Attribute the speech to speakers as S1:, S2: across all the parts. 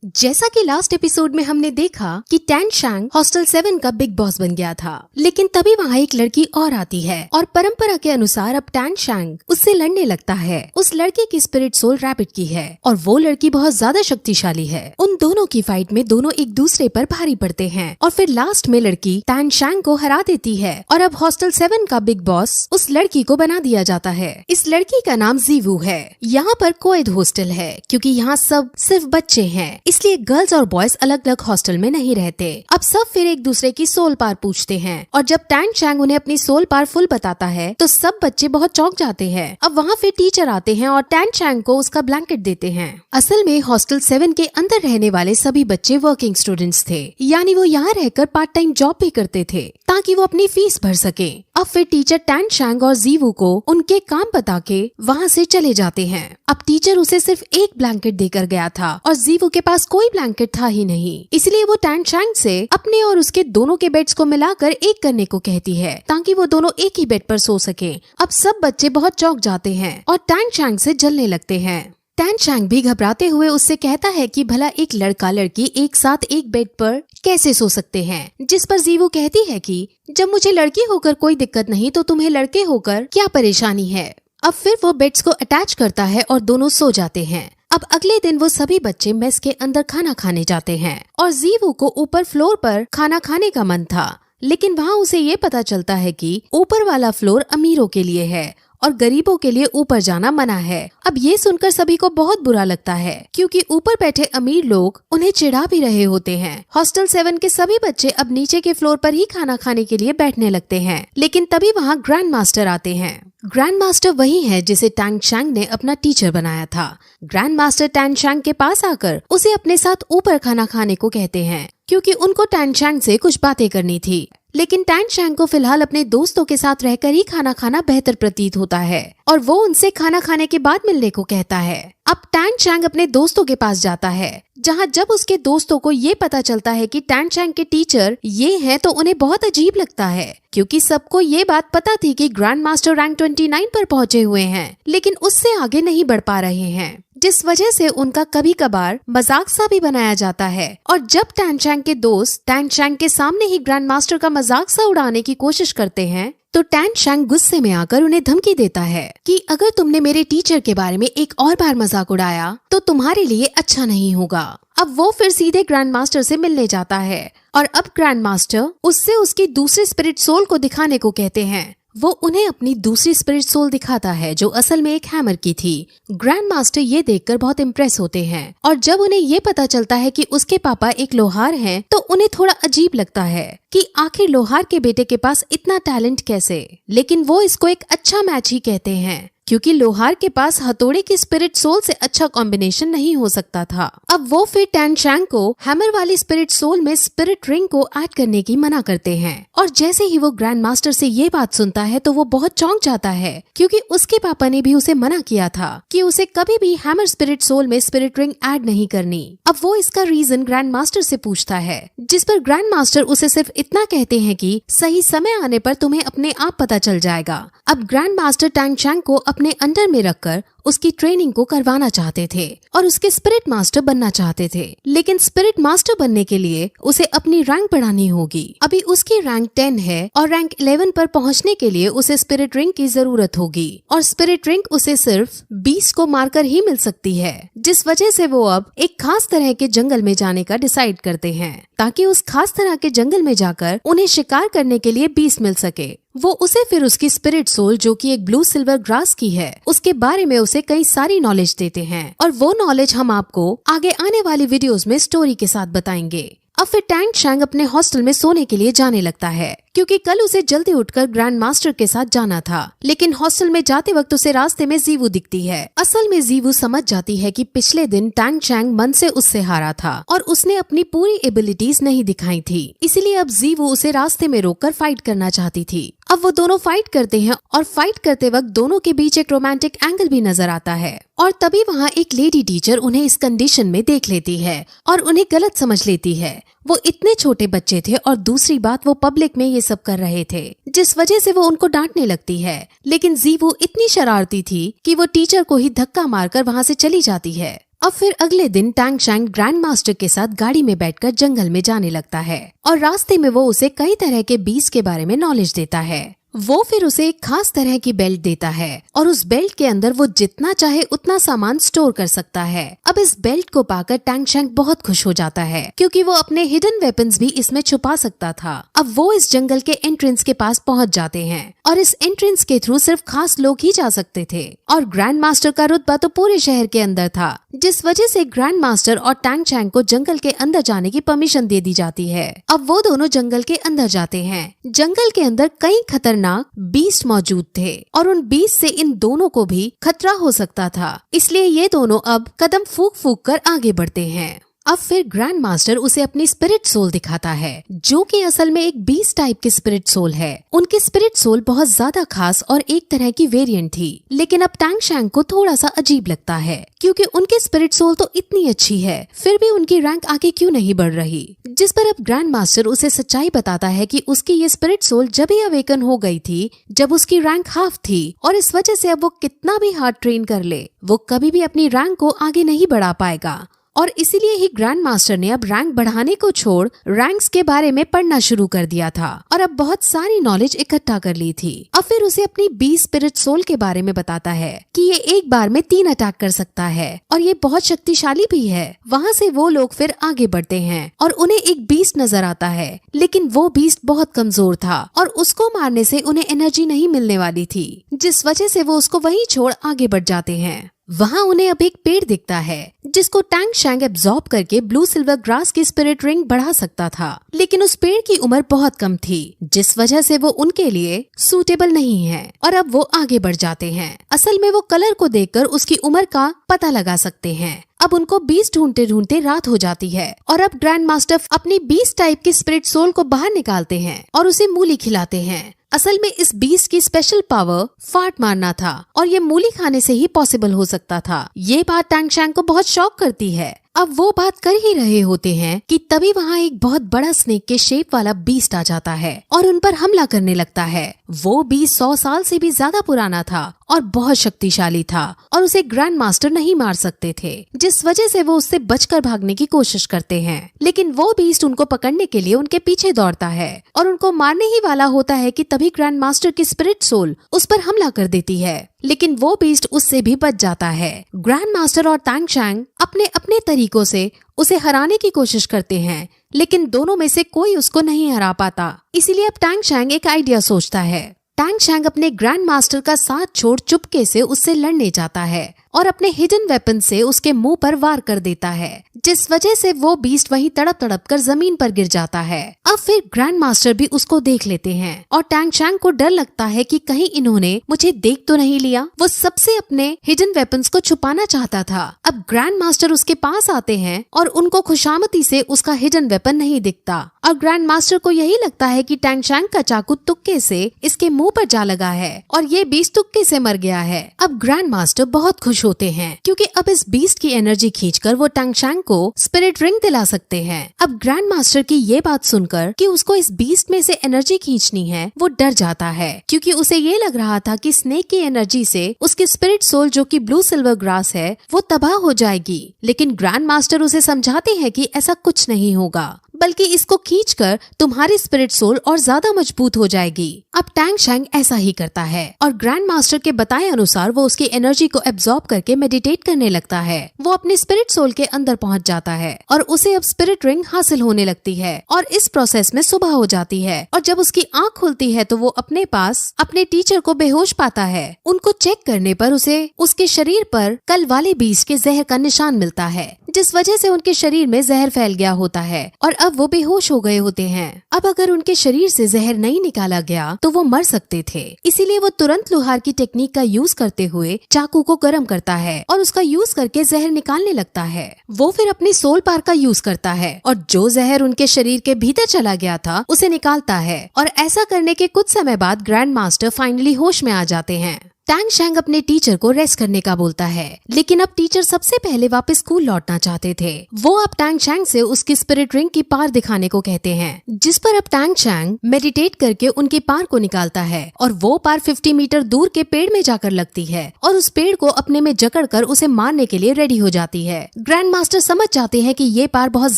S1: जैसा कि last episode में हमने देखा कि टैन शैंग हॉस्टल 7 का बिग बॉस बन गया था, लेकिन तभी वहाँ एक लड़की और आती है और परंपरा के अनुसार अब टैन शैंग उससे लड़ने लगता है। उस लड़की की स्पिरिट सोल रैबिट की है और वो लड़की बहुत ज्यादा शक्तिशाली है। उन दोनों की फाइट में दोनों एक दूसरे पर भारी पड़ते हैं और फिर लास्ट में लड़की टैन शैंग को हरा देती है और अब हॉस्टल 7 का बिग बॉस उस लड़की को बना दिया जाता है। इस लड़की का नाम जीवू है। यहाँ पर कोएड हॉस्टल है क्योंकि यहाँ सब सिर्फ बच्चे हैं, इसलिए गर्ल्स और बॉयज अलग अलग हॉस्टल में नहीं रहते। अब सब फिर एक दूसरे की सोल पार पूछते हैं और जब टैन शैंग उन्हें अपनी सोल पार फुल बताता है तो सब बच्चे बहुत चौंक जाते हैं। अब वहाँ फिर टीचर आते हैं और टैन शैंग को उसका ब्लैंकेट देते हैं। असल में हॉस्टल 7 के अंदर रहने वाले सभी बच्चे वर्किंग स्टूडेंट्स थे, यानी वो यहाँ रहकर पार्ट टाइम जॉब भी करते थे ताकि वो अपनी फीस भर सके। अब फिर टीचर टैन शैंग और जीवू को उनके काम बता के वहाँ से चले जाते हैं। अब टीचर उसे सिर्फ एक ब्लैंकेट देकर गया था और जीवू के पास कोई ब्लैंकेट था ही नहीं, इसलिए वो टैन शैंग से अपने और उसके दोनों के बेड्स को मिलाकर एक करने को कहती है ताकि वो दोनों एक ही बेड पर सो सके। अब सब बच्चे बहुत चौंक जाते हैं और टैन शैंग से जलने लगते हैं। टैन शैंग भी घबराते हुए उससे कहता है कि भला एक लड़का लड़की एक साथ एक बेड पर कैसे सो सकते हैं, जिस पर जीवू कहती है कि जब मुझे लड़की होकर कोई दिक्कत नहीं तो तुम्हें लड़के होकर क्या परेशानी है। अब फिर वो बेड्स को अटैच करता है और दोनों सो जाते हैं। अब अगले दिन वो सभी बच्चे मेस के अंदर खाना खाने जाते हैं और जीवू को ऊपर फ्लोर पर खाना खाने का मन था, लेकिन वहाँ उसे ये पता चलता है कि ऊपर वाला फ्लोर अमीरों के लिए है और गरीबों के लिए ऊपर जाना मना है। अब ये सुनकर सभी को बहुत बुरा लगता है क्योंकि ऊपर बैठे अमीर लोग उन्हें चिढ़ा भी रहे होते हैं। हॉस्टल 7 के सभी बच्चे अब नीचे के फ्लोर पर ही खाना खाने के लिए बैठने लगते हैं, लेकिन तभी वहाँ ग्रैंड मास्टर आते हैं। ग्रैंड मास्टर वही है जिसे टैन शैंग ने अपना टीचर बनाया था। ग्रैंड मास्टर टैन शैंग के पास आकर उसे अपने साथ ऊपर खाना खाने को कहते हैं क्योंकि उनको टैन शैंग से कुछ बातें करनी थी, लेकिन टैन शैंग को फिलहाल अपने दोस्तों के साथ रहकर ही खाना खाना बेहतर प्रतीत होता है और वो उनसे खाना खाने के बाद मिलने को कहता है। अब टैन शैंग अपने दोस्तों के पास जाता है, जहाँ जब उसके दोस्तों को ये पता चलता है कि टैन शैंग के टीचर ये हैं तो उन्हें बहुत अजीब लगता है क्योंकि सबको ये बात पता थी कि ग्रैंड मास्टर रैंक 29 पर पहुँचे हुए हैं, लेकिन उससे आगे नहीं बढ़ पा रहे हैं, जिस वजह से उनका कभी कभार मजाक सा भी बनाया जाता है। और जब टैन शैंग के दोस्त टैन शैंग के सामने ही ग्रैंड मास्टर का मजाक सा उड़ाने की कोशिश करते हैं तो टैन शैंग गुस्से में आकर उन्हें धमकी देता है कि अगर तुमने मेरे टीचर के बारे में एक और बार मजाक उड़ाया तो तुम्हारे लिए अच्छा नहीं होगा। अब वो फिर सीधे ग्रैंड मास्टर से मिलने जाता है और अब ग्रैंड मास्टर उससे उसकी दूसरी स्पिरिट सोल को दिखाने को कहते हैं। वो उन्हें अपनी दूसरी स्पिरिट सोल दिखाता है जो असल में एक हैमर की थी। ग्रैंड मास्टर ये देखकर बहुत इम्प्रेस होते हैं और जब उन्हें ये पता चलता है कि उसके पापा एक लोहार हैं तो उन्हें थोड़ा अजीब लगता है कि आखिर लोहार के बेटे के पास इतना टैलेंट कैसे, लेकिन वो इसको एक अच्छा मैच ही कहते हैं क्योंकि लोहार के पास हथौड़े की स्पिरिट सोल से अच्छा कॉम्बिनेशन नहीं हो सकता था। अब वो फिर टैन शैंग को हैमर वाली स्पिरिट सोल में स्पिरिट रिंग को ऐड करने की मना करते हैं और जैसे ही वो ग्रैंड मास्टर से ये बात सुनता है तो वो बहुत चौंक जाता है क्योंकि उसके पापा ने भी उसे मना किया था कि उसे कभी भी हैमर स्पिरिट सोल में स्पिरिट रिंग ऐड नहीं करनी। अब वो इसका रीजन ग्रैंड मास्टर से पूछता है, जिस पर ग्रैंड मास्टर उसे सिर्फ इतना कहते हैं कि सही समय आने पर तुम्हें अपने आप पता चल जाएगा। अब ग्रैंड मास्टर टैन शैंग को अपने अंडर में रखकर उसकी ट्रेनिंग को करवाना चाहते थे और उसके स्पिरिट मास्टर बनना चाहते थे, लेकिन स्पिरिट मास्टर बनने के लिए उसे अपनी रैंक बढ़ानी होगी। अभी उसकी रैंक 10 है और रैंक 11 पर पहुंचने के लिए उसे स्पिरिट रिंग की जरूरत होगी और स्पिरिट रिंग उसे सिर्फ 20 को मारकर ही मिल सकती है, जिस वजह से वो अब एक खास तरह के जंगल में जाने का डिसाइड करते हैं ताकि उस खास तरह के जंगल में जाकर उन्हें शिकार करने के लिए 20 मिल सके। वो उसे फिर उसकी स्पिरिट सोल जो कि एक ब्लू सिल्वर ग्रास की है उसके बारे में उसे कई सारी नॉलेज देते हैं और वो नॉलेज हम आपको आगे आने वाली वीडियोस में स्टोरी के साथ बताएंगे। अब फिर टैन शैंग अपने हॉस्टल में सोने के लिए जाने लगता है क्योंकि कल उसे जल्दी उठकर ग्रैंड मास्टर के साथ जाना था, लेकिन हॉस्टल में जाते वक्त उसे रास्ते में जीवू दिखती है। असल में जीवू समझ जाती है कि पिछले दिन टैन शैंग मन से उससे हारा था और उसने अपनी पूरी एबिलिटीज नहीं दिखाई थी, इसलिए अब जीवू उसे रास्ते में रोककर फाइट करना चाहती थी। अब वो दोनों फाइट करते हैं और फाइट करते वक्त दोनों के बीच एक रोमांटिक एंगल भी नजर आता है और तभी वहाँ एक लेडी टीचर उन्हें इस कंडीशन में देख लेती है और उन्हें गलत समझ लेती है। वो इतने छोटे बच्चे थे और दूसरी बात वो पब्लिक में ये सब कर रहे थे, जिस वजह से वो उनको डांटने लगती है, लेकिन जीवू इतनी शरारती थी कि वो टीचर को ही धक्का मारकर वहाँ से चली जाती है। अब फिर अगले दिन टैंग शैंग ग्रैंड मास्टर के साथ गाड़ी में बैठकर जंगल में जाने लगता है और रास्ते में वो उसे कई तरह के बीस्ट के बारे में नॉलेज देता है। वो फिर उसे एक खास तरह की बेल्ट देता है और उस बेल्ट के अंदर वो जितना चाहे उतना सामान स्टोर कर सकता है। अब इस बेल्ट को पाकर टैंग शैंग बहुत खुश हो जाता है क्योंकि वो अपने हिडन वेपन्स भी इसमें छुपा सकता था। अब वो इस जंगल के एंट्रेंस के पास पहुंच जाते हैं और इस एंट्रेंस के थ्रू सिर्फ खास लोग ही जा सकते थे और ग्रैंड मास्टर का रुतबा तो पूरे शहर के अंदर था, जिस वजह से ग्रैंड मास्टर और टैंग शैंग को जंगल के अंदर जाने की परमिशन दे दी जाती है। अब वो दोनों जंगल के अंदर जाते हैं। जंगल के अंदर कई खतरनाक बीस्ट मौजूद थे और उन बीस्ट से इन दोनों को भी खतरा हो सकता था, इसलिए ये दोनों अब कदम फूंक फूंक कर आगे बढ़ते हैं। अब फिर ग्रैंड मास्टर उसे अपनी स्पिरिट सोल दिखाता है, जो कि असल में एक बीस्ट टाइप की स्पिरिट सोल है। उनकी स्पिरिट सोल बहुत ज्यादा खास और एक तरह की वेरिएंट थी, लेकिन अब टैंग शैंग को थोड़ा सा अजीब लगता है क्योंकि उनकी स्पिरिट सोल तो इतनी अच्छी है, फिर भी उनकी रैंक आगे क्यों नहीं बढ़ रही। जिस पर अब ग्रैंड मास्टर उसे सच्चाई बताता है कि उसकी ये स्पिरिट सोल जब ही अवेकन हो गई थी जब उसकी रैंक हाफ थी और इस वजह से अब वो कितना भी हार्ड ट्रेन कर ले वो कभी भी अपनी रैंक को आगे नहीं बढ़ा पाएगा और इसीलिए ही ग्रैंड मास्टर ने अब रैंक बढ़ाने को छोड़ रैंक्स के बारे में पढ़ना शुरू कर दिया था और अब बहुत सारी नॉलेज इकट्ठा कर ली थी। अब फिर उसे अपनी बीस्ट स्पिरिट सोल के बारे में बताता है कि ये एक बार में 3 अटैक कर सकता है और ये बहुत शक्तिशाली भी है। वहाँ से वो लोग फिर आगे बढ़ते हैं और उन्हें एक बीस्ट नजर आता है, लेकिन वो बीस्ट बहुत कमजोर था और उसको मारने से उन्हें एनर्जी नहीं मिलने वाली थी, जिस वजह से वो उसको वहीं छोड़ आगे बढ़ जाते हैं। वहाँ उन्हें अब एक पेड़ दिखता है जिसको टैंग शैंग एब्जॉर्ब करके ब्लू सिल्वर ग्रास की स्पिरिट रिंग बढ़ा सकता था, लेकिन उस पेड़ की उम्र बहुत कम थी, जिस वजह से वो उनके लिए सूटेबल नहीं है और अब वो आगे बढ़ जाते हैं। असल में वो कलर को देखकर उसकी उम्र का पता लगा सकते हैं। अब उनको बीस्ट ढूंढते ढूंढते रात हो जाती है और अब ग्रैंड मास्टर अपनी बीस्ट टाइप की स्पिरिट सोल को बाहर निकालते हैं और उसे मूली खिलाते हैं। असल में इस बीस्ट की स्पेशल पावर फाट मारना था और ये मूली खाने से ही पॉसिबल हो सकता था। ये बात टैंग शैंग को बहुत शॉक करती है। अब वो बात कर ही रहे होते हैं कि तभी वहाँ एक बहुत बड़ा स्नेक के शेप वाला बीस्ट आ जाता है और उन पर हमला करने लगता है। वो बीस्ट 100 साल से भी ज्यादा पुराना था और बहुत शक्तिशाली था और उसे ग्रैंड मास्टर नहीं मार सकते थे, जिस वजह से वो उससे बचकर भागने की कोशिश करते हैं। लेकिन वो बीस्ट उनको पकड़ने के लिए उनके पीछे दौड़ता है और उनको मारने ही वाला होता है कि तभी ग्रैंड मास्टर की स्पिरिट सोल उस पर हमला कर देती है, लेकिन वो बीस्ट उससे भी बच जाता है। ग्रैंड मास्टर और टैंग शैंग अपने अपने तरीकों से उसे हराने की कोशिश करते हैं, लेकिन दोनों में से कोई उसको नहीं हरा पाता। इसीलिए अब टैंग शैंग एक आइडिया सोचता है। टैंग शैंग अपने ग्रैंड मास्टर का साथ छोड़ चुपके से उससे लड़ने जाता है और अपने हिडन वेपन से उसके मुंह पर वार कर देता है, जिस वजह से वो बीस्ट वहीं तड़प तड़प कर जमीन पर गिर जाता है। अब फिर ग्रैंड मास्टर भी उसको देख लेते हैं और टैंग शैंग को डर लगता है कि कहीं इन्होंने मुझे देख तो नहीं लिया। वो सबसे अपने हिडन वेपन्स को छुपाना चाहता था। अब ग्रैंड मास्टर उसके पास आते हैं और उनको खुशामती से उसका हिडन वेपन नहीं दिखता और ग्रैंड मास्टर को यही लगता है कि टैंग शैंग का चाकू तुक्के से इसके मुंह पर जा लगा है और ये बीस्ट तुक्के से मर गया है। अब ग्रैंड मास्टर बहुत खुश होते हैं क्योंकि अब इस बीस्ट की एनर्जी खींचकर वो टैंग शैंग को स्पिरिट रिंग दिला सकते हैं। अब ग्रैंड मास्टर की ये बात सुनकर कि उसको इस बीस्ट में से एनर्जी खींचनी है, वो डर जाता है क्योंकि उसे ये लग रहा था कि स्नेक की एनर्जी से उसकी स्पिरिट सोल जो कि ब्लू सिल्वर ग्रास है वो तबाह हो जाएगी। लेकिन ग्रैंड मास्टर उसे समझाते हैं कि ऐसा कुछ नहीं होगा, बल्कि इसको खींचकर तुम्हारी स्पिरिट सोल और ज्यादा मजबूत हो जाएगी। अब टैंग शैंग ऐसा ही करता है और ग्रैंड मास्टर के बताए अनुसार वो उसकी एनर्जी को एब्जॉर्ब करके मेडिटेट करने लगता है। वो अपनी स्पिरिट सोल के अंदर पहुंच जाता है और उसे अब स्पिरिट रिंग हासिल होने लगती है और इस प्रोसेस में सुबह हो जाती है और जब उसकी आंख खुलती है तो वो अपने पास अपने टीचर को बेहोश पाता है। उनको चेक करने पर उसे उसके शरीर पर कल वाले बीस्ट के जहर का निशान मिलता है, जिस वजह से उनके शरीर में जहर फैल गया होता है और अब वो बेहोश हो गए होते हैं। अब अगर उनके शरीर से जहर नहीं निकाला गया तो वो मर सकते थे, इसीलिए वो तुरंत लोहार की टेक्निक का यूज करते हुए चाकू को गर्म करता है और उसका यूज करके जहर निकालने लगता है। वो फिर अपनी सोल पार का यूज करता है और जो जहर उनके शरीर के भीतर चला गया था उसे निकालता है और ऐसा करने के कुछ समय बाद ग्रैंड मास्टर फाइनली होश में आ जाते हैं। टैंग शैंग अपने टीचर को रेस्ट करने का बोलता है, लेकिन अब टीचर सबसे पहले वापस स्कूल लौटना चाहते थे। वो अब टैंग शैंग से उसकी स्पिरिट रिंग की पार दिखाने को कहते हैं, जिस पर अब टैंग शैंग मेडिटेट करके उनकी पार को निकालता है और वो पार 50 मीटर दूर के पेड़ में जाकर लगती है और उस पेड़ को अपने में जकड़कर उसे मारने के लिए रेडी हो जाती है। ग्रैंड मास्टर समझ जाते हैं कि ये पार बहुत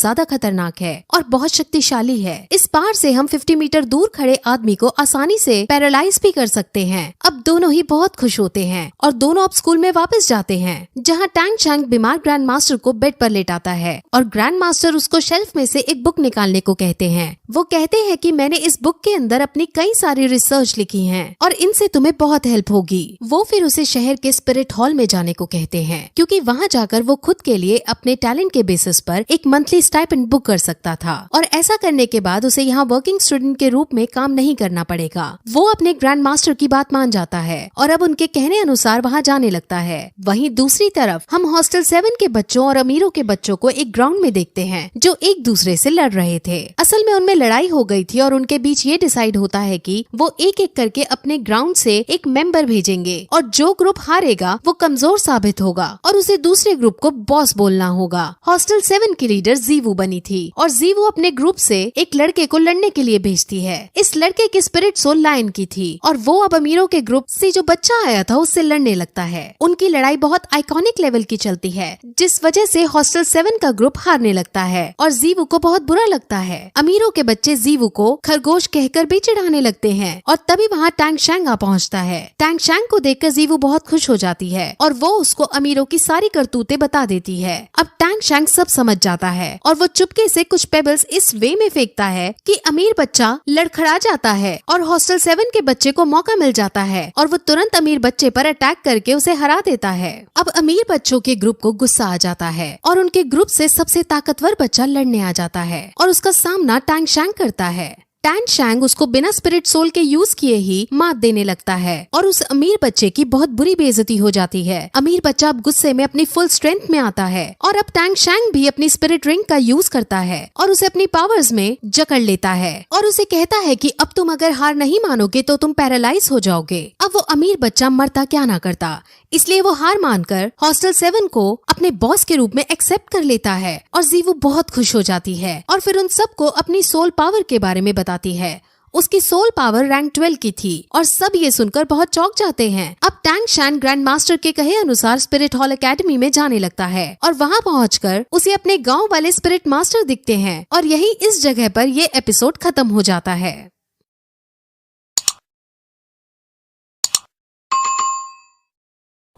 S1: ज्यादा खतरनाक है और बहुत शक्तिशाली है। इस पार से हम 50 मीटर दूर खड़े आदमी को आसानी से पैरालाइज भी कर सकते हैं। अब दोनों ही बहुत खुश होते हैं और दोनों अब स्कूल में वापस जाते हैं, जहां टैंग शैंग बीमार ग्रैंड मास्टर को बेड पर लेटाता है और ग्रैंड मास्टर उसको शेल्फ में से एक बुक निकालने को कहते हैं। वो कहते हैं कि मैंने इस बुक के अंदर अपनी कई सारी रिसर्च लिखी हैं और इनसे तुम्हें बहुत हेल्प होगी। वो फिर उसे शहर के स्पिरिट हॉल में जाने को कहते हैं, क्योंकि वहाँ जाकर वो खुद के लिए अपने टैलेंट के बेसिस पर एक मंथली स्टाइपेंड बुक कर सकता था और ऐसा करने के बाद उसे यहाँ वर्किंग स्टूडेंट के रूप में काम नहीं करना पड़ेगा। वो अपने ग्रैंड मास्टर की बात मान जाता है और अब उनके कहने अनुसार वहाँ जाने लगता है। वहीं दूसरी तरफ हम हॉस्टल 7 के बच्चों और अमीरों के बच्चों को एक ग्राउंड में देखते हैं जो एक दूसरे से लड़ रहे थे। असल में उनमें लड़ाई हो गई थी और उनके बीच ये डिसाइड होता है कि वो एक एक करके अपने ग्राउंड से एक मेंबर भेजेंगे और जो ग्रुप हारेगा वो कमजोर साबित होगा और उसे दूसरे ग्रुप को बॉस बोलना होगा। हॉस्टल 7 की लीडर जीवू बनी थी और जीवू अपने ग्रुप से एक लड़के को लड़ने के लिए भेजती है। इस लड़के की स्पिरिट सोल लायन की थी और वो अब अमीरों के ग्रुप से जो बच्चा आया था उससे लड़ने लगता है। उनकी लड़ाई बहुत आइकॉनिक लेवल की चलती है, जिस वजह से हॉस्टल 7 का ग्रुप हारने लगता है और जीवू को बहुत बुरा लगता है। अमीरों के बच्चे जीवू को खरगोश कहकर भी चिढ़ाने लगते हैं और तभी वहाँ टैंग शैंग आ पहुँचता है। टैंग शैंग को देखकर जीवू बहुत खुश हो जाती है और वो उसको अमीरों की सारी करतूतें बता देती है। अब टैंग शैंग सब समझ जाता है और वो चुपके से कुछ पेबल्स इस वे में फेंकता है कि अमीर बच्चा लड़खड़ा जाता है और हॉस्टल 7 के बच्चे को मौका मिल जाता है और वो तुरंत अमीर बच्चे पर अटैक करके उसे हरा देता है। अब अमीर बच्चों के ग्रुप को गुस्सा आ जाता है और उनके ग्रुप से सबसे ताकतवर बच्चा लड़ने आ जाता है और उसका सामना टैंग शैंग करता है। टैंग शैंग उसको बिना स्पिरिट सोल के यूज किए ही मात देने लगता है और उस अमीर बच्चे की बहुत बुरी बेइज्जती हो जाती है। अमीर बच्चा अब गुस्से में अपनी फुल स्ट्रेंथ में आता है और अब टैंग शैंग भी अपनी स्पिरिट रिंग का यूज करता है और उसे अपनी पावर्स में जकड़ लेता है और उसे कहता है कि अब तुम अगर हार नहीं मानोगे तो तुम पैरालाइज हो जाओगे। अब वो अमीर बच्चा मरता क्या ना करता, इसलिए वो हार मानकर हॉस्टल 7 को अपने बॉस के रूप में एक्सेप्ट कर लेता है और जीवू बहुत खुश हो जाती है और फिर उन सबको अपनी सोल पावर के बारे में बताती है। उसकी सोल पावर रैंक 12 की थी और सब ये सुनकर बहुत चौंक जाते हैं। अब टैंग शैंग ग्रैंड मास्टर के कहे अनुसार स्पिरिट हॉल एकेडमी में जाने लगता है और वहाँ पहुंचकर उसे अपने गांव वाले स्पिरिट मास्टर दिखते हैं और यही इस जगह पर ये एपिसोड खत्म हो जाता है।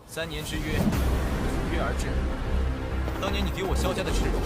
S2: 3年之约，如约而至。当年你给我萧家的赤荣。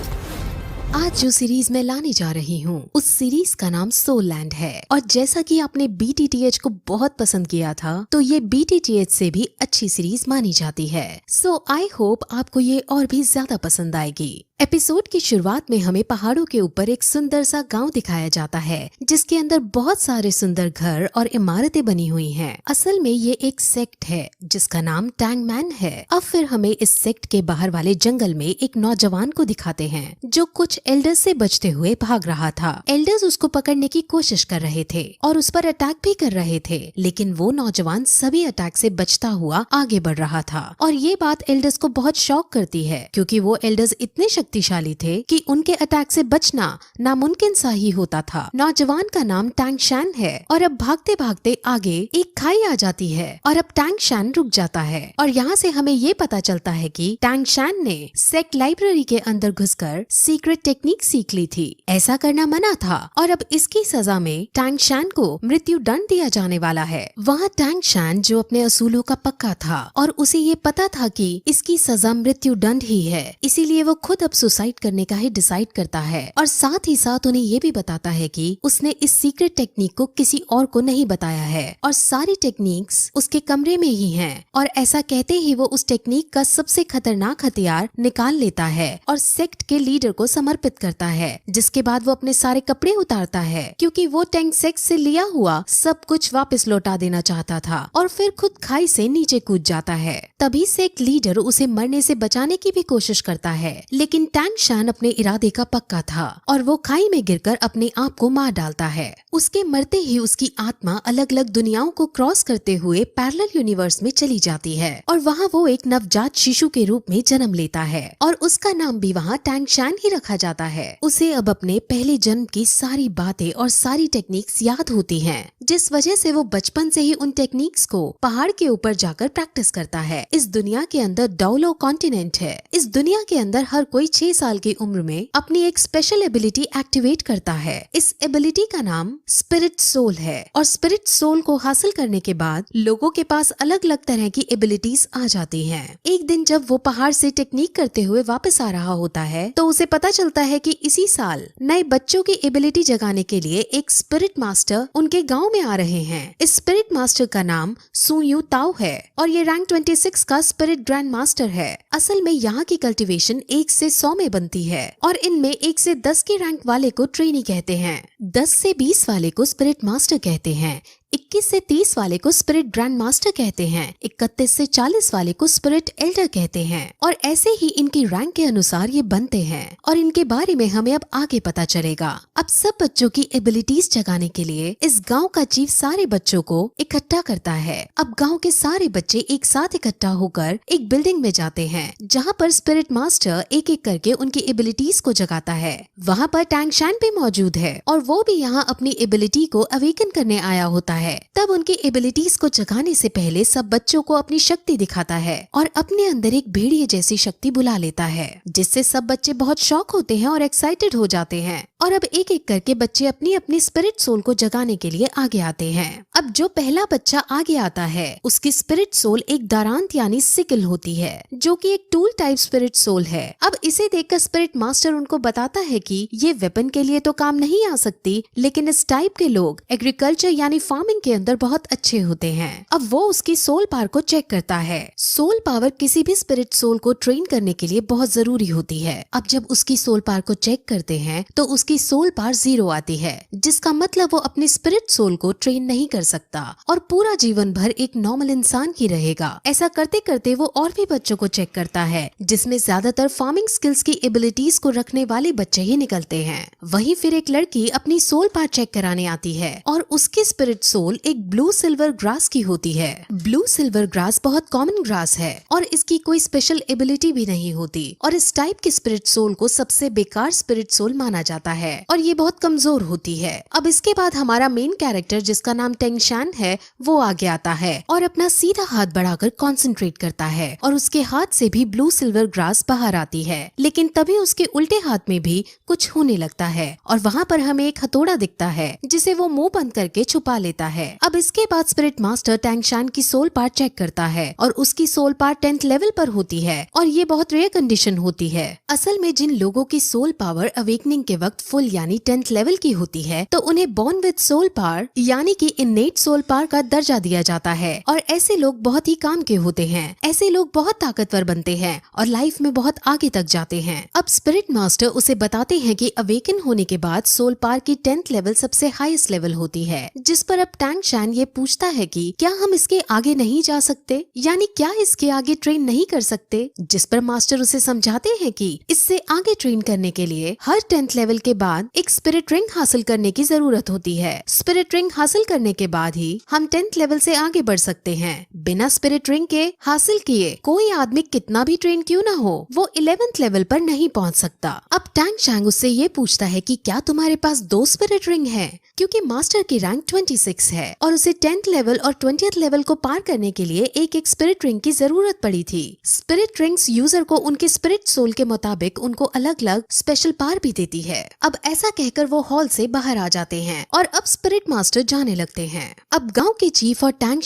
S1: आज जो सीरीज मैं लाने जा रही हूँ उस सीरीज का नाम सोल लैंड है और जैसा कि आपने BTTH को बहुत पसंद किया था तो ये BTTH से भी अच्छी सीरीज मानी जाती है। सो आई होप आपको ये और भी ज्यादा पसंद आएगी। एपिसोड की शुरुआत में हमें पहाड़ों के ऊपर एक सुंदर सा गांव दिखाया जाता है जिसके अंदर बहुत सारे सुंदर घर और इमारतें बनी हुई हैं। असल में ये एक सेक्ट है जिसका नाम टैंग मैन है। अब फिर हमें इस सेक्ट के बाहर वाले जंगल में एक नौजवान को दिखाते हैं जो कुछ एल्डर्स से बचते हुए भाग रहा था। एल्डर्स उसको पकड़ने की कोशिश कर रहे थे और उस पर अटैक भी कर रहे थे, लेकिन वो नौजवान सभी अटैक से बचता हुआ आगे बढ़ रहा था और ये बात एल्डर्स को बहुत शॉक करती है क्योंकि वो एल्डर्स इतने शक्तिशाली थे कि उनके अटैक से बचना नामुमकिन सा ही होता था। नौजवान का नाम टैंग शैन है और अब भागते भागते आगे एक खाई आ जाती है और अब टैंग शैन रुक जाता है और यहाँ से हमें ये पता चलता है कि टैंग शैन ने सेक्ट लाइब्रेरी के अंदर घुसकर सीक्रेट टेक्निक सीख ली थी। ऐसा करना मना था और अब इसकी सजा में टैंग शैन को मृत्यु दंड दिया जाने वाला है। वहाँ टैंग शैन जो अपने असूलों का पक्का था और उसे ये पता था कि इसकी सजा मृत्यु दंड ही है, इसीलिए वो खुद अब सुसाइड करने का ही डिसाइड करता है और साथ ही साथ उन्हें ये भी बताता है कि उसने इस सीक्रेट टेक्निक को किसी और को नहीं बताया है और सारी टेक्निक्स उसके कमरे में ही हैं और ऐसा कहते ही वो उस टेक्निक का सबसे खतरनाक हथियार निकाल लेता है और सेक्ट के लीडर को समर्पित करता है, जिसके बाद वो अपने सारे कपड़े उतारता है क्योंकि वो टैंग सेक्ट से लिया हुआ सब कुछ वापस लौटा देना चाहता था और फिर खुद खाई से नीचे कूद जाता है। तभी सेक्ट लीडर उसे मरने से बचाने की भी कोशिश करता है, लेकिन लेकिन टैंग शैन अपने इरादे का पक्का था और वो खाई में गिरकर अपने आप को मार डालता है। उसके मरते ही उसकी आत्मा अलग अलग दुनियाओं को क्रॉस करते हुए पैरेलल यूनिवर्स में चली जाती है और वहाँ वो एक नवजात शिशु के रूप में जन्म लेता है और उसका नाम भी वहाँ टैंग शैन ही रखा जाता है। उसे अब अपने पहले जन्म की सारी बातें और सारी टेक्निक्स याद होती हैं, जिस वजह से वो बचपन से ही उन टेक्निक्स को पहाड़ के ऊपर जाकर प्रैक्टिस करता है। इस दुनिया के अंदर डौलो कॉन्टिनेंट है। इस दुनिया के अंदर हर कोई 6 साल की उम्र में अपनी एक स्पेशल एबिलिटी एक्टिवेट करता है। इस एबिलिटी का नाम स्पिरिट सोल है और स्पिरिट सोल को हासिल करने के बाद लोगों के पास अलग अलग तरह की एबिलिटीज आ जाती हैं। एक दिन जब वो पहाड़ से टेक्निक करते हुए वापस आ रहा होता है तो उसे पता चलता है कि इसी साल नए बच्चों की एबिलिटी जगाने के लिए एक स्पिरिट मास्टर उनके गांव में आ रहे हैं। इस स्पिरिट मास्टर का नाम सुयू ताओ है और ये रैंक 26 का स्पिरिट ग्रैंड मास्टर है। असल में यहाँ की कल्टीवेशन 1 से 100 में बनती है और इनमें 1 से 10 के रैंक वाले को ट्रेनी कहते हैं, 10 से 20 वाले को स्पिरिट मास्टर कहते हैं, 21 से 30 वाले को स्पिरिट ग्रैंड मास्टर कहते हैं, 31 से 40 वाले को स्पिरिट एल्डर कहते हैं और ऐसे ही इनकी रैंक के अनुसार ये बनते हैं और इनके बारे में हमें अब आगे पता चलेगा। अब सब बच्चों की एबिलिटीज जगाने के लिए इस गांव का चीफ सारे बच्चों को इकट्ठा करता है। अब गांव के सारे बच्चे एक साथ इकट्ठा होकर एक बिल्डिंग में जाते हैं जहाँ पर स्पिरिट मास्टर एक एक करके उनकी एबिलिटीज को जगाता है। वहाँ पर टैंग शैन भी मौजूद है और वो भी यहाँ अपनी एबिलिटी को अवेकन करने आया होता है। तब उनकी एबिलिटीज को जगाने से पहले सब बच्चों को अपनी शक्ति दिखाता है और अपने अंदर एक भेड़िए जैसी शक्ति बुला लेता है, जिससे सब बच्चे बहुत शॉक होते हैं और एक्साइटेड हो जाते हैं। और अब एक एक करके बच्चे अपनी अपनी स्पिरिट सोल को जगाने के लिए आगे आते हैं। अब जो पहला बच्चा आगे आता है उसकी स्पिरिट सोल एक दारांत यानी सिकल होती है, जो कि एक टूल टाइप स्पिरिट सोल है। अब इसे देखकर स्पिरिट मास्टर उनको बताता है कि ये वेपन के लिए तो काम नहीं आ सकती, लेकिन इस टाइप के लोग एग्रीकल्चर यानी फार्मिंग के अंदर बहुत अच्छे होते हैं। अब वो उसकी सोल पावर को चेक करता है। सोल पावर किसी भी स्पिरिट सोल को ट्रेन करने के लिए बहुत जरूरी होती है। अब जब उसकी सोल पावर को चेक करते हैं तो उसकी सोल पावर 0 आती है, जिसका मतलब वो अपने स्पिरिट सोल को ट्रेन नहीं कर सकता और पूरा जीवन भर एक नॉर्मल इंसान ही रहेगा। ऐसा करते करते वो और भी बच्चों को चेक करता है, जिसमें ज्यादातर फार्मिंग स्किल्स की एबिलिटीज को रखने वाले बच्चे ही निकलते हैं। वहीं फिर एक लड़की अपनी सोल पावर चेक कराने आती है और उसकी स्पिरिट सोल एक ब्लू सिल्वर ग्रास की होती है। ब्लू सिल्वर ग्रास बहुत कॉमन ग्रास है और इसकी कोई स्पेशल एबिलिटी भी नहीं होती और इस टाइप की स्पिरिट सोल को सबसे बेकार स्पिरिट सोल माना जाता है और ये बहुत कमजोर होती है। अब इसके बाद हमारा मेन कैरेक्टर जिसका नाम टैंग शैन है वो आगे आता है और अपना सीधा हाथ बढ़ाकर कॉन्सेंट्रेट करता है और उसके हाथ से भी ब्लू सिल्वर ग्रास बाहर आती है, लेकिन तभी उसके उल्टे हाथ में भी कुछ होने लगता है और वहाँ पर हमें एक हथौड़ा दिखता है जिसे वो मुंह बंद करके छुपा लेता है। अब इसके बाद स्पिरिट मास्टर टैंग शैन की सोल पावर चेक करता है और उसकी सोल पावर 10th लेवल पर होती है और ये बहुत रेयर कंडीशन होती है। असल में जिन लोगों की सोल पावर अवेकनिंग के वक्त फुल यानी 10th लेवल की होती है तो उन्हें बॉर्न विद सोल पावर यानी कि इनेट सोल पावर का दर्जा दिया जाता है और ऐसे लोग बहुत ही काम के होते हैं। ऐसे लोग बहुत ताकतवर बनते हैं और लाइफ में बहुत आगे तक जाते हैं। अब स्पिरिट मास्टर उसे बताते हैं कि अवेकन होने के बाद सोल पावर की 10th लेवल सबसे हाईएस्ट लेवल होती है, जिस पर अब टैंग शैन ये पूछता है कि क्या हम इसके आगे नहीं जा सकते, यानी क्या इसके आगे ट्रेन नहीं कर सकते, जिस पर मास्टर उसे समझाते हैं कि इससे आगे ट्रेन करने के लिए हर 10th लेवल के बाद एक स्पिरिट रिंग हासिल करने की जरूरत होती है। स्पिरिट रिंग हासिल करने के बाद ही हम 10th लेवल से आगे बढ़ सकते हैं। बिना स्पिरिट रिंग के हासिल किए कोई आदमी कितना भी ट्रेन क्यों ना हो वो 11th लेवल पर नहीं पहुंच सकता। अब टैंग शैन उससे ये पूछता है कि क्या तुम्हारे पास 2 स्पिरिट रिंग है, क्योंकि मास्टर की रैंक 26 है और उसे 10th लेवल और 20th लेवल को पार करने के लिए एक एक स्पिरिट रिंग की जरूरत पड़ी थी। स्पिरिट रिंग्स यूजर को उनके स्पिरिट सोल के मुताबिक उनको अलग अलग स्पेशल पावर भी देती है। अब ऐसा कहकर वो हॉल से बाहर आ जाते हैं और अब स्पिरिट मास्टर जाने लगते हैं। अब गांव के चीफ और टैंग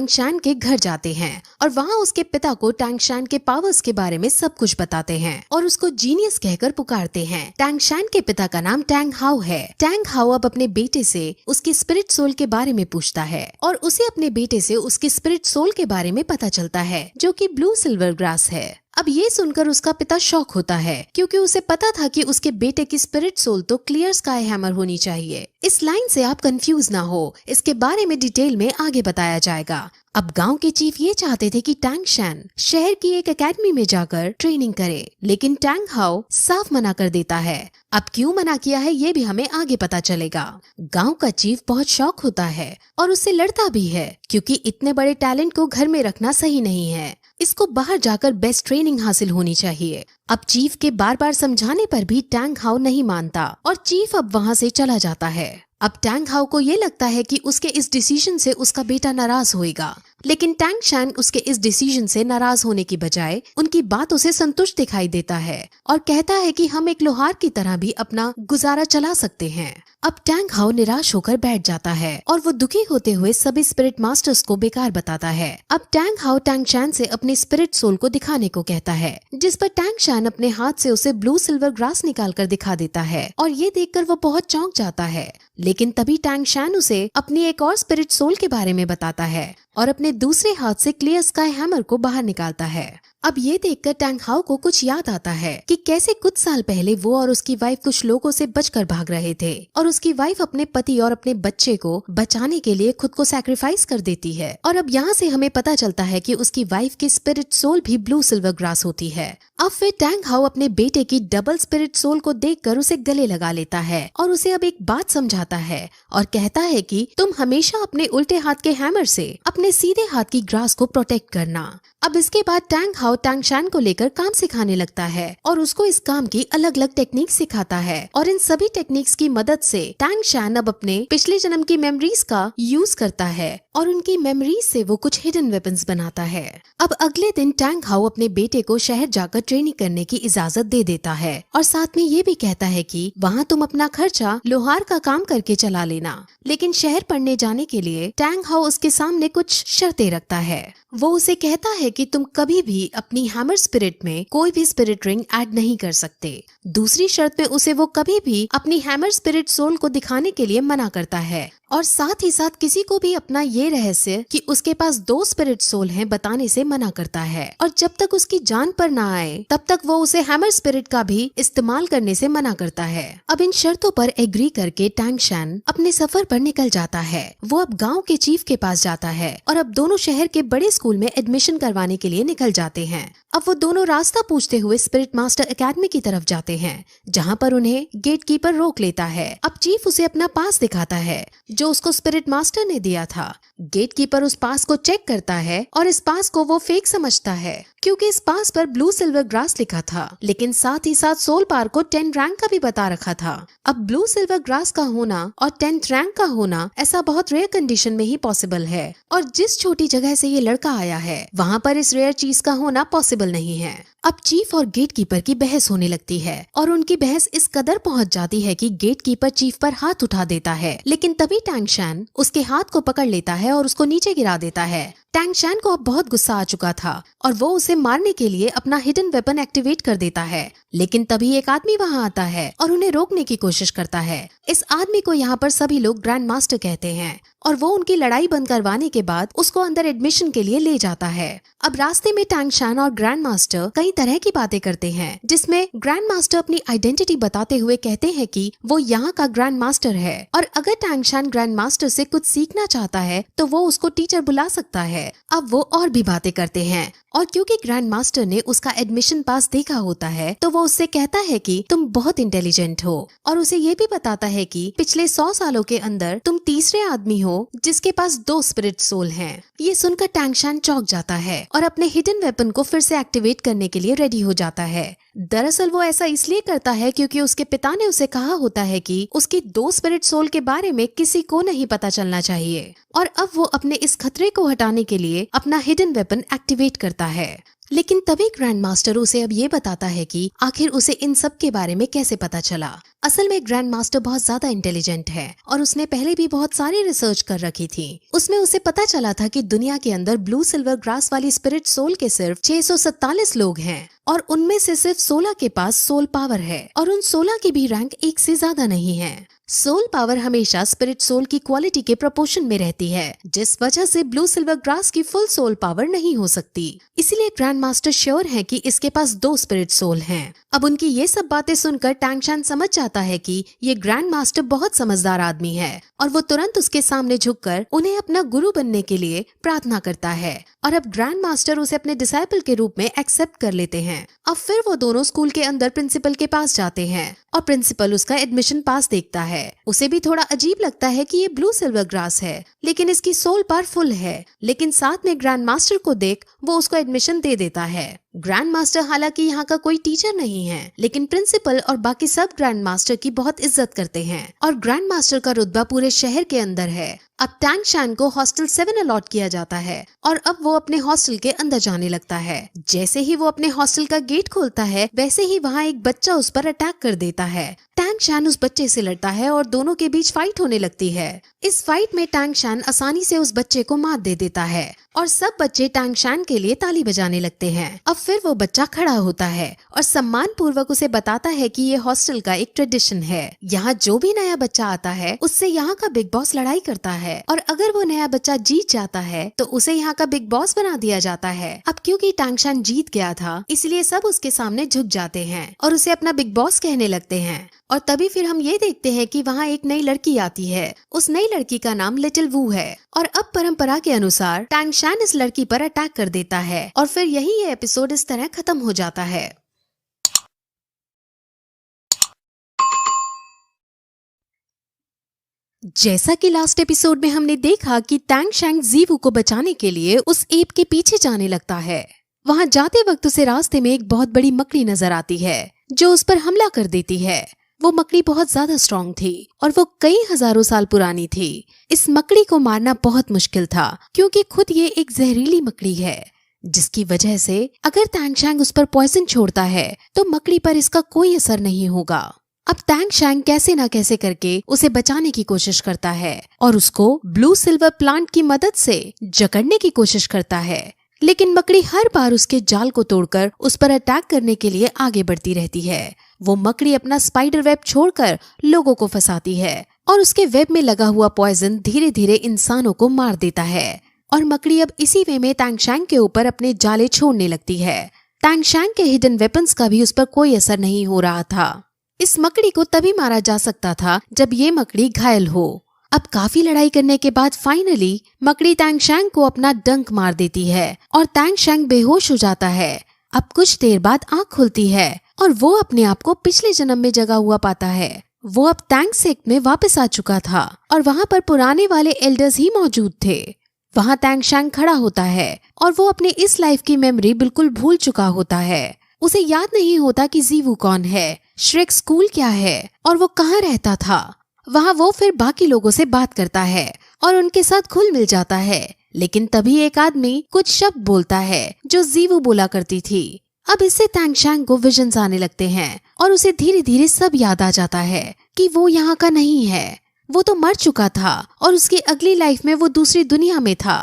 S1: शैन के घर जाते हैं और वहाँ उसके पिता को टैंग शैन के पावर्स के बारे में सब कुछ बताते हैं और उसको जीनियस कहकर पुकारते हैं। टैंग शैन के पिता का नाम टैंग हाउ है। टैंग हाउ अब अपने बेटे से उसके स्पिरिट सोल के बारे में पूछता है और उसे अपने बेटे से उसके स्पिरिट सोल के बारे में पता चलता है, जो कि ब्लू सिल्वर ग्रास है। अब ये सुनकर उसका पिता शॉक होता है, क्योंकि उसे पता था कि उसके बेटे की स्पिरिट सोल तो क्लियर स्काई हैमर होनी चाहिए। इस लाइन से आप कंफ्यूज ना हो, इसके बारे में डिटेल में आगे बताया जाएगा। अब गांव के चीफ ये चाहते थे कि टैंग शैन शहर की एक एकेडमी में जाकर ट्रेनिंग करे, लेकिन टैंग हाउ साफ मना कर देता है। अब क्यों मना किया है ये भी हमें आगे पता चलेगा। गांव का चीफ बहुत शौक होता है और उससे लड़ता भी है, क्योंकि इतने बड़े टैलेंट को घर में रखना सही नहीं है। इसको बाहर जाकर बेस्ट ट्रेनिंग हासिल होनी चाहिए। अब चीफ के बार बार समझाने पर भी टैंग हाउ नहीं मानता और चीफ अब वहाँ से चला जाता है। अब टैंग हाउ को ये लगता है कि उसके इस डिसीजन से उसका बेटा नाराज होएगा, लेकिन टैंग शैन उसके इस डिसीजन से नाराज होने की बजाय उनकी बातों से संतुष्ट दिखाई देता है और कहता है कि हम एक लोहार की तरह भी अपना गुजारा चला सकते हैं। अब टैंग हाउ निराश होकर बैठ जाता है और वो दुखी होते हुए सभी स्पिरिट मास्टर्स को बेकार बताता है। अब टैंग हाउ टैंग शैन से अपने स्पिरिट सोल को दिखाने को कहता है, जिस पर टैंग शैन अपने हाथ से उसे ब्लू सिल्वर ग्रास निकाल कर दिखा देता है और ये देखकर वो बहुत चौंक जाता है। लेकिन तभी टैंग शैन उसे अपनी एक और स्पिरिट सोल के बारे में बताता है और अपने दूसरे हाथ से क्लियर स्काई हैमर को बाहर निकालता है। अब ये देखकर टैंग हाउ को कुछ याद आता है कि कैसे कुछ साल पहले वो और उसकी वाइफ कुछ लोगों से बचकर भाग रहे थे और उसकी वाइफ अपने पति और अपने बच्चे को बचाने के लिए खुद को सैक्रिफाइस कर देती है। और अब यहाँ से हमें पता चलता है कि उसकी वाइफ की स्पिरिट सोल भी ब्लू सिल्वर ग्रास होती है। अब फिर टैंग हाउ अपने बेटे की डबल स्पिरिट सोल को देखकर उसे गले लगा लेता है और उसे अब एक बात समझाता है और कहता है कि तुम हमेशा अपने उल्टे हाथ के हैमर से अपने सीधे हाथ की ग्रास को प्रोटेक्ट करना। अब इसके बाद टैंग हाउ टैंग शैन को लेकर काम सिखाने लगता है और उसको इस काम की अलग अलग टेक्निक सिखाता है और इन सभी टेक्निक्स की मदद से टैंग शैन अब अपने पिछले जन्म की मेमोरीज का यूज करता है और उनकी मेमोरीज से वो कुछ हिडन वेपन्स बनाता है। अब अगले दिन टैंग हाउ अपने बेटे को शहर जाकर ट्रेनिंग करने की इजाजत दे देता है और साथ में ये भी कहता है कि वहाँ तुम अपना खर्चा लोहार का काम करके चला लेना। लेकिन शहर पढ़ने जाने के लिए टैंग हाउ उसके सामने कुछ शर्तें रखता है। वो उसे कहता है कि तुम कभी भी अपनी हैमर स्पिरिट में कोई भी स्पिरिट रिंग ऐड नहीं कर सकते। दूसरी शर्त में उसे वो कभी भी अपनी हैमर स्पिरिट सोल को दिखाने के लिए मना करता है और साथ ही साथ किसी को भी अपना ये रहस्य कि उसके पास 2 स्पिरिट सोल हैं बताने से मना करता है और जब तक उसकी जान पर ना आए तब तक वो उसे हैमर स्पिरिट का भी इस्तेमाल करने से मना करता है। अब इन शर्तों पर एग्री करके टैंग शैन अपने सफर पर निकल जाता है। वो अब गांव के चीफ के पास जाता है और अब दोनों शहर के बड़े स्कूल में एडमिशन करवाने के लिए निकल जाते हैं। अब वो दोनों रास्ता पूछते हुए स्पिरिट मास्टर एकेडमी की तरफ जाते हैं, जहाँ पर उन्हें गेट कीपर रोक लेता है। अब चीफ उसे अपना पास दिखाता है जो उसको स्पिरिट मास्टर ने दिया था। गेट कीपर उस पास को चेक करता है और इस पास को वो फेक समझता है क्योंकि इस पास पर ब्लू सिल्वर ग्रास लिखा था, लेकिन साथ ही साथ सोल पार को 10 रैंक का भी बता रखा था। अब ब्लू सिल्वर ग्रास का होना और 10th रैंक का होना ऐसा बहुत रेयर कंडीशन में ही पॉसिबल है और जिस छोटी जगह से ये लड़का आया है वहाँ पर इस रेयर चीज का होना पॉसिबल नहीं है। अब चीफ और गेट कीपर की बहस होने लगती है और उनकी बहस इस कदर पहुंच जाती है कि गेट कीपर चीफ पर हाथ उठा देता है, लेकिन तभी टैंग शैन उसके हाथ को पकड़ लेता है और उसको नीचे गिरा देता है। टैंग शैन को अब बहुत गुस्सा आ चुका था और वो उसे मारने के लिए अपना हिडन वेपन एक्टिवेट कर देता है, लेकिन तभी एक आदमी वहाँ आता है और उन्हें रोकने की कोशिश करता है। इस आदमी को यहाँ पर सभी लोग ग्रैंड मास्टर कहते हैं और वो उनकी लड़ाई बंद करवाने के बाद उसको अंदर एडमिशन के लिए ले जाता है। अब रास्ते में टैंग शैन और ग्रैंड मास्टर कई तरह की बातें करते हैं, जिसमें ग्रैंड मास्टर अपनी आइडेंटिटी बताते हुए कहते हैं कि वो यहाँ का ग्रैंड मास्टर है और अगर टैंग शैन ग्रैंड मास्टर से कुछ सीखना चाहता है तो वो उसको टीचर बुला सकता है। अब वो और भी बातें करते हैं और क्योंकि ग्रैंड मास्टर ने उसका एडमिशन पास देखा होता है तो वो उससे कहता है कि तुम बहुत इंटेलिजेंट हो और उसे ये भी बताता है कि पिछले 100 सालों के अंदर तुम तीसरे आदमी हो जिसके पास 2 स्पिरिट सोल हैं। ये सुनकर टैंग शैन चौंक जाता है और अपने हिडन वेपन को फिर से एक्टिवेट करने के लिए रेडी हो जाता है। दरअसल वो ऐसा इसलिए करता है क्योंकि उसके पिता ने उसे कहा होता है कि उसकी 2 स्पिरिट सोल के बारे में किसी को नहीं पता चलना चाहिए और अब वो अपने इस खतरे को हटाने के लिए अपना हिडन वेपन एक्टिवेट करता है। लेकिन तभी ग्रैंड मास्टर उसे अब ये बताता है कि आखिर उसे इन सब के बारे में कैसे पता चला। असल में ग्रैंड मास्टर बहुत ज्यादा इंटेलिजेंट है और उसने पहले भी बहुत सारी रिसर्च कर रखी थी। उसमें उसे पता चला था कि दुनिया के अंदर ब्लू सिल्वर ग्रास वाली स्पिरिट सोल के सिर्फ 647 लोग हैं और उनमें से सिर्फ 16 के पास सोल पावर है और उन 16 की भी रैंक 1 से ज्यादा नहीं है। सोल पावर हमेशा स्पिरिट सोल की क्वालिटी के प्रोपोर्शन में रहती है, जिस वजह से ब्लू सिल्वर ग्रास की फुल सोल पावर नहीं हो सकती। इसीलिए ग्रैंड मास्टर श्योर है कि इसके पास 2 स्पिरिट सोल हैं। अब उनकी ये सब बातें सुनकर टैंग शैन समझ जाता है कि ये ग्रैंड मास्टर बहुत समझदार आदमी है और वो तुरंत उसके सामने झुककर उन्हें अपना गुरु बनने के लिए प्रार्थना करता है और अब ग्रैंड मास्टर उसे अपने डिसाइपल के रूप में एक्सेप्ट कर लेते हैं। अब फिर वो दोनों स्कूल के अंदर प्रिंसिपल के पास जाते हैं और प्रिंसिपल उसका एडमिशन पास देखता है। उसे भी थोड़ा अजीब लगता है कि ये ब्लू सिल्वर ग्रास है लेकिन इसकी सोल पावर फुल है, लेकिन साथ में ग्रैंड मास्टर को देख वो उसको एडमिशन दे देता है। ग्रैंड मास्टर हालांकि यहाँ का कोई टीचर नहीं है, लेकिन प्रिंसिपल और बाकी सब ग्रैंड मास्टर की बहुत इज्जत करते हैं और ग्रैंड मास्टर का रुतबा पूरे शहर के अंदर है। अब टैंग शैन को हॉस्टल 7 अलॉट किया जाता है और अब वो अपने हॉस्टल के अंदर जाने लगता है। जैसे ही वो अपने हॉस्टल का गेट खोलता है वैसे ही वहाँ एक बच्चा उस पर अटैक कर देता है। टैंग शैन उस बच्चे से लड़ता है और दोनों के बीच फाइट होने लगती है। इस फाइट में टैंग शैन आसानी से उस बच्चे को मार दे देता है और सब बच्चे टैंग शैन के लिए ताली बजाने लगते हैं। अब फिर वो बच्चा खड़ा होता है और सम्मान पूर्वक उसे बताता है कि ये हॉस्टल का एक ट्रेडिशन है। यहाँ जो भी नया बच्चा आता है उससे यहाँ का बिग बॉस लड़ाई करता है और अगर वो नया बच्चा जीत जाता है तो उसे यहाँ का बिग बॉस बना दिया जाता है। अब क्योंकि टैंग शैन जीत गया था इसलिए सब उसके सामने झुक जाते हैं और उसे अपना बिग बॉस कहने लगते हैं। और तभी फिर हम ये देखते हैं कि वहाँ एक नई लड़की आती है। उस नई लड़की का नाम लिटिल वू है और अब परंपरा के अनुसार टैंग शैन इस लड़की पर अटैक कर देता है और फिर यही ये एपिसोड इस तरह खत्म हो जाता है। जैसा कि लास्ट एपिसोड में हमने देखा कि टैंग शैन जीवू को बचाने के लिए उस एप के पीछे जाने लगता है। वहाँ जाते वक्त उसे रास्ते में एक बहुत बड़ी मकड़ी नजर आती है जो उस पर हमला कर देती है। वो मकड़ी बहुत ज्यादा स्ट्रॉन्ग थी और वो कई हजारों साल पुरानी थी। इस मकड़ी को मारना बहुत मुश्किल था क्योंकि खुद ये एक जहरीली मकड़ी है, जिसकी वजह से अगर टैंग शैन उस पर पॉइजन छोड़ता है तो मकड़ी पर इसका कोई असर नहीं होगा। अब टैंग शैन कैसे न कैसे करके उसे बचाने की कोशिश करता है और उसको ब्लू सिल्वर प्लांट की मदद से जकड़ने की कोशिश करता है, लेकिन मकड़ी हर बार उसके जाल को तोड़कर उस पर अटैक करने के लिए आगे बढ़ती रहती है। वो मकड़ी अपना स्पाइडर वेब छोड़कर लोगों को फंसाती है और उसके वेब में लगा हुआ पॉइजन धीरे धीरे इंसानों को मार देता है और मकड़ी अब इसी वे में टैंग शैन के ऊपर अपने जाले छोड़ने लगती है। टैंग शैन के हिडन वेपन्स का भी उस पर कोई असर नहीं हो रहा था। इस मकड़ी को तभी मारा जा सकता था जब ये मकड़ी घायल हो। अब काफी लड़ाई करने के बाद फाइनली मकड़ी टैंग शैन को अपना डंक मार देती है और टैंग शैन बेहोश हो जाता है। अब कुछ देर बाद आंख खुलती है और वो अपने आप को पिछले जन्म में जगा हुआ पाता है। वो अब टैंग सेक्ट में वापस आ चुका था और वहाँ पर पुराने वाले एल्डर्स ही मौजूद थे। वहाँ टैंग शैन खड़ा होता है और वो अपने इस लाइफ की मेमोरी बिल्कुल भूल चुका होता है। उसे याद नहीं होता कि जीवू कौन है, श्रेक स्कूल क्या है और वो कहाँ रहता था। वहाँ वो फिर बाकी लोगों से बात करता है और उनके साथ घुल मिल जाता है, लेकिन तभी एक आदमी कुछ शब्द बोलता है जो जीवू बोला करती थी। अब इससे टैंग शैन को विजन्स आने लगते हैं और उसे धीरे धीरे सब याद आ जाता है कि वो यहाँ का नहीं है। वो तो मर चुका था और उसकी अगली लाइफ में वो दूसरी दुनिया में था।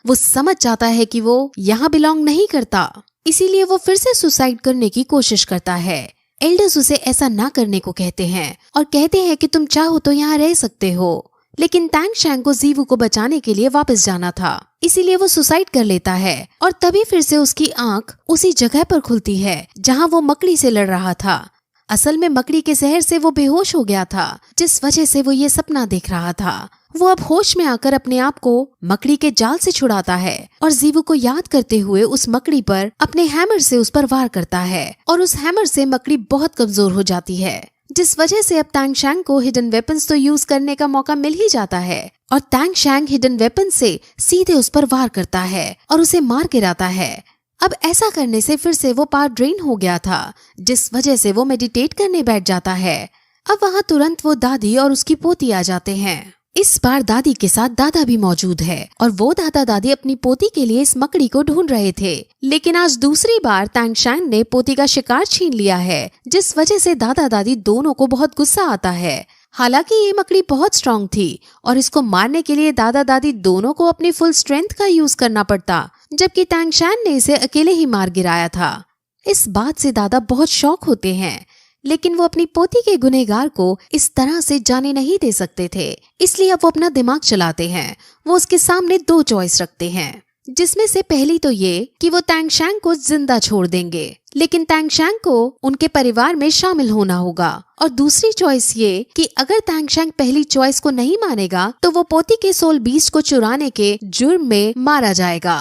S1: वो समझ जाता है कि वो यहाँ बिलोंग नहीं करता, इसीलिए वो फिर से सुसाइड करने की कोशिश करता है। एल्डर्स उसे ऐसा ना करने को कहते हैं और कहते हैं कि तुम चाहो तो यहाँ रह सकते हो, लेकिन टैंग शैन को जीवू को बचाने के लिए वापस जाना था, इसीलिए वो सुसाइड कर लेता है और तभी फिर से उसकी आंख उसी जगह पर खुलती है जहाँ वो मकड़ी से लड़ रहा था। असल में मकड़ी के जहर से वो बेहोश हो गया था, जिस वजह से वो ये सपना देख रहा था। वो अब होश में आकर अपने आप को मकड़ी के जाल से छुड़ाता है और जीवू को याद करते हुए उस मकड़ी पर अपने हैमर से उस पर वार करता है और उस हैमर से मकड़ी बहुत कमजोर हो जाती है, जिस वजह से अब टैंग शैन को हिडन वेपन्स तो यूज करने का मौका मिल ही जाता है और टैंग शैन हिडन वेपन से सीधे उस पर वार करता है और उसे मार गिराता है। अब ऐसा करने से फिर से वो पावर ड्रेन हो गया था, जिस वजह से वो मेडिटेट करने बैठ जाता है। अब वहाँ तुरंत वो दादी और उसकी पोती आ जाते हैं। इस बार दादी के साथ दादा भी मौजूद है और वो दादा दादी अपनी पोती के लिए इस मकड़ी को ढूंढ रहे थे, लेकिन आज दूसरी बार टैंग शैन ने पोती का शिकार छीन लिया है, जिस वजह से दादा दादी दोनों को बहुत गुस्सा आता है। हालांकि ये मकड़ी बहुत स्ट्रांग थी और इसको मारने के लिए दादा दादी दोनों को अपनी फुल स्ट्रेंथ का यूज करना पड़ता, जबकि टैंग शैन ने इसे अकेले ही मार गिराया था। इस बात से दादा बहुत शॉक होते हैं, लेकिन वो अपनी पोती के गुनहगार को इस तरह से जाने नहीं दे सकते थे, इसलिए अब वो अपना दिमाग चलाते हैं। वो उसके सामने 2 चॉइस रखते हैं, जिसमें से पहली तो ये कि वो तैंगशैंग को जिंदा छोड़ देंगे, लेकिन तैंगशैंग को उनके परिवार में शामिल होना होगा। और दूसरी चॉइस ये कि अगर तैंगशैंग पहली चॉइस को नहीं मानेगा तो वो पोती के सोल बीस्ट को चुराने के जुर्म में मारा जाएगा।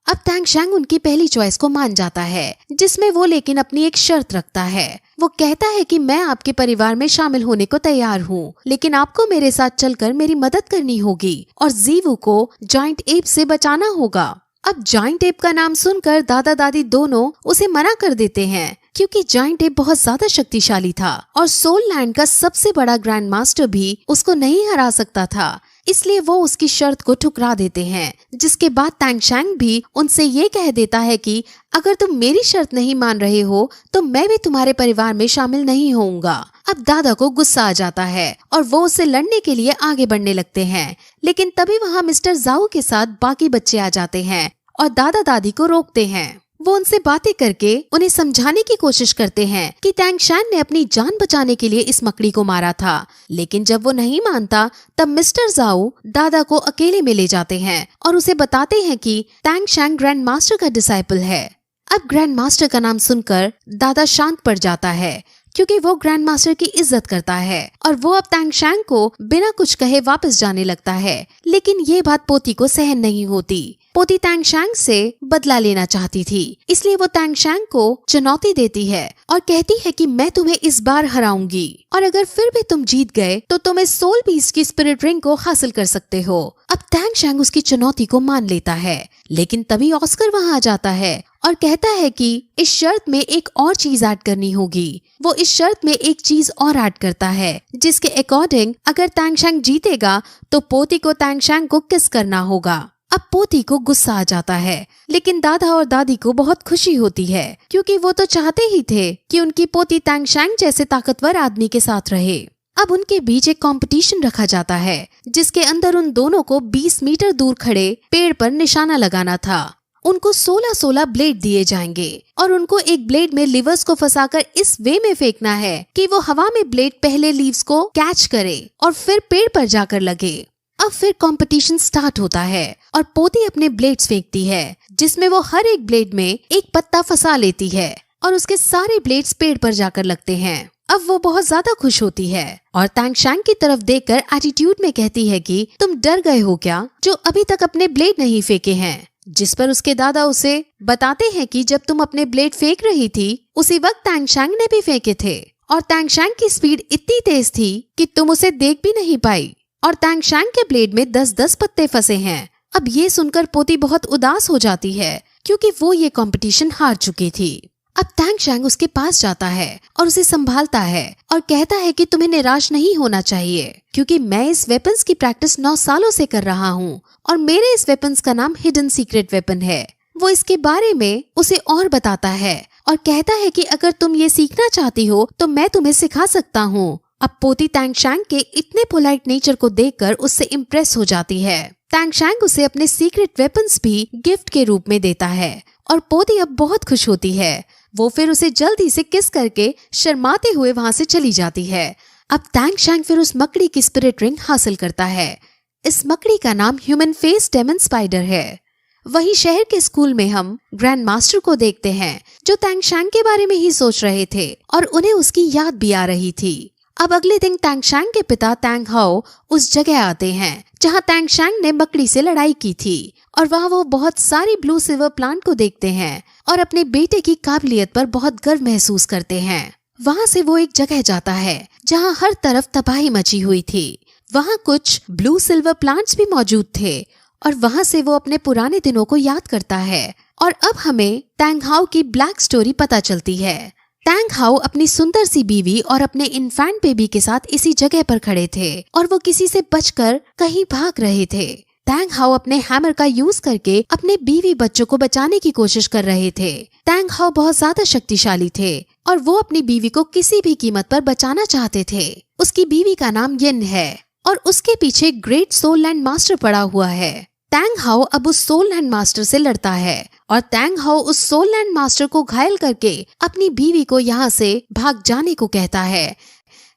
S1: अब तैंगशैंग उनकी पहली चॉइस को मान जाता है, जिसमें वो लेकिन अपनी एक शर्त रखता है। वो कहता है कि मैं आपके परिवार में शामिल होने को तैयार हूँ, लेकिन आपको मेरे साथ चलकर मेरी मदद करनी होगी और जीवू को जायंट एप से बचाना होगा। अब जायंट एप का नाम सुनकर दादा दादी दोनों उसे मना कर देते हैं, क्योंकि जायंट एप बहुत ज्यादा शक्तिशाली था और सोल लैंड का सबसे बड़ा ग्रैंड मास्टर भी उसको नहीं हरा सकता था। इसलिए वो उसकी शर्त को ठुकरा देते हैं, जिसके बाद तैंगशैंग भी उनसे ये कह देता है कि अगर तुम मेरी शर्त नहीं मान रहे हो तो मैं भी तुम्हारे परिवार में शामिल नहीं होऊंगा। अब दादा को गुस्सा आ जाता है और वो उससे लड़ने के लिए आगे बढ़ने लगते हैं, लेकिन तभी वहाँ मिस्टर जाओ के साथ बाकी बच्चे आ जाते हैं और दादा दादी को रोकते हैं। वो उनसे बातें करके उन्हें समझाने की कोशिश करते हैं कि तैंगशैंग ने अपनी जान बचाने के लिए इस मकड़ी को मारा था, लेकिन जब वो नहीं मानता तब मिस्टर जाओ दादा को अकेले में ले जाते हैं और उसे बताते हैं कि तैंगशैंग ग्रैंड मास्टर का डिसाइपल है। अब ग्रैंड मास्टर का नाम सुनकर दादा शांत पड़ जाता है, क्योंकि वो ग्रैंड मास्टर की इज्जत करता है और वो अब तैंगशैंग को बिना कुछ कहे वापस जाने लगता है। लेकिन ये बात पोती को सहन नहीं होती। पोती तैंगशैंग से बदला लेना चाहती थी, इसलिए वो तैंगशैंग को चुनौती देती है और कहती है कि मैं तुम्हें इस बार हराऊंगी और अगर फिर भी तुम जीत गए तो तुम इस सोल बीस्ट की स्पिरिट रिंग को हासिल कर सकते हो। अब तैंगशैंग उसकी चुनौती को मान लेता है, लेकिन तभी ऑस्कर वहाँ आ जाता है और कहता है कि इस शर्त में एक और चीज ऐड करनी होगी। वो इस शर्त में एक चीज और ऐड करता है, जिसके अकॉर्डिंग अगर तैंगशैंग जीतेगा तो पोती को तैंगशैंग को किस करना होगा। अब पोती को गुस्सा आ जाता है, लेकिन दादा और दादी को बहुत खुशी होती है, क्योंकि वो तो चाहते ही थे कि उनकी पोती तैंगशैंग जैसे ताकतवर आदमी के साथ रहे। अब उनके बीच एक कंपटीशन रखा जाता है, जिसके अंदर उन दोनों को 20 मीटर दूर खड़े पेड़ पर निशाना लगाना था। उनको 16-16 ब्लेड दिए जाएंगे और उनको एक ब्लेड में लिवर्स को फंसाकर इस वे में फेंकना है कि वो हवा में ब्लेड पहले लीव्स को कैच करे और फिर पेड़ पर जाकर लगे। अब फिर कंपटीशन स्टार्ट होता है और पोती अपने ब्लेड्स फेंकती है, जिसमें वो हर एक ब्लेड में एक पत्ता फंसा लेती है और उसके सारे ब्लेड्स पेड़ पर जाकर लगते हैं। अब वो बहुत ज्यादा खुश होती है और तैंगशैंग की तरफ देखकर एटीट्यूड में कहती है कि तुम डर गए हो क्या, जो अभी तक अपने ब्लेड नहीं फेंके हैं। जिस पर उसके दादा उसे बताते हैं कि जब तुम अपने ब्लेड फेंक रही थी उसी वक्त तैंगशैंग ने भी फेंके थे और तैंगशैंग की स्पीड इतनी तेज थी कि तुम उसे देख भी नहीं पाई और तैंगशैंग के ब्लेड में 10-10 पत्ते फंसे हैं। अब ये सुनकर पोती बहुत उदास हो जाती है, क्योंकि वो ये कंपटीशन हार चुकी थी। अब तैंगशैंग उसके पास जाता है और उसे संभालता है और कहता है कि तुम्हें निराश नहीं होना चाहिए, क्योंकि मैं इस वेपन्स की प्रैक्टिस 9 सालों से कर रहा हूँ और मेरे इस वेपन्स का नाम हिडन सीक्रेट वेपन है। वो इसके बारे में उसे और बताता है और कहता है कि अगर तुम ये सीखना चाहती हो तो मैं तुम्हें सिखा सकता हूँ। अब पोती तैंगशैंग के इतने पोलाइट नेचर को देखकर उससे इम्प्रेस हो जाती है। तैंगशैंग उसे अपने सीक्रेट वेपन्स भी गिफ्ट के रूप में देता है और पोती अब बहुत खुश होती है। वो फिर उसे जल्दी से किस करके शर्माते हुए वहाँ से चली जाती है। अब तैंगशैंग फिर उस मकड़ी की स्पिरिट रिंग हासिल करता है। इस मकड़ी का नाम ह्यूमन फेस डेमन स्पाइडर है। वहीं शहर के स्कूल में हम ग्रैंड मास्टर को देखते हैं, जो तैंगशैंग के बारे में ही सोच रहे थे और उन्हें उसकी याद भी आ रही थी। अब अगले दिन तैंगशैंग के पिता तैंग हाओ उस जगह आते हैं जहां तैंगशैंग ने मकड़ी से लड़ाई की थी और वहां वो बहुत सारी ब्लू सिल्वर प्लांट को देखते हैं और अपने बेटे की काबिलियत पर बहुत गर्व महसूस करते हैं। वहां से वो एक जगह जाता है जहां हर तरफ तबाही मची हुई थी। वहां कुछ ब्लू सिल्वर प्लांट्स भी मौजूद थे और वहां से वो अपने पुराने दिनों को याद करता है। और अब हमें तैंग हाओ की ब्लैक स्टोरी पता चलती है। तैंग हाओ अपनी सुंदर सी बीवी और अपने इन्फेंट बेबी के साथ इसी जगह पर खड़े थे और वो किसी से बचकर कहीं भाग रहे थे। तैंग हाओ अपने हैमर का यूज करके अपने बीवी बच्चों को बचाने की कोशिश कर रहे थे। तैंग हाओ बहुत ज्यादा शक्तिशाली थे और वो अपनी बीवी को किसी भी कीमत पर बचाना चाहते थे। उसकी बीवी का नाम यिन है और उसके पीछे ग्रेट सोल लैंड मास्टर पड़ा हुआ है। टैंग हाओ अब उस सोल लैंड मास्टर से लड़ता है और टैंग हाओ उस सोल लैंड मास्टर को घायल करके अपनी बीवी को यहाँ से भाग जाने को कहता है।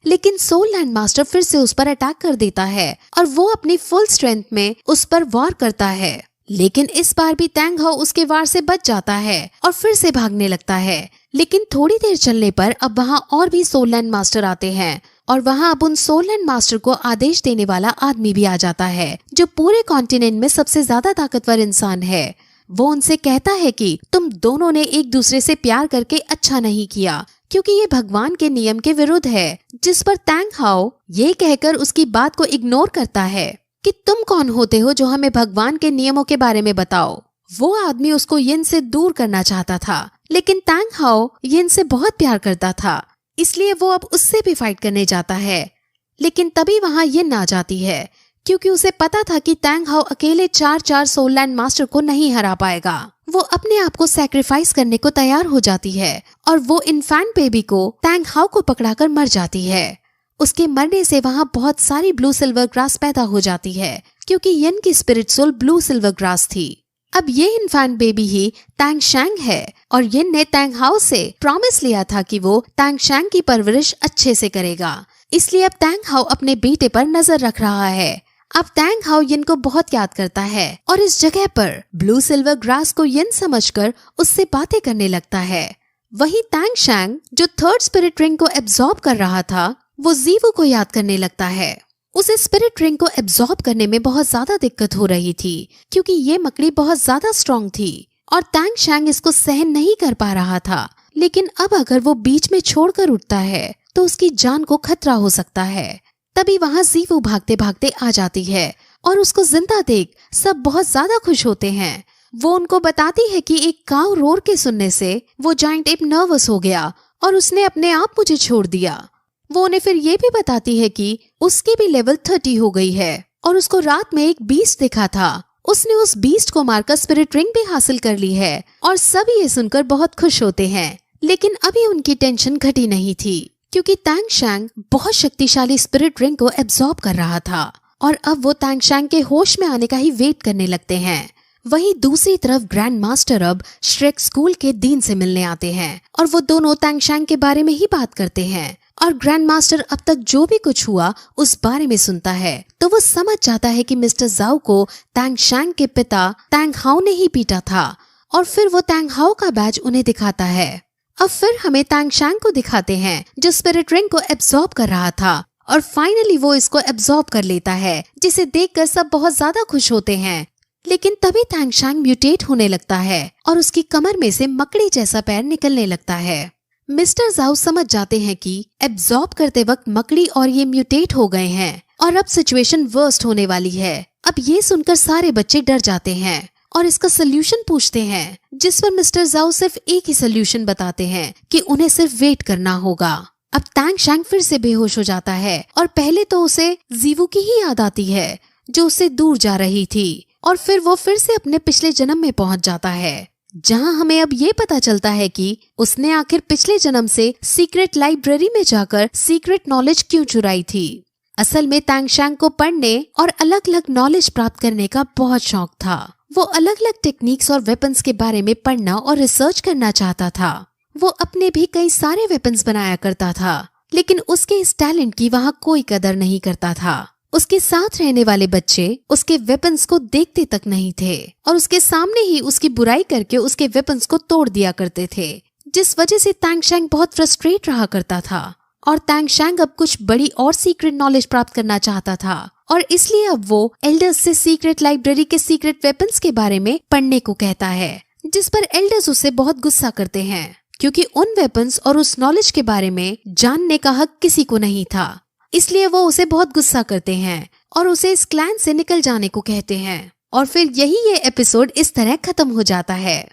S1: लेकिन सोल लैंड मास्टर फिर से उस पर अटैक कर देता है और वो अपनी फुल स्ट्रेंथ में उस पर वार करता है। लेकिन इस बार भी टैंग हाओ उसके वार से बच जाता है और फिर से भागने लगता है। लेकिन थोड़ी देर चलने पर अब वहाँ और भी सोल लैंड मास्टर आते हैं और वहाँ अब उन सोल लैंड मास्टर को आदेश देने वाला आदमी भी आ जाता है जो पूरे कॉन्टिनेंट में सबसे ज्यादा ताकतवर इंसान है। वो उनसे कहता है कि तुम दोनों ने एक दूसरे से प्यार करके अच्छा नहीं किया क्योंकि ये भगवान के नियम के विरुद्ध है। जिस पर टैंग हाओ ये कहकर उसकी बात को इग्नोर करता है कि तुम कौन होते हो जो हमें भगवान के नियमों के बारे में बताओ। वो आदमी उसको यिन से दूर करना चाहता था, लेकिन टैंग हाओ यिन से बहुत प्यार करता था, इसलिए वो अब उससे भी फाइट करने जाता है। लेकिन तभी वहाँ यिन आ जाती है क्योंकि उसे पता था कि टैंग हाओ अकेले 4 सोल लैंड मास्टर को नहीं हरा पाएगा। वो अपने आप को सैक्रिफाइस करने को तैयार हो जाती है और वो इन्फेंट बेबी को टैंग हाओ को पकड़ाकर मर जाती है। उसके मरने से वहाँ बहुत सारी ब्लू सिल्वर ग्रास पैदा हो जाती है क्योंकि यिन की spirit soul blue silver grass थी। अब ये इन्फेंट बेबी ही टैंग शैंग है और यिन ने टैंग हाओ से प्रॉमिस लिया था कि वो टैंग शैंग की परवरिश अच्छे से करेगा। इसलिए अब टैंग हाओ अपने बेटे पर नजर रख रहा है। अब टैंग हाओ यिन को बहुत याद करता है और इस जगह पर ब्लू सिल्वर ग्रास को यिन समझकर उससे बातें करने लगता है। वही टैंग शैंग जो थर्ड स्पिरिट रिंग को एब्जॉर्ब कर रहा था, वो जीवू को याद करने लगता है। उसे स्पिरिट रिंग को एब्जॉर्ब करने में बहुत ज्यादा दिक्कत हो रही थी क्योंकि ये मकड़ी बहुत ज्यादा स्ट्रॉन्ग थी और टैंग शैंग इसको सहन नहीं कर पा रहा था। लेकिन अब अगर वो बीच में छोड़कर उठता है तो उसकी जान को खतरा हो सकता है। तभी वहाँ जीवू भागते भागते आ जाती है और उसको जिंदा देख सब बहुत ज्यादा खुश होते हैं। वो उनको बताती है कि एक काऊ रोर के सुनने से वो जायंट एप नर्वस हो गया और उसने अपने आप मुझे छोड़ दिया। वो उन्हें फिर ये भी बताती है कि उसकी भी लेवल 30 हो गई है और उसको रात में एक बीस्ट दिखा था। उसने उस बीस्ट को मारकर स्पिरिट रिंग भी हासिल कर ली है और सब ये सुनकर बहुत खुश होते हैं। लेकिन अभी उनकी टेंशन घटी नहीं थी क्योंकि टैंग शैंग बहुत शक्तिशाली स्पिरिट रिंग को एब्जॉर्ब कर रहा था और अब वो टैंग शैंग के होश में आने का ही वेट करने लगते हैं। वहीं दूसरी तरफ ग्रैंड मास्टर अब श्रेक स्कूल के डीन से मिलने आते हैं और वो दोनों टैंग शैंग के बारे में ही बात करते हैं और ग्रैंड मास्टर अब तक जो भी कुछ हुआ उस बारे में सुनता है तो वो समझ जाता है कि मिस्टर जाओ को टैंग शैंग के पिता टैंग हाओ ने ही पीटा था और फिर वो टैंग हाओ का बैज उन्हें दिखाता है। अब फिर हमें टैंग शैंग को दिखाते हैं जो स्पिरिट रिंग को एब्जॉर्ब कर रहा था और फाइनली वो इसको एब्जॉर्ब कर लेता है, जिसे देखकर सब बहुत ज्यादा खुश होते हैं। लेकिन तभी टैंग शैंग म्यूटेट होने लगता है और उसकी कमर में से मकड़ी जैसा पैर निकलने लगता है। मिस्टर जाओ समझ जाते हैं कि एब्जॉर्ब करते वक्त मकड़ी और ये म्यूटेट हो गए हैं और अब सिचुएशन वर्स्ट होने वाली है। अब ये सुनकर सारे बच्चे डर जाते हैं और इसका सोल्यूशन पूछते हैं, जिस पर मिस्टर जाओ सिर्फ एक ही सोल्यूशन बताते हैं कि उन्हें सिर्फ वेट करना होगा। अब टैंग शैंग फिर से बेहोश हो जाता है और पहले तो उसे जीवू की ही याद आती है जो उससे दूर जा रही थी और फिर वो फिर से अपने पिछले जन्म में पहुंच जाता है, जहां हमें अब ये पता चलता है कि उसने आखिर पिछले जन्म से सीक्रेट लाइब्रेरी में जाकर सीक्रेट नॉलेज क्यों चुराई थी। असल में टैंग शैंग को पढ़ने और अलग अलग नॉलेज प्राप्त करने का बहुत शौक था। वो अलग अलग टेक्निक्स और वेपन्स के बारे में पढ़ना और रिसर्च करना चाहता था। वो अपने भी कई सारे वेपन्स बनाया करता था, लेकिन उसके इस टैलेंट की वहाँ कोई कदर नहीं करता था। उसके साथ रहने वाले बच्चे उसके वेपन्स को देखते तक नहीं थे और उसके सामने ही उसकी बुराई करके उसके वेपन्स को तोड़ दिया करते थे, जिस वजह से टैंग शैंग बहुत फ्रस्ट्रेट रहा करता था। और टैंग शैंग अब कुछ बड़ी और सीक्रेट नॉलेज प्राप्त करना चाहता था और इसलिए अब वो एल्डर्स से सीक्रेट लाइब्रेरी के सीक्रेट वेपन्स के बारे में पढ़ने को कहता है, जिस पर एल्डर्स उससे बहुत गुस्सा करते हैं क्योंकि उन वेपन्स और उस नॉलेज के बारे में जानने का हक किसी को नहीं था। इसलिए वो उसे बहुत गुस्सा करते हैं और उसे इस क्लैन से निकल जाने को कहते हैं और फिर ये एपिसोड इस तरह खत्म हो जाता है।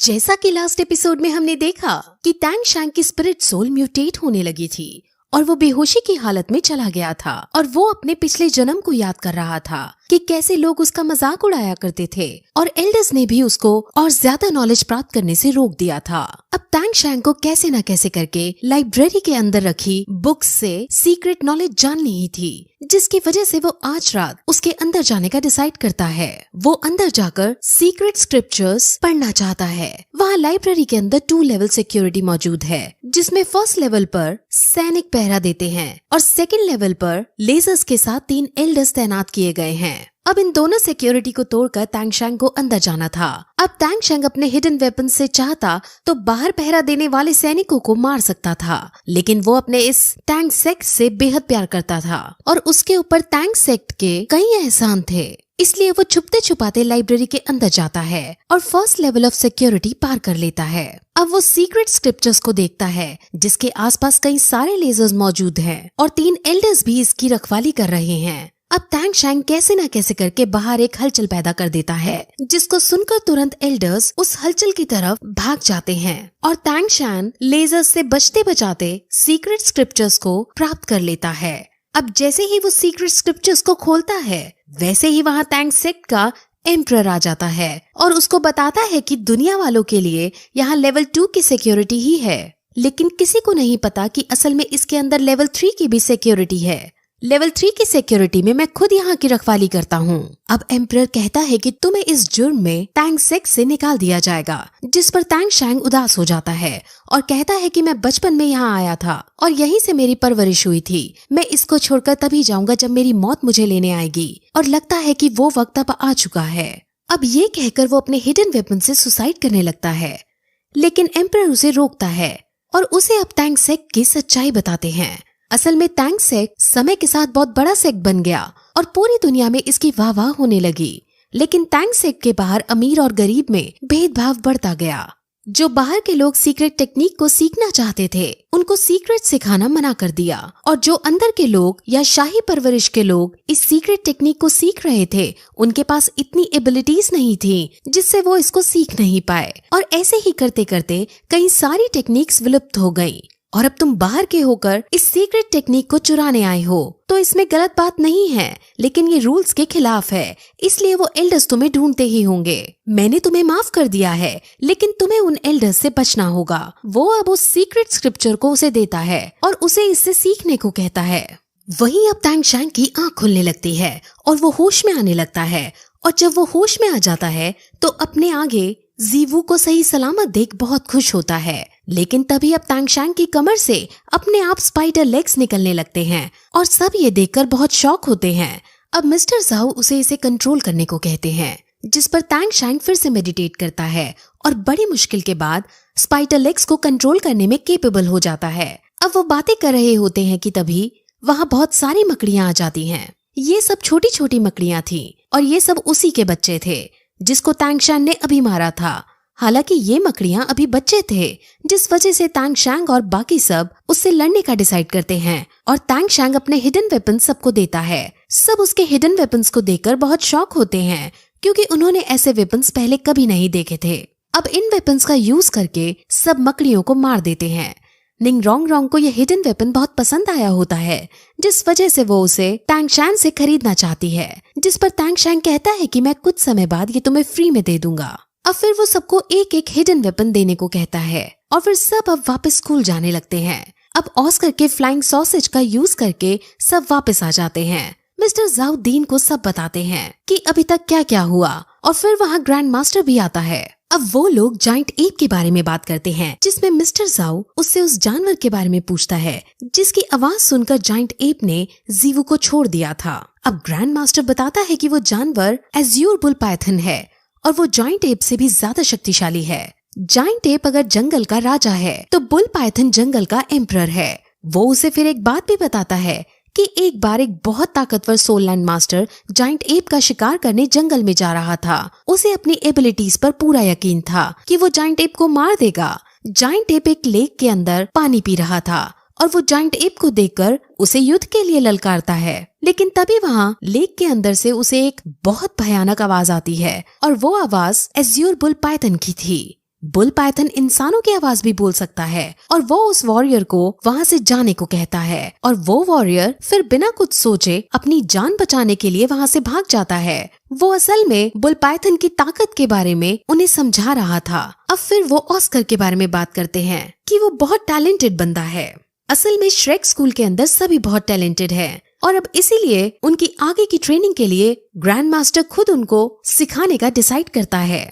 S1: जैसा कि लास्ट एपिसोड में हमने देखा कि टैंग शैंग की स्पिरिट सोल म्यूटेट होने लगी थी और वो बेहोशी की हालत में चला गया था और वो अपने पिछले जन्म को याद कर रहा था कि कैसे लोग उसका मजाक उड़ाया करते थे और एल्डर्स ने भी उसको और ज्यादा नॉलेज प्राप्त करने से रोक दिया था। अब टैंग शैंग को कैसे न कैसे करके लाइब्रेरी के अंदर रखी बुक्स से सीक्रेट नॉलेज जाननी ही थी, जिसकी वजह से वो आज रात उसके अंदर जाने का डिसाइड करता है। वो अंदर जाकर सीक्रेट स्क्रिप्चर्स पढ़ना चाहता है। वहाँ लाइब्रेरी के अंदर 2 लेवल सिक्योरिटी मौजूद है, जिसमें फर्स्ट लेवल पर सैनिक पहरा देते हैं और सेकंड लेवल पर लेजर्स के साथ 3 एल्डर्स तैनात किए गए हैं। अब इन दोनों सिक्योरिटी को तोड़कर टैंग शैंग को अंदर जाना था। अब टैंग शैंग अपने हिडन वेपन से चाहता तो बाहर पहरा देने वाले सैनिकों को मार सकता था, लेकिन वो अपने इस टैंग सेक्ट से बेहद प्यार करता था और उसके ऊपर टैंग सेक्ट के कई एहसान थे। इसलिए वो छुपते छुपाते लाइब्रेरी के अंदर जाता है और फर्स्ट लेवल ऑफ सिक्योरिटी पार कर लेता है। अब वो सीक्रेट स्क्रिप्चर्स को देखता है, जिसके आसपास कई सारे लेजर्स मौजूद हैं और 3 एल्डर्स भी इसकी रखवाली कर रहे हैं। अब टैंग शैंग कैसे न कैसे करके बाहर एक हलचल पैदा कर देता है, जिसको सुनकर तुरंत एल्डर्स उस हलचल की तरफ भाग जाते हैं और टैंग शैंग लेजर्स से बचते बचाते सीक्रेट स्क्रिप्चर्स को प्राप्त कर लेता है। अब जैसे ही वो सीक्रेट स्क्रिप्चर्स को खोलता है, वैसे ही वहाँ टैंग सेक्ट का एम्परर आ जाता है और उसको बताता है कि दुनिया वालों के लिए यहाँ लेवल 2 की सिक्योरिटी ही है, लेकिन किसी को नहीं पता कि असल में इसके अंदर लेवल 3 की भी सिक्योरिटी है। लेवल 3 की सिक्योरिटी में मैं खुद यहाँ की रखवाली करता हूँ। अब एम्परर कहता है कि तुम्हें इस जुर्म में टैंग सेक्ट से निकाल दिया जाएगा, जिस पर टैंग शैंग उदास हो जाता है और कहता है कि मैं बचपन में यहाँ आया था और यहीं से मेरी परवरिश हुई थी। मैं इसको छोड़कर तभी जाऊंगा जब मेरी मौत मुझे लेने आएगी और लगता है कि वो वक्त अब आ चुका है। अब ये कहकर वो अपने हिडन वेपन से सुसाइड करने लगता है, लेकिन एम्परर उसे रोकता है और उसे अब टैंग सेक्ट की सच्चाई बताते हैं। असल में टैंग सेक्ट समय के साथ बहुत बड़ा सेक्ट बन गया और पूरी दुनिया में इसकी वाह होने लगी, लेकिन टैंग सेक्ट के बाहर अमीर और गरीब में भेदभाव बढ़ता गया। जो बाहर के लोग सीक्रेट टेक्निक को सीखना चाहते थे, उनको सीक्रेट सिखाना मना कर दिया और जो अंदर के लोग या शाही परवरिश के लोग इस सीक्रेट टेक्निक को सीख रहे थे, उनके पास इतनी एबिलिटीज नहीं थी जिससे वो इसको सीख नहीं पाए और ऐसे ही करते करते कई सारी टेक्निक्स विलुप्त हो गयी। और अब तुम बाहर के होकर इस सीक्रेट टेक्निक को चुराने आए हो, तो इसमें गलत बात नहीं है, लेकिन ये रूल्स के खिलाफ है, इसलिए वो एल्डर्स तुम्हें ढूंढते ही होंगे। मैंने तुम्हें माफ कर दिया है, लेकिन तुम्हें उन एल्डर्स से बचना होगा। वो अब उस सीक्रेट स्क्रिप्चर को उसे देता है और उसे इससे सीखने को कहता है। वहीं अब टैंग शैंग की आंख खुलने लगती है और वो होश में आने लगता है और जब वो होश में आ जाता है तो अपने आगे जीवू को सही सलामत देख बहुत खुश होता है, लेकिन तभी अब टैंग शैंग की कमर से अपने आप स्पाइडर लेग्स निकलने लगते हैं और सब ये देखकर बहुत शॉक होते हैं। अब मिस्टर ज़ाओ उसे इसे कंट्रोल करने को कहते हैं, जिस पर टैंग शैंग फिर से मेडिटेट करता है और बड़ी मुश्किल के बाद स्पाइडर लेग्स को कंट्रोल करने में केपेबल हो जाता है। अब वो बातें कर रहे होते हैं कि तभी वहाँ बहुत सारी मकड़ियाँ आ जाती हैं। ये सब छोटी छोटी मकड़ियाँ थी और ये सब उसी के बच्चे थे जिसको टैंग शैंग ने अभी मारा था। हालांकि ये मकड़ियां अभी बच्चे थे, जिस वजह से टैंग शैंग और बाकी सब उससे लड़ने का डिसाइड करते हैं और टैंग शैंग अपने हिडन वेपन सबको देता है। सब उसके हिडन वेपन्स को देखकर बहुत शॉक होते हैं, क्योंकि उन्होंने ऐसे वेपन्स पहले कभी नहीं देखे थे। अब इन वेपन्स का यूज करके सब मकड़ियों को मार देते हैं। निंग रोंग रोंग को यह हिडन वेपन बहुत पसंद आया होता है, जिस वजह से वो उसे टैंग शैंग से खरीदना चाहती है, जिस पर टैंग शैंग कहता है कि मैं कुछ समय बाद ये तुम्हें फ्री में दे दूंगा। अब फिर वो सबको एक एक हिडन वेपन देने को कहता है और फिर सब अब वापस स्कूल जाने लगते हैं। अब ऑस्कर के फ्लाइंग सॉसेज का यूज करके सब वापस आ जाते हैं। मिस्टर ज़ाओ दीन को सब बताते हैं कि अभी तक क्या क्या हुआ और फिर वहाँ ग्रैंड मास्टर भी आता है। अब वो लोग जाइंट एप के बारे में बात करते हैं, जिसमें मिस्टर ज़ाओ उससे उस जानवर के बारे में पूछता है जिसकी आवाज सुनकर जाइंट एप ने जीवू को छोड़ दिया था। अब ग्रैंड मास्टर बताता है कि वो जानवर एज्यूर बुल पाइथन है और वो जाइंट एप से भी ज्यादा शक्तिशाली है। जाइंट एप अगर जंगल का राजा है तो बुल पाइथन जंगल का एम्परर है। वो उसे फिर एक बात भी बताता है कि एक बार एक बहुत ताकतवर सोललैंड मास्टर जाइंट एप का शिकार करने जंगल में जा रहा था। उसे अपनी एबिलिटीज पर पूरा यकीन था कि वो जाइंट एप को मार देगा। जाइंट एप एक लेक के अंदर पानी पी रहा था और वो जाइंट एप को देखकर उसे युद्ध के लिए ललकारता है, लेकिन तभी वहाँ लेक के अंदर से उसे एक बहुत भयानक आवाज आती है और वो आवाज एज्यूर बुल पाइथन की थी। बुल पाइथन इंसानों की आवाज भी बोल सकता है और वो उस वॉरियर को वहाँ से जाने को कहता है और वो वॉरियर फिर बिना कुछ सोचे अपनी जान बचाने के लिए वहाँ से भाग जाता है। वो असल में बुल पाइथन की ताकत के बारे में उन्हें समझा रहा था। अब फिर वो ऑस्कर के बारे में बात करते हैं कि वो बहुत टैलेंटेड बंदा है। असल में श्रेक स्कूल के अंदर सभी बहुत टैलेंटेड है और अब इसीलिए उनकी आगे की ट्रेनिंग के लिए ग्रैंड मास्टर खुद उनको सिखाने का डिसाइड करता है।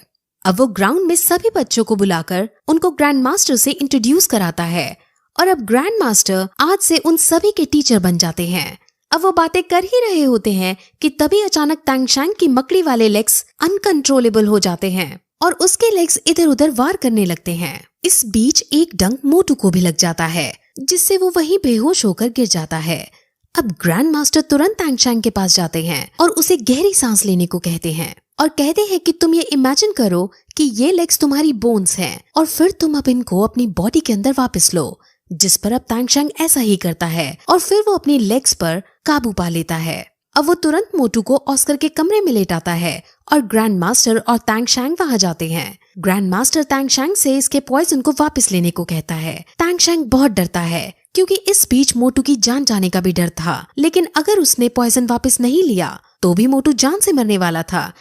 S1: अब वो ग्राउंड में सभी बच्चों को बुलाकर उनको ग्रैंड मास्टर से इंट्रोड्यूस कराता है और अब ग्रैंड मास्टर आज से उन सभी के टीचर बन जाते हैं। अब वो बातें कर ही रहे होते हैं कि तभी अचानक टैंगशैंग की मकड़ी वाले लेग्स अनकंट्रोलेबल हो जाते हैं और उसके लेग्स इधर उधर वार करने लगते हैं। इस बीच एक डंक मोटू को भी लग जाता है जिससे वो वहीं बेहोश होकर गिर जाता है। अब ग्रैंड मास्टर तुरंत टैंगशैंग के पास जाते हैं और उसे गहरी सांस लेने को कहते हैं और कहते हैं कि तुम ये इमेजिन करो कि ये लेग्स तुम्हारी बोन्स हैं और फिर तुम अब इनको अपनी बॉडी के अंदर वापस लो। जिस पर अब टैंगशैंग ऐसा ही करता है और फिर वो अपनी लेग्स पर काबू पा लेता है। अब वो तुरंत मोटू को ऑस्कर के कमरे में लेटाता है और ग्रैंड मास्टर और टैंगशैंग वहाँ जाते हैं। ग्रैंड मास्टर टैंगशैंग से इसके पॉइजन को वापस लेने को कहता है। टैंगशैंग बहुत डरता है क्योंकि इस बीच मोटू की जान जाने का भी डर था, लेकिन अगर उसने पॉइजन वापस नहीं लिया तो भी मोटू जान से मरने वाला था।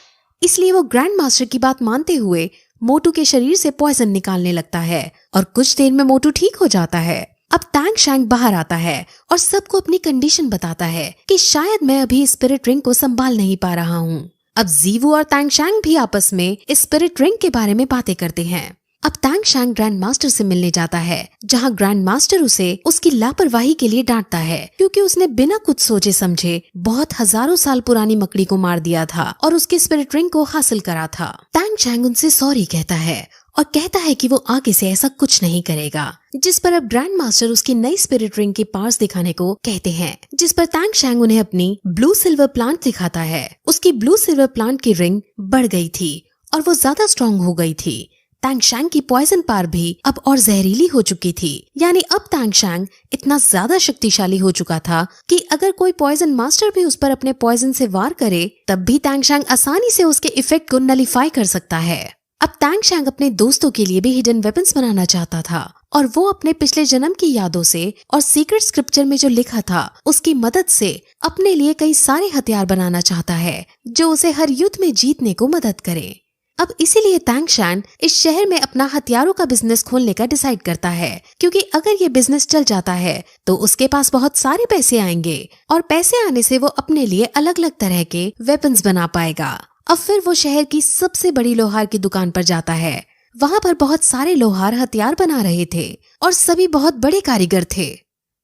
S1: इसलिए वो ग्रैंड मास्टर की बात मानते हुए मोटू के शरीर से पॉइजन निकालने लगता है और कुछ देर में मोटू ठीक हो जाता है। अब टैंगशैंग बाहर आता है और सबको अपनी कंडीशन बताता है कि शायद मैं अभी स्पिरिट रिंग को संभाल नहीं पा रहा हूँ। अब जीवू और टैंगशैंग भी आपस में स्पिरिट रिंग के बारे में बातें करते हैं। अब टैंगशैंग ग्रैंड मास्टर से मिलने जाता है जहाँ ग्रैंड मास्टर उसे उसकी लापरवाही के लिए डांटता है क्योंकि उसने बिना कुछ सोचे समझे बहुत हजारों साल पुरानी मकड़ी को मार दिया था और उसके स्पिरिट रिंग को हासिल करा था। टैंगशैंग उनसे सॉरी कहता है और कहता है कि वो आगे से ऐसा कुछ नहीं करेगा, जिस पर अब ग्रैंड मास्टर उसकी नई स्पिरिट रिंग के पार्ट्स दिखाने को कहते हैं, जिस पर टैंगशैंग उन्हें अपनी ब्लू सिल्वर प्लांट दिखाता है। उसकी ब्लू सिल्वर प्लांट की रिंग बढ़ गई थी और वो ज्यादा स्ट्रॉन्ग हो गई थी। टैंगशैंग की पॉइजन पार भी अब और जहरीली हो चुकी थी, यानी अब टैंगशैंग इतना ज्यादा शक्तिशाली हो चुका था कि अगर कोई पॉइजन मास्टर भी उस पर अपने पॉइजन से वार करे तब भी टैंगशैंग आसानी से उसके इफेक्ट को नलीफाई कर सकता है। अब टैंगशैंग अपने दोस्तों के लिए भी हिडन वेपन्स बनाना चाहता था और वो अपने पिछले जन्म की यादों से और सीक्रेट स्क्रिप्चर में जो लिखा था उसकी मदद से अपने लिए कई सारे हथियार बनाना चाहता है जो उसे हर युद्ध में जीतने को मदद करे। अब इसीलिए टैंगशैंग इस शहर में अपना हथियारों का बिजनेस खोलने का डिसाइड करता है क्योंकि अगर ये बिजनेस चल जाता है तो उसके पास बहुत सारे पैसे आएंगे और पैसे आने से वो अपने लिए अलग अलग तरह के वेपन्स बना पाएगा। अब फिर वो शहर की सबसे बड़ी लोहार की दुकान पर जाता है। वहाँ पर बहुत सारे लोहार हथियार बना रहे थे और सभी बहुत बड़े कारीगर थे।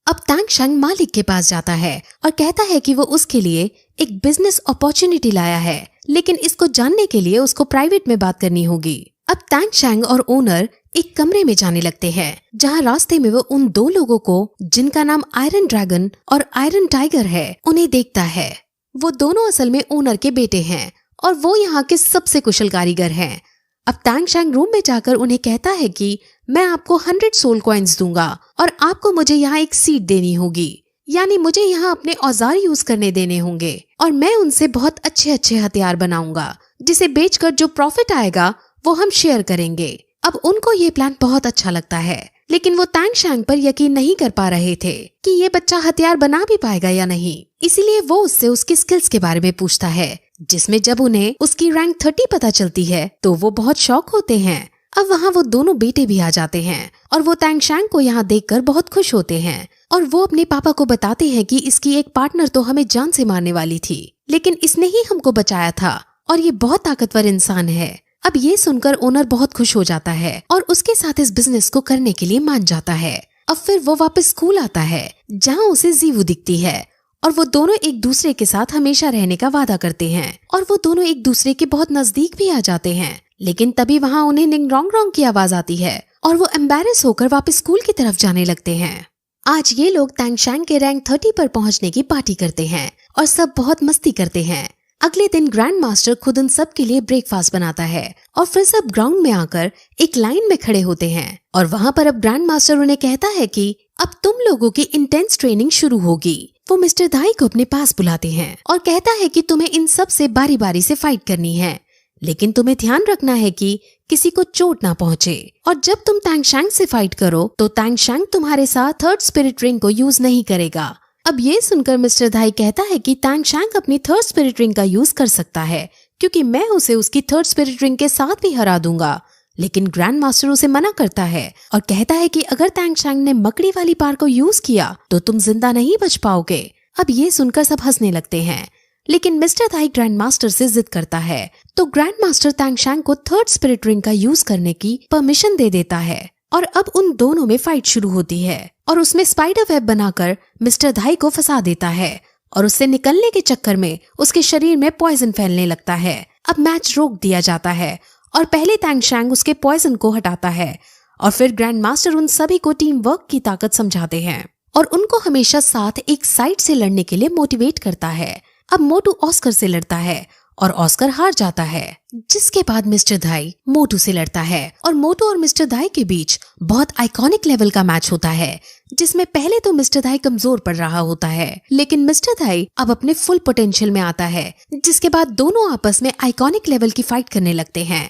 S1: अब टैंगशैंग मालिक के पास जाता है और कहता है कि वो उसके लिए एक बिजनेस अपॉर्चुनिटी लाया है, लेकिन इसको जानने के लिए उसको प्राइवेट में बात करनी होगी। अब टैंगशैंग और ओनर एक कमरे में जाने लगते हैं जहाँ रास्ते में वो उन दो लोगों को जिनका नाम आयरन ड्रैगन और आयरन टाइगर है उन्हें देखता है। वो दोनों असल में ओनर के बेटे हैं और वो यहाँ के सबसे कुशल कारीगर हैं। अब टैंगशैंग रूम में जाकर उन्हें कहता है कि मैं आपको 100 सोल कॉइन्स दूंगा और आपको मुझे यहाँ एक सीट देनी होगी, यानी मुझे यहाँ अपने औजार यूज करने देने होंगे और मैं उनसे बहुत अच्छे अच्छे हथियार बनाऊंगा जिसे बेचकर जो प्रॉफिट आएगा वो हम शेयर करेंगे। अब उनको ये प्लान बहुत अच्छा लगता है, लेकिन वो टैंगशैंग पर यकीन नहीं कर पा रहे थे कि ये बच्चा हथियार बना भी पाएगा या नहीं। इसीलिए वो उससे उसकी स्किल्स के बारे में पूछता है, जिसमें जब उन्हें उसकी रैंक 30 पता चलती है तो वो बहुत शॉक होते हैं। अब वहाँ वो दोनों बेटे भी आ जाते हैं और वो टैंगशैंग को यहाँ देखकर बहुत खुश होते हैं और वो अपने पापा को बताते हैं कि इसकी एक पार्टनर तो हमें जान से मारने वाली थी, लेकिन इसने ही हमको बचाया था और ये बहुत ताकतवर इंसान है। अब ये सुनकर ओनर बहुत खुश हो जाता है और उसके साथ इस बिजनेस को करने के लिए मान जाता है। अब फिर वो वापस स्कूल आता है जहाँ उसे जीवू दिखती है और वो दोनों एक दूसरे के साथ हमेशा रहने का वादा करते हैं और वो दोनों एक दूसरे के बहुत नजदीक भी आ जाते हैं। लेकिन तभी वहाँ उन्हें निंग रोंग रोंग की आवाज आती है और वो एम्बैरेस होकर वापस स्कूल की तरफ जाने लगते हैं। आज ये लोग टैंगशैंग के रैंक 30 पर पहुँचने की पार्टी करते हैं और सब बहुत मस्ती करते हैं। अगले दिन ग्रैंड मास्टर खुद उन सब के लिए ब्रेकफास्ट बनाता है और फिर सब ग्राउंड में आकर एक लाइन में खड़े होते हैं और वहाँ पर अब ग्रैंड मास्टर उन्हें कहता है कि अब तुम लोगों की इंटेंस ट्रेनिंग शुरू होगी। वो मिस्टर दाई को अपने पास बुलाते हैं और कहता है कि तुम्हें इन सब से बारी बारी से फाइट करनी है, लेकिन तुम्हें ध्यान रखना है कि किसी को चोट ना पहुंचे। और जब तुम टैंगशैंग से फाइट करो तो टैंगशैंग तुम्हारे साथ थर्ड स्पिरिट रिंग को यूज नहीं करेगा। अब ये सुनकर मिस्टर धाई कहता है कि टैंगशैंग अपनी थर्ड स्पिरिट रिंग का यूज कर सकता है, क्योंकि मैं उसे उसकी थर्ड स्पिरिट रिंग के साथ भी हरा दूंगा। लेकिन ग्रैंड मास्टर उसे मना करता है और कहता है कि अगर टैंगशैंग ने मकड़ी वाली पार को यूज किया तो तुम जिंदा नहीं बच पाओगे। अब ये सुनकर सब हंसने लगते हैं, लेकिन मिस्टर धाई ग्रैंड मास्टर से जिद करता है तो ग्रैंड मास्टर टैंगशैंग को थर्ड स्पिरिट रिंग का यूज करने की परमिशन दे देता है। और अब उन दोनों में फाइट शुरू होती है और उसमें स्पाइडर वेब बनाकर मिस्टर धाई को फंसा देता है और उससे निकलने के चक्कर में उसके शरीर में पॉइजन फैलने लगता है। अब मैच रोक दिया जाता है और पहले टैंगशैंग उसके पॉइजन को हटाता है और फिर ग्रैंड मास्टर उन सभी को टीम वर्क की ताकत समझाते हैं और उनको हमेशा साथ एक साइड से लड़ने के लिए मोटिवेट करता है। अब मोटू ऑस्कर से लड़ता है और ऑस्कर हार जाता है, जिसके बाद मिस्टर धाई मोटू से लड़ता है और मोटू और मिस्टर धाई के बीच बहुत आइकॉनिक लेवल का मैच होता है, जिसमें पहले तो मिस्टर धाई कमजोर पड़ रहा होता है, लेकिन मिस्टर धाई अब अपने फुल पोटेंशियल में आता है, जिसके बाद दोनों आपस में आइकॉनिक लेवल की फाइट करने लगते हैं।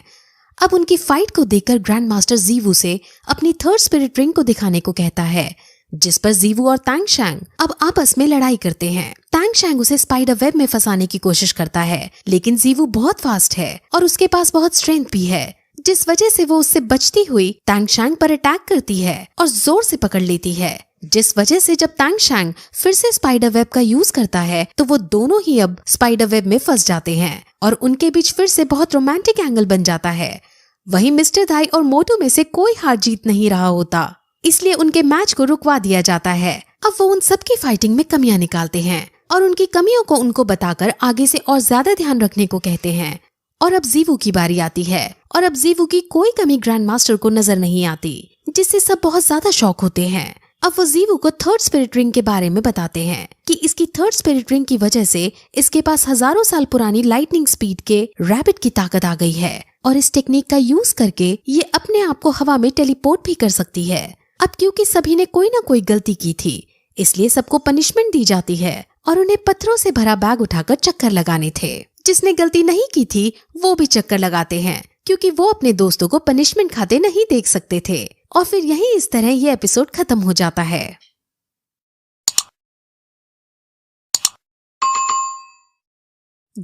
S1: अब उनकी फाइट को देखकर ग्रैंड मास्टर जीवू से अपनी थर्ड स्पिरिट रिंग को दिखाने को कहता है, जिस पर जीवू और टैंगशैंग अब आपस में लड़ाई करते हैं। टैंगशैंग उसे स्पाइडर वेब में फंसाने की कोशिश करता है, लेकिन जीवू बहुत फास्ट है और उसके पास बहुत स्ट्रेंथ भी है, जिस वजह से वो उससे बचती हुई टैंगशैंग पर अटैक करती है और जोर से पकड़ लेती है, जिस वजह से जब टैंगशैंग फिर से स्पाइडर वेब का यूज करता है तो वो दोनों ही अब स्पाइडर वेब में फंस जाते हैं और उनके बीच फिर से बहुत रोमांटिक एंगल बन जाता है। वहीं मिस्टर धाई और मोटू में से कोई हार जीत नहीं रहा होता, इसलिए उनके मैच को रुकवा दिया जाता है। अब वो उन सबकी फाइटिंग में कमियां निकालते हैं और उनकी कमियों को उनको बताकर आगे से और ज्यादा ध्यान रखने को कहते हैं। और अब जीवू की बारी आती है और अब जीवू की कोई कमी ग्रैंड मास्टर को नजर नहीं आती, जिससे सब बहुत ज्यादा शॉक होते हैं। अब वो जीवू को थर्ड स्पिरिट रिंग के बारे में बताते हैं कि इसकी थर्ड स्पिरिट रिंग की वजह से इसके पास हजारों साल पुरानी लाइटनिंग स्पीड के रैबिट की ताकत आ गई है और इस टेक्निक का यूज करके ये अपने आप को हवा में टेलीपोर्ट भी कर सकती है। अब क्योंकि सभी ने कोई ना कोई गलती की थी, इसलिए सबको पनिशमेंट दी जाती है और उन्हें पत्थरों से भरा बैग उठाकर चक्कर लगाने थे। जिसने गलती नहीं की थी वो भी चक्कर लगाते हैं, क्योंकि वो अपने दोस्तों को पनिशमेंट खाते नहीं देख सकते थे। और फिर यही इस तरह ये एपिसोड खत्म हो जाता है।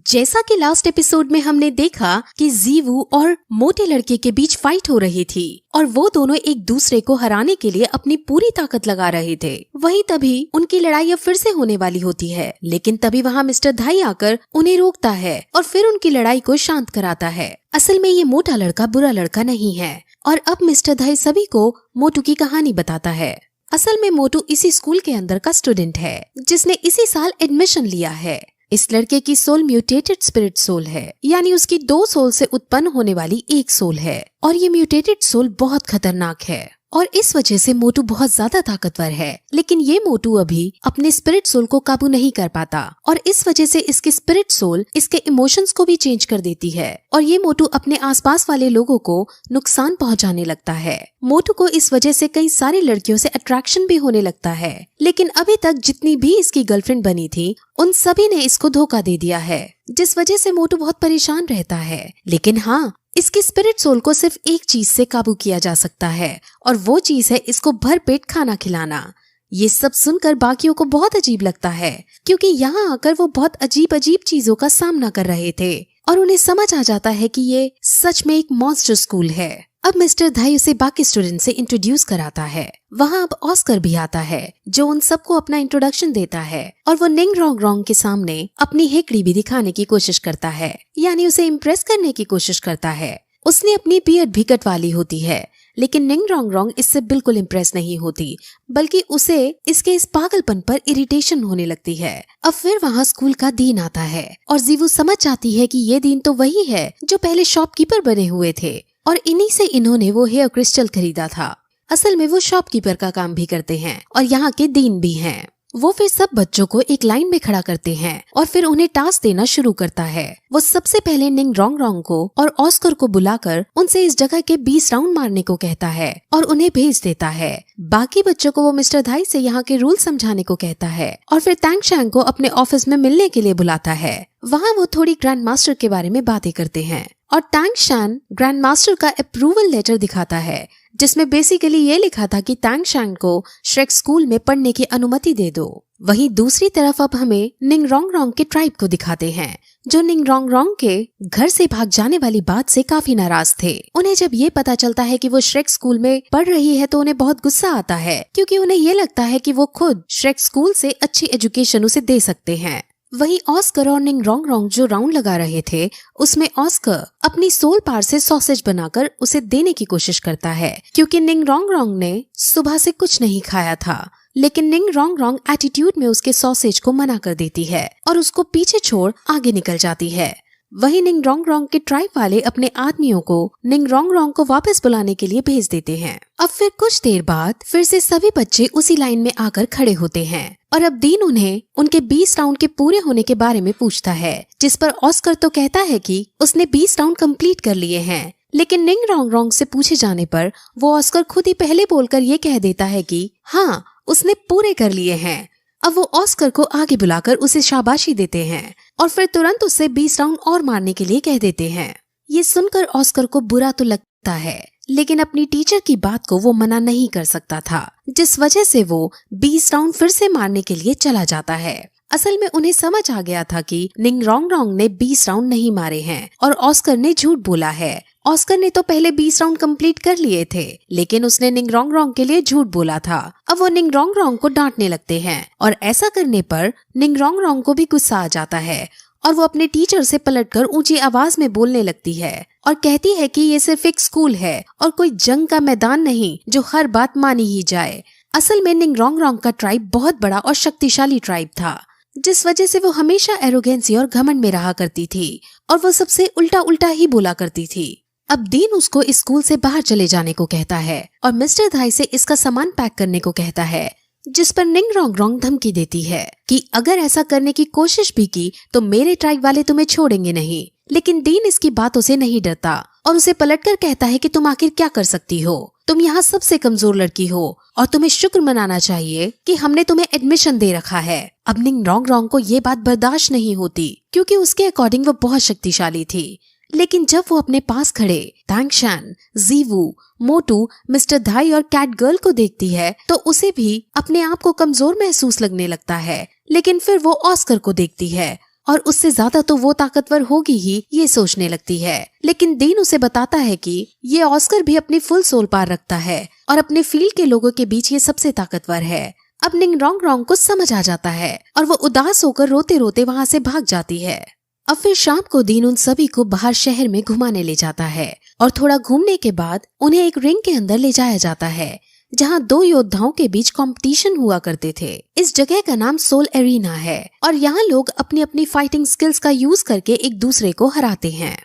S1: जैसा कि लास्ट एपिसोड में हमने देखा कि जीवू और मोटे लड़के के बीच फाइट हो रही थी और वो दोनों एक दूसरे को हराने के लिए अपनी पूरी ताकत लगा रहे थे। वहीं तभी उनकी लड़ाई अब फिर से होने वाली होती है, लेकिन तभी वहाँ मिस्टर धाई आकर उन्हें रोकता है और फिर उनकी लड़ाई को शांत कराता है। असल में ये मोटा लड़का बुरा लड़का नहीं है और अब मिस्टर धाई सभी को मोटू की कहानी बताता है। असल में मोटू इसी स्कूल के अंदर का स्टूडेंट है जिसने इसी साल एडमिशन लिया है। इस लड़के की सोल म्यूटेटेड स्पिरिट सोल है, यानी उसकी 2 सोल से उत्पन्न होने वाली एक सोल है और ये म्यूटेटेड सोल बहुत खतरनाक है और इस वजह से मोटू बहुत ज्यादा ताकतवर है। लेकिन ये मोटू अभी अपने स्पिरिट सोल को काबू नहीं कर पाता और इस वजह से इसकी स्पिरिट सोल इसके इमोशंस को भी चेंज कर देती है और ये मोटू अपने आसपास वाले लोगों को नुकसान पहुंचाने लगता है। मोटू को इस वजह से कई सारी लड़कियों से अट्रैक्शन भी होने लगता है, लेकिन अभी तक जितनी भी इसकी गर्लफ्रेंड बनी थी उन सभी ने इसको धोखा दे दिया है, जिस वजह से मोटू बहुत परेशान रहता है। लेकिन हाँ, इसकी स्पिरिट सोल को सिर्फ एक चीज से काबू किया जा सकता है और वो चीज है इसको भरपेट खाना खिलाना। ये सब सुनकर बाकियों को बहुत अजीब लगता है, क्योंकि यहाँ आकर वो बहुत अजीब अजीब चीजों का सामना कर रहे थे और उन्हें समझ आ जाता है कि ये सच में एक मॉन्स्टर स्कूल है। अब मिस्टर धाई उसे बाकी स्टूडेंट से इंट्रोड्यूस कराता है। वहाँ अब ऑस्कर भी आता है जो उन सबको अपना इंट्रोडक्शन देता है और वो निंग रोंग रोंग के सामने अपनी हेकड़ी भी दिखाने की कोशिश करता है, यानी उसे इम्प्रेस करने की कोशिश करता है। उसने अपनी बियर्ड भी कटवा ली होती है, लेकिन निंग रोंग रोंग इससे बिल्कुल इम्प्रेस नहीं होती, बल्कि उसे इसके इस पागलपन पर इरिटेशन होने लगती है। अब फिर वहाँ स्कूल का दिन आता है और जीवू समझ जाती है कि ये दिन तो वही है जो पहले शॉपकीपर बने हुए थे और इन्हीं से इन्होंने वो हेयर क्रिस्टल खरीदा था। असल में वो शॉपकीपर का काम भी करते हैं और यहाँ के डीन भी हैं। वो फिर सब बच्चों को एक लाइन में खड़ा करते हैं और फिर उन्हें टास्क देना शुरू करता है। वो सबसे पहले निंग रोंग रोंग को और ऑस्कर को बुलाकर उनसे इस जगह के 20 राउंड मारने को कहता है और उन्हें भेज देता है। बाकी बच्चों को वो मिस्टर धाई से यहाँ के रूल समझाने को कहता है और फिर टैंगशैंग को अपने ऑफिस में मिलने के लिए बुलाता है। वहाँ वो थोड़ी ग्रैंड मास्टर के बारे में बातें करते हैं और टैंग शैन ग्रैंड मास्टर का अप्रूवल लेटर दिखाता है, जिसमें बेसिकली ये लिखा था कि टैंग शैन को श्रेक स्कूल में पढ़ने की अनुमति दे दो। वहीं दूसरी तरफ अब हमें निंगरोंगरोंग के ट्राइब को दिखाते हैं, जो निंगरोंगरोंग के घर से भाग जाने वाली बात से काफी नाराज थे। उन्हें जब ये पता चलता है कि वो श्रेक स्कूल में पढ़ रही है तो उन्हें बहुत गुस्सा आता है, क्योंकि उन्हें ये लगता है कि वो खुद श्रेक स्कूल से अच्छी एजुकेशन उसे दे सकते हैं। वहीं ऑस्कर और निंगरोंगरोंग जो राउंड लगा रहे थे, उसमें ऑस्कर अपनी सोल पार से सॉसेज बनाकर उसे देने की कोशिश करता है, क्योंकि निंगरोंगरोंग ने सुबह से कुछ नहीं खाया था। लेकिन निंगरोंगरोंग एटीट्यूड में उसके सॉसेज को मना कर देती है और उसको पीछे छोड़ आगे निकल जाती है। वहीं निंगरोंगरोंग के ट्राइब वाले अपने आदमियों को निंगरोंगरोंग को वापस बुलाने के लिए भेज देते हैं। अब फिर कुछ देर बाद फिर से सभी बच्चे उसी लाइन में आकर खड़े होते हैं और अब दीन उन्हें उनके 20 राउंड के पूरे होने के बारे में पूछता है, जिस पर ऑस्कर तो कहता है कि उसने 20 राउंड कंप्लीट कर लिए हैं। लेकिन निंगरोंगरोंग से पूछे जाने पर वो ऑस्कर खुद ही पहले बोलकर ये कह देता है कि हाँ, उसने पूरे कर लिए हैं। अब वो ऑस्कर को आगे बुलाकर उसे शाबाशी देते हैं और फिर तुरंत उससे 20 राउंड और मारने के लिए कह देते हैं। ये सुनकर ऑस्कर को बुरा तो लगता है, लेकिन अपनी टीचर की बात को वो मना नहीं कर सकता था, जिस वजह से वो 20 राउंड फिर से मारने के लिए चला जाता है। असल में उन्हें समझ आ गया था कि निंगरोंगरोंग ने 20 राउंड नहीं मारे हैं और ऑस्कर ने झूठ बोला है। ऑस्कर ने तो पहले 20 राउंड कंप्लीट कर लिए थे, लेकिन उसने निंगरोंगरोंग के लिए झूठ बोला था। अब वो निंगरोंगरोंग को डांटने लगते हैं और ऐसा करने पर निंगरोंगरोंग को भी गुस्सा आ जाता है और वो अपने टीचर से पलटकर ऊंची आवाज में बोलने लगती है और कहती है कि ये सिर्फ एक स्कूल है और कोई जंग का मैदान नहीं जो हर बात मानी ही जाए। असल में निंगरोंगरोंग का ट्राइब बहुत बड़ा और शक्तिशाली ट्राइब था, जिस वजह से वो हमेशा एरोगेंसी और घमंड में रहा करती थी और वो सबसे उल्टा उल्टा ही बोला करती थी। अब दीन उसको इस स्कूल से बाहर चले जाने को कहता है और मिस्टर धाई से इसका सामान पैक करने को कहता है, जिस पर निंगरोंगरोंग धमकी देती है कि अगर ऐसा करने की कोशिश भी की तो मेरे ट्राइब वाले तुम्हें छोड़ेंगे नहीं। लेकिन दीन इसकी बातों से नहीं डरता और उसे पलटकर कहता है कि तुम आखिर क्या कर सकती हो, तुम यहाँ सबसे कमजोर लड़की हो और तुम्हें शुक्र मनाना चाहिए कि हमने तुम्हें एडमिशन दे रखा है। अब निंगरोंगरोंग को ये बात बर्दाश्त नहीं होती, क्योंकि उसके अकॉर्डिंग वो बहुत शक्तिशाली थी। लेकिन जब वो अपने पास खड़े टैंग शैन, जीवू, मोटू, मिस्टर धाई और कैट गर्ल को देखती है तो उसे भी अपने आप को कमजोर महसूस लगने लगता है। लेकिन फिर वो ऑस्कर को देखती है और उससे ज्यादा तो वो ताकतवर होगी ही, ये सोचने लगती है। लेकिन दीन उसे बताता है कि ये ऑस्कर भी अपनी फुल सोल पार रखता है और अपने फील्ड के लोगों के बीच ये सबसे ताकतवर है। अब निंगरोंगरोंग को समझ आ जाता है और वो उदास होकर रोते रोते वहाँ से भाग जाती है। अब फिर शाम को दीन उन सभी को बाहर शहर में घुमाने ले जाता है और थोड़ा घूमने के बाद उन्हें एक रिंग के अंदर ले जाया जाता है, जहाँ 2 योद्धाओं के बीच कंपटीशन हुआ करते थे। इस जगह का नाम सोल एरिना है और यहाँ लोग अपनी अपनी फाइटिंग स्किल्स का यूज करके एक दूसरे को हराते हैं।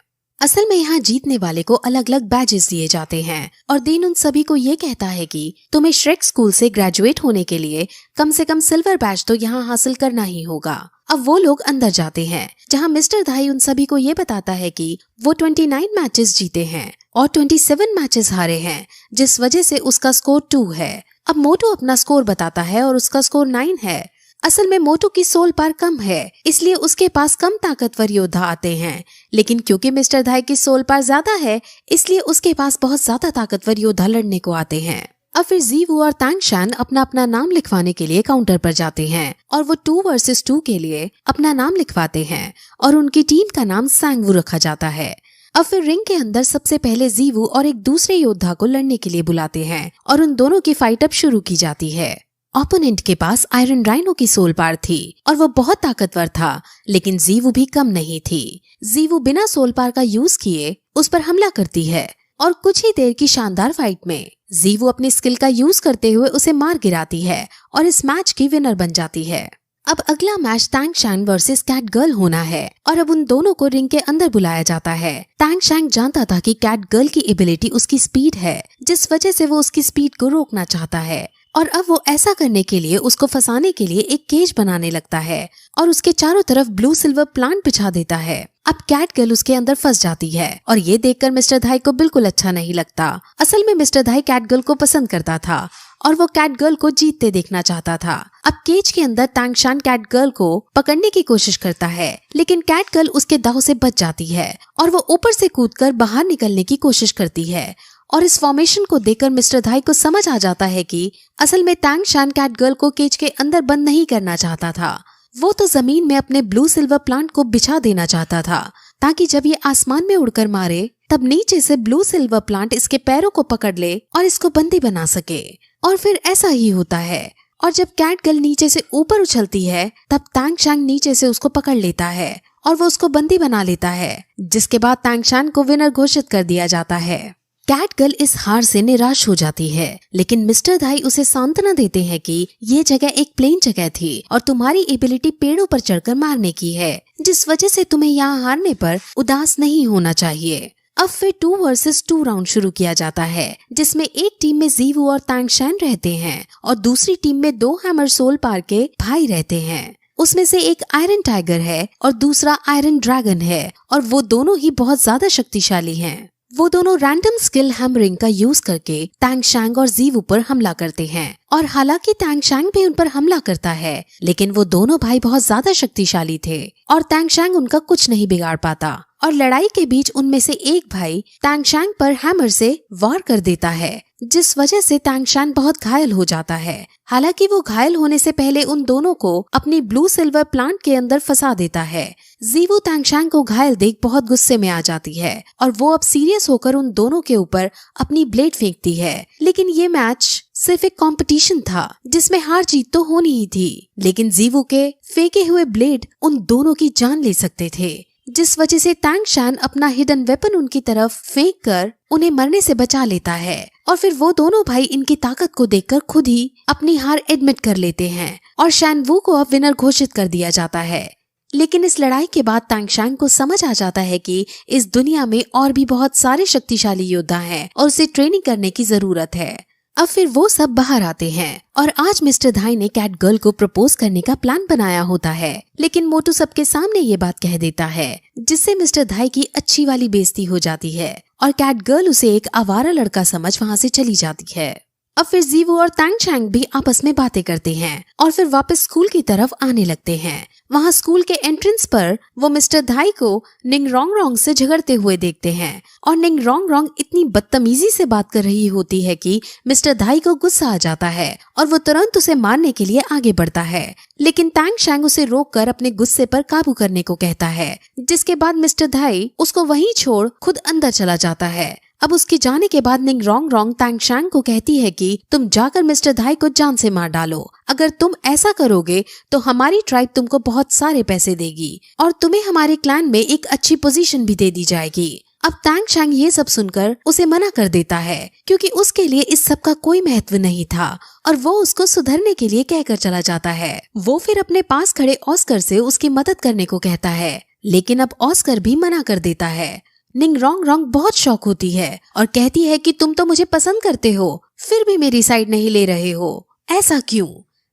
S1: असल में यहाँ जीतने वाले को अलग अलग बैजेस दिए जाते हैं और दीन उन सभी को ये कहता है कि तुम्हें श्रेक स्कूल से ग्रेजुएट होने के लिए कम से कम सिल्वर बैज तो यहाँ हासिल करना ही होगा। अब वो लोग अंदर जाते हैं, जहाँ मिस्टर धाई उन सभी को ये बताता है कि वो 29 मैचेस जीते हैं और 27 मैचेस हारे हैं, जिस वजह से उसका स्कोर 2 है। अब मोटू अपना स्कोर बताता है और उसका स्कोर 9 है। असल में मोटू की सोल पार कम है, इसलिए उसके पास कम ताकतवर योद्धा आते हैं, लेकिन क्योंकि मिस्टर धाई की सोल पार ज्यादा है इसलिए उसके पास बहुत ज्यादा ताकतवर योद्धा लड़ने को आते हैं। अब फिर जीवू और टैंग शैन अपना अपना नाम लिखवाने के लिए काउंटर पर जाते हैं और वो 2 वर्सेस 2 के लिए अपना नाम लिखवाते हैं और उनकी टीम का नाम सांगवू रखा जाता है। अब फिर रिंग के अंदर सबसे पहले जीवू और एक दूसरे योद्धा को लड़ने के लिए बुलाते हैं और उन दोनों की फाइट अब शुरू की जाती है। ओपोनेंट के पास आयरन राइनो की सोल पार थी और वो बहुत ताकतवर था, लेकिन जीवू भी कम नहीं थी। जीवू बिना सोल पार का यूज किए उस पर हमला करती है और कुछ ही देर की शानदार फाइट में जीवू अपनी स्किल का यूज करते हुए उसे मार गिराती है और इस मैच की विनर बन जाती है। अब अगला match Tang Shan versus cat girl होना है और अब उन दोनों को रिंग के अंदर बुलाया जाता है। टैंग शैन जानता था कि कैट गर्ल की एबिलिटी उसकी स्पीड है, जिस वजह से वो उसकी स्पीड को रोकना चाहता है और अब वो ऐसा करने के लिए उसको फंसाने के लिए एक केज बनाने लगता है और उसके चारों तरफ ब्लू सिल्वर प्लांट बिछा देता है। अब कैट गर्ल उसके अंदर फंस जाती है और ये देखकर मिस्टर धाई को बिल्कुल अच्छा नहीं लगता। असल में मिस्टर धाई कैट गर्ल को पसंद करता था और वो कैट गर्ल को जीतते देखना चाहता था। अब केज के अंदर टैंगशान कैट गर्ल को पकड़ने की कोशिश करता है, लेकिन कैट गर्ल उसके दाव से बच जाती है और वो ऊपर से कूदकर बाहर निकलने की कोशिश करती है। और इस फॉर्मेशन को देखकर मिस्टर धाई को समझ आ जाता है कि असल में टैंगशान कैट गर्ल को केज के अंदर बंद नहीं करना चाहता था। वो तो जमीन में अपने ब्लू सिल्वर प्लांट को बिछा देना चाहता था ताकि जब ये आसमान में उड़कर मारे तब नीचे से ब्लू सिल्वर प्लांट इसके पैरों को पकड़ ले और इसको बंदी बना सके। और फिर ऐसा ही होता है और जब कैट गर्ल नीचे से ऊपर उछलती है तब टैंगशान नीचे से उसको पकड़ लेता है और वो उसको बंदी बना लेता है, जिसके बाद टैंगशान को विनर घोषित कर दिया जाता है। कैट गर्ल इस हार से निराश हो जाती है, लेकिन मिस्टर धाई उसे सांत्वना देते हैं कि ये जगह एक प्लेन जगह थी और तुम्हारी एबिलिटी पेड़ों पर चढ़कर मारने की है, जिस वजह से तुम्हें यहाँ हारने पर उदास नहीं होना चाहिए। अब फिर 2 वर्सेस 2 राउंड शुरू किया जाता है, जिसमें एक टीम में जीवू और टैंगशान रहते हैं और दूसरी टीम में 2 हैमर सोल पार के भाई रहते हैं। उसमें से एक आयरन टाइगर है और दूसरा आयरन ड्रैगन है और वो दोनों ही बहुत ज्यादा शक्तिशाली हैं। वो दोनों रैंडम स्किल हैमरिंग का यूज करके टैंगशान और जीवू पर हमला करते हैं और हालांकि टैंगशान भी उन पर हमला करता है, लेकिन वो दोनों भाई बहुत ज्यादा शक्तिशाली थे और टैंगशान उनका कुछ नहीं बिगाड़ पाता। और लड़ाई के बीच उनमें से एक भाई टैंगशान पर हैमर से वार कर देता है, जिस वजह से टैंगशान बहुत घायल हो जाता है। हालांकि वो घायल होने से पहले उन दोनों को अपनी ब्लू सिल्वर प्लांट के अंदर फंसा देता है। जीवू टैंगशान को घायल देख बहुत गुस्से में आ जाती है और वो अब सीरियस होकर उन दोनों के ऊपर अपनी ब्लेड फेंकती है। लेकिन ये मैच सिर्फ एक कंपटीशन था जिसमें हार जीत तो होनी ही थी, लेकिन जीवू के फेंके हुए ब्लेड उन दोनों की जान ले सकते थे, जिस वजह से टैंगशान अपना हिडन वेपन उनकी तरफ फेंक कर उन्हें मरने से बचा लेता है। और फिर वो दोनों भाई इनकी ताकत को देखकर खुद ही अपनी हार एडमिट कर लेते हैं और शैनवू को अब विनर घोषित कर दिया जाता है। लेकिन इस लड़ाई के बाद टैंगशान को समझ आ जाता है कि इस दुनिया में और भी बहुत सारे शक्तिशाली योद्धा हैं और उसे ट्रेनिंग करने की जरूरत है। अब फिर वो सब बाहर आते हैं और आज मिस्टर धाई ने कैट गर्ल को प्रपोज करने का प्लान बनाया होता है, लेकिन मोटू सबके सामने ये बात कह देता है, जिससे मिस्टर धाई की अच्छी वाली बेइज्जती हो जाती है और कैट गर्ल उसे एक आवारा लड़का समझ वहाँ से चली जाती है। अब फिर जीवू और टैंगशान भी आपस में बातें करते हैं और फिर वापस स्कूल की तरफ आने लगते हैं। वहाँ स्कूल के एंट्रेंस पर वो मिस्टर धाई को निंग रोंग रोंग से झगड़ते हुए देखते हैं और निंग रोंग रोंग इतनी बदतमीजी से बात कर रही होती है कि मिस्टर धाई को गुस्सा आ जाता है और वो तुरंत उसे मारने के लिए आगे बढ़ता है, लेकिन टैंगशान उसे रोककर अपने गुस्से पर काबू करने को कहता है, जिसके बाद मिस्टर धाई उसको वहीं छोड़ खुद अंदर चला जाता है। अब उसके जाने के बाद निंग रोंग रोंग टैंगशान को कहती है कि तुम जाकर मिस्टर धाई को जान से मार डालो। अगर तुम ऐसा करोगे तो हमारी ट्राइब तुमको बहुत सारे पैसे देगी और तुम्हें हमारे क्लैन में एक अच्छी पोजीशन भी दे दी जाएगी। अब टैंगशान ये सब सुनकर उसे मना कर देता है, क्योंकि उसके लिए इस सब का कोई महत्व नहीं था और वो उसको सुधरने के लिए कहकर चला जाता है। वो फिर अपने पास खड़े ऑस्कर से उसकी मदद करने को कहता है, लेकिन अब ऑस्कर भी मना कर देता है। निंग रोंग रोंग बहुत शौक होती है और कहती है कि तुम तो मुझे पसंद करते हो, फिर भी मेरी साइड नहीं ले रहे हो, ऐसा क्यों?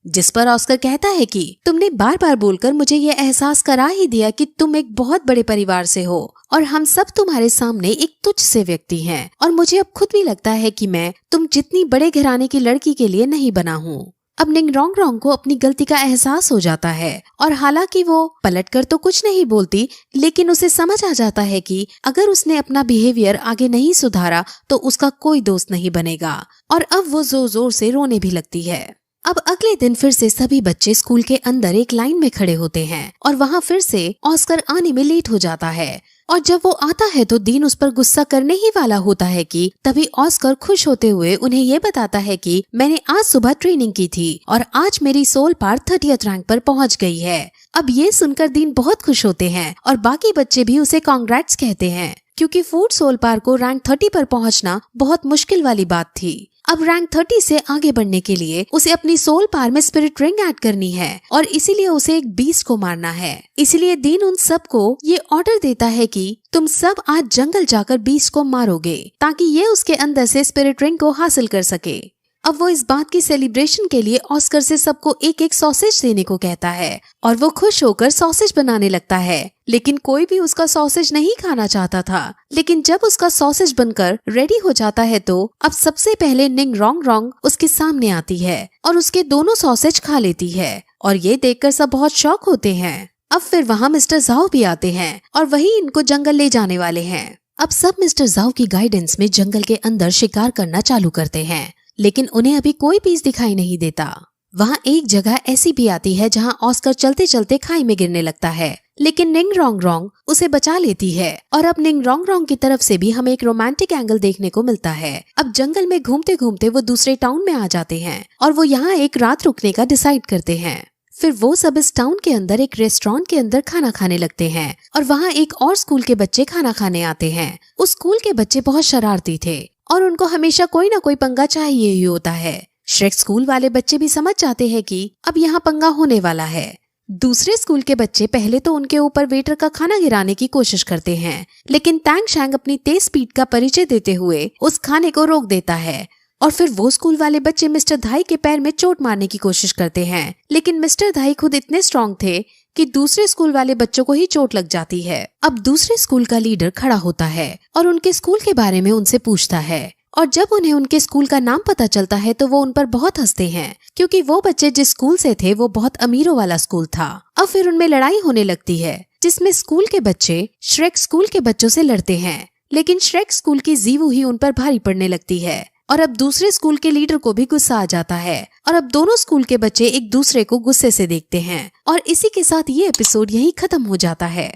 S1: जिस पर ऑस्कर कहता है कि तुमने बार बार बोलकर मुझे ये एहसास करा ही दिया कि तुम एक बहुत बड़े परिवार से हो और हम सब तुम्हारे सामने एक तुच्छ से व्यक्ति हैं और मुझे अब खुद भी लगता है कि मैं तुम जितनी बड़े घराने की लड़की के लिए नहीं बना हूँ। अब निंग रोंग रोंग को अपनी गलती का एहसास हो जाता है और हालांकि वो पलटकर तो कुछ नहीं बोलती, लेकिन उसे समझ आ जाता है कि अगर उसने अपना बिहेवियर आगे नहीं सुधारा तो उसका कोई दोस्त नहीं बनेगा और अब वो जोर जोर से रोने भी लगती है। अब अगले दिन फिर से सभी बच्चे स्कूल के अंदर एक लाइन में खड़े होते हैं और वहाँ फिर से ऑस्कर आने में लेट हो जाता है और जब वो आता है तो डीन उस पर गुस्सा करने ही वाला होता है कि तभी ऑस्कर खुश होते हुए उन्हें ये बताता है कि मैंने आज सुबह ट्रेनिंग की थी और आज मेरी सोल पार 30th रैंक पर पहुंच गई है। अब ये सुनकर डीन बहुत खुश होते हैं और बाकी बच्चे भी उसे कांग्रेट्स कहते हैं, क्योंकि फूड सोल पार को रैंक 30 पर पहुंचना बहुत मुश्किल वाली बात थी। अब रैंक 30 से आगे बढ़ने के लिए उसे अपनी सोल पार में स्पिरिट रिंग ऐड करनी है और इसीलिए उसे एक बीस्ट को मारना है। इसीलिए डीन उन सबको ये ऑर्डर देता है कि तुम सब आज जंगल जाकर बीस्ट को मारोगे ताकि ये उसके अंदर से स्पिरिट रिंग को हासिल कर सके। अब वो इस बात की सेलिब्रेशन के लिए ऑस्कर से सबको एक एक सॉसेज देने को कहता है और वो खुश होकर सॉसेज बनाने लगता है। लेकिन कोई भी उसका सॉसेज नहीं खाना चाहता था। लेकिन जब उसका सॉसेज बनकर रेडी हो जाता है तो अब सबसे पहले निंग रोंग रोंग उसके सामने आती है और उसके दोनों सॉसेज खा लेती है और ये देखकर सब बहुत शॉक होते हैं। अब फिर वहाँ मिस्टर जाओ भी आते हैं और वही इनको जंगल ले जाने वाले हैं। अब सब मिस्टर जाओ की गाइडेंस में जंगल के अंदर शिकार करना चालू करते हैं, लेकिन उन्हें अभी कोई पीस दिखाई नहीं देता। वहाँ एक जगह ऐसी भी आती है जहाँ ऑस्कर चलते चलते खाई में गिरने लगता है, लेकिन निंग रोंग रोंग उसे बचा लेती है और अब निंग रोंग रोंग की तरफ से भी हमें एक रोमांटिक एंगल देखने को मिलता है। अब जंगल में घूमते घूमते वो दूसरे टाउन में आ जाते हैं और वो यहाँ एक रात रुकने का डिसाइड करते हैं। फिर वो सब इस टाउन के अंदर एक रेस्टोरेंट के अंदर खाना खाने लगते हैं और वहाँ एक और स्कूल के बच्चे खाना खाने आते हैं। उस स्कूल के बच्चे बहुत शरारती थे और उनको हमेशा कोई ना कोई पंगा चाहिए ही होता है। श्रेक स्कूल वाले बच्चे भी समझ जाते हैं कि अब यहाँ पंगा होने वाला है। दूसरे स्कूल के बच्चे पहले तो उनके ऊपर वेटर का खाना गिराने की कोशिश करते हैं, लेकिन टैंग शैंग अपनी तेज स्पीड का परिचय देते हुए उस खाने को रोक देता है। और फिर वो स्कूल वाले बच्चे मिस्टर धाई के पैर में चोट मारने की कोशिश करते हैं, लेकिन मिस्टर धाई खुद इतने स्ट्रॉन्ग थे कि दूसरे स्कूल वाले बच्चों को ही चोट लग जाती है। अब दूसरे स्कूल का लीडर खड़ा होता है और उनके स्कूल के बारे में उनसे पूछता है और जब उन्हें उनके स्कूल का नाम पता चलता है तो वो उन पर बहुत हंसते हैं, क्योंकि वो बच्चे जिस स्कूल से थे वो बहुत अमीरों वाला स्कूल था। अब फिर उनमें लड़ाई होने लगती है जिसमें स्कूल के बच्चे श्रेक स्कूल के बच्चों से लड़ते हैं, लेकिन श्रेक स्कूल की जीवू ही उन पर भारी पड़ने लगती है और अब दूसरे स्कूल के लीडर को भी गुस्सा आ जाता है और अब दोनों स्कूल के बच्चे एक दूसरे को गुस्से से देखते हैं और इसी के साथ ये एपिसोड यहीं खत्म हो जाता है।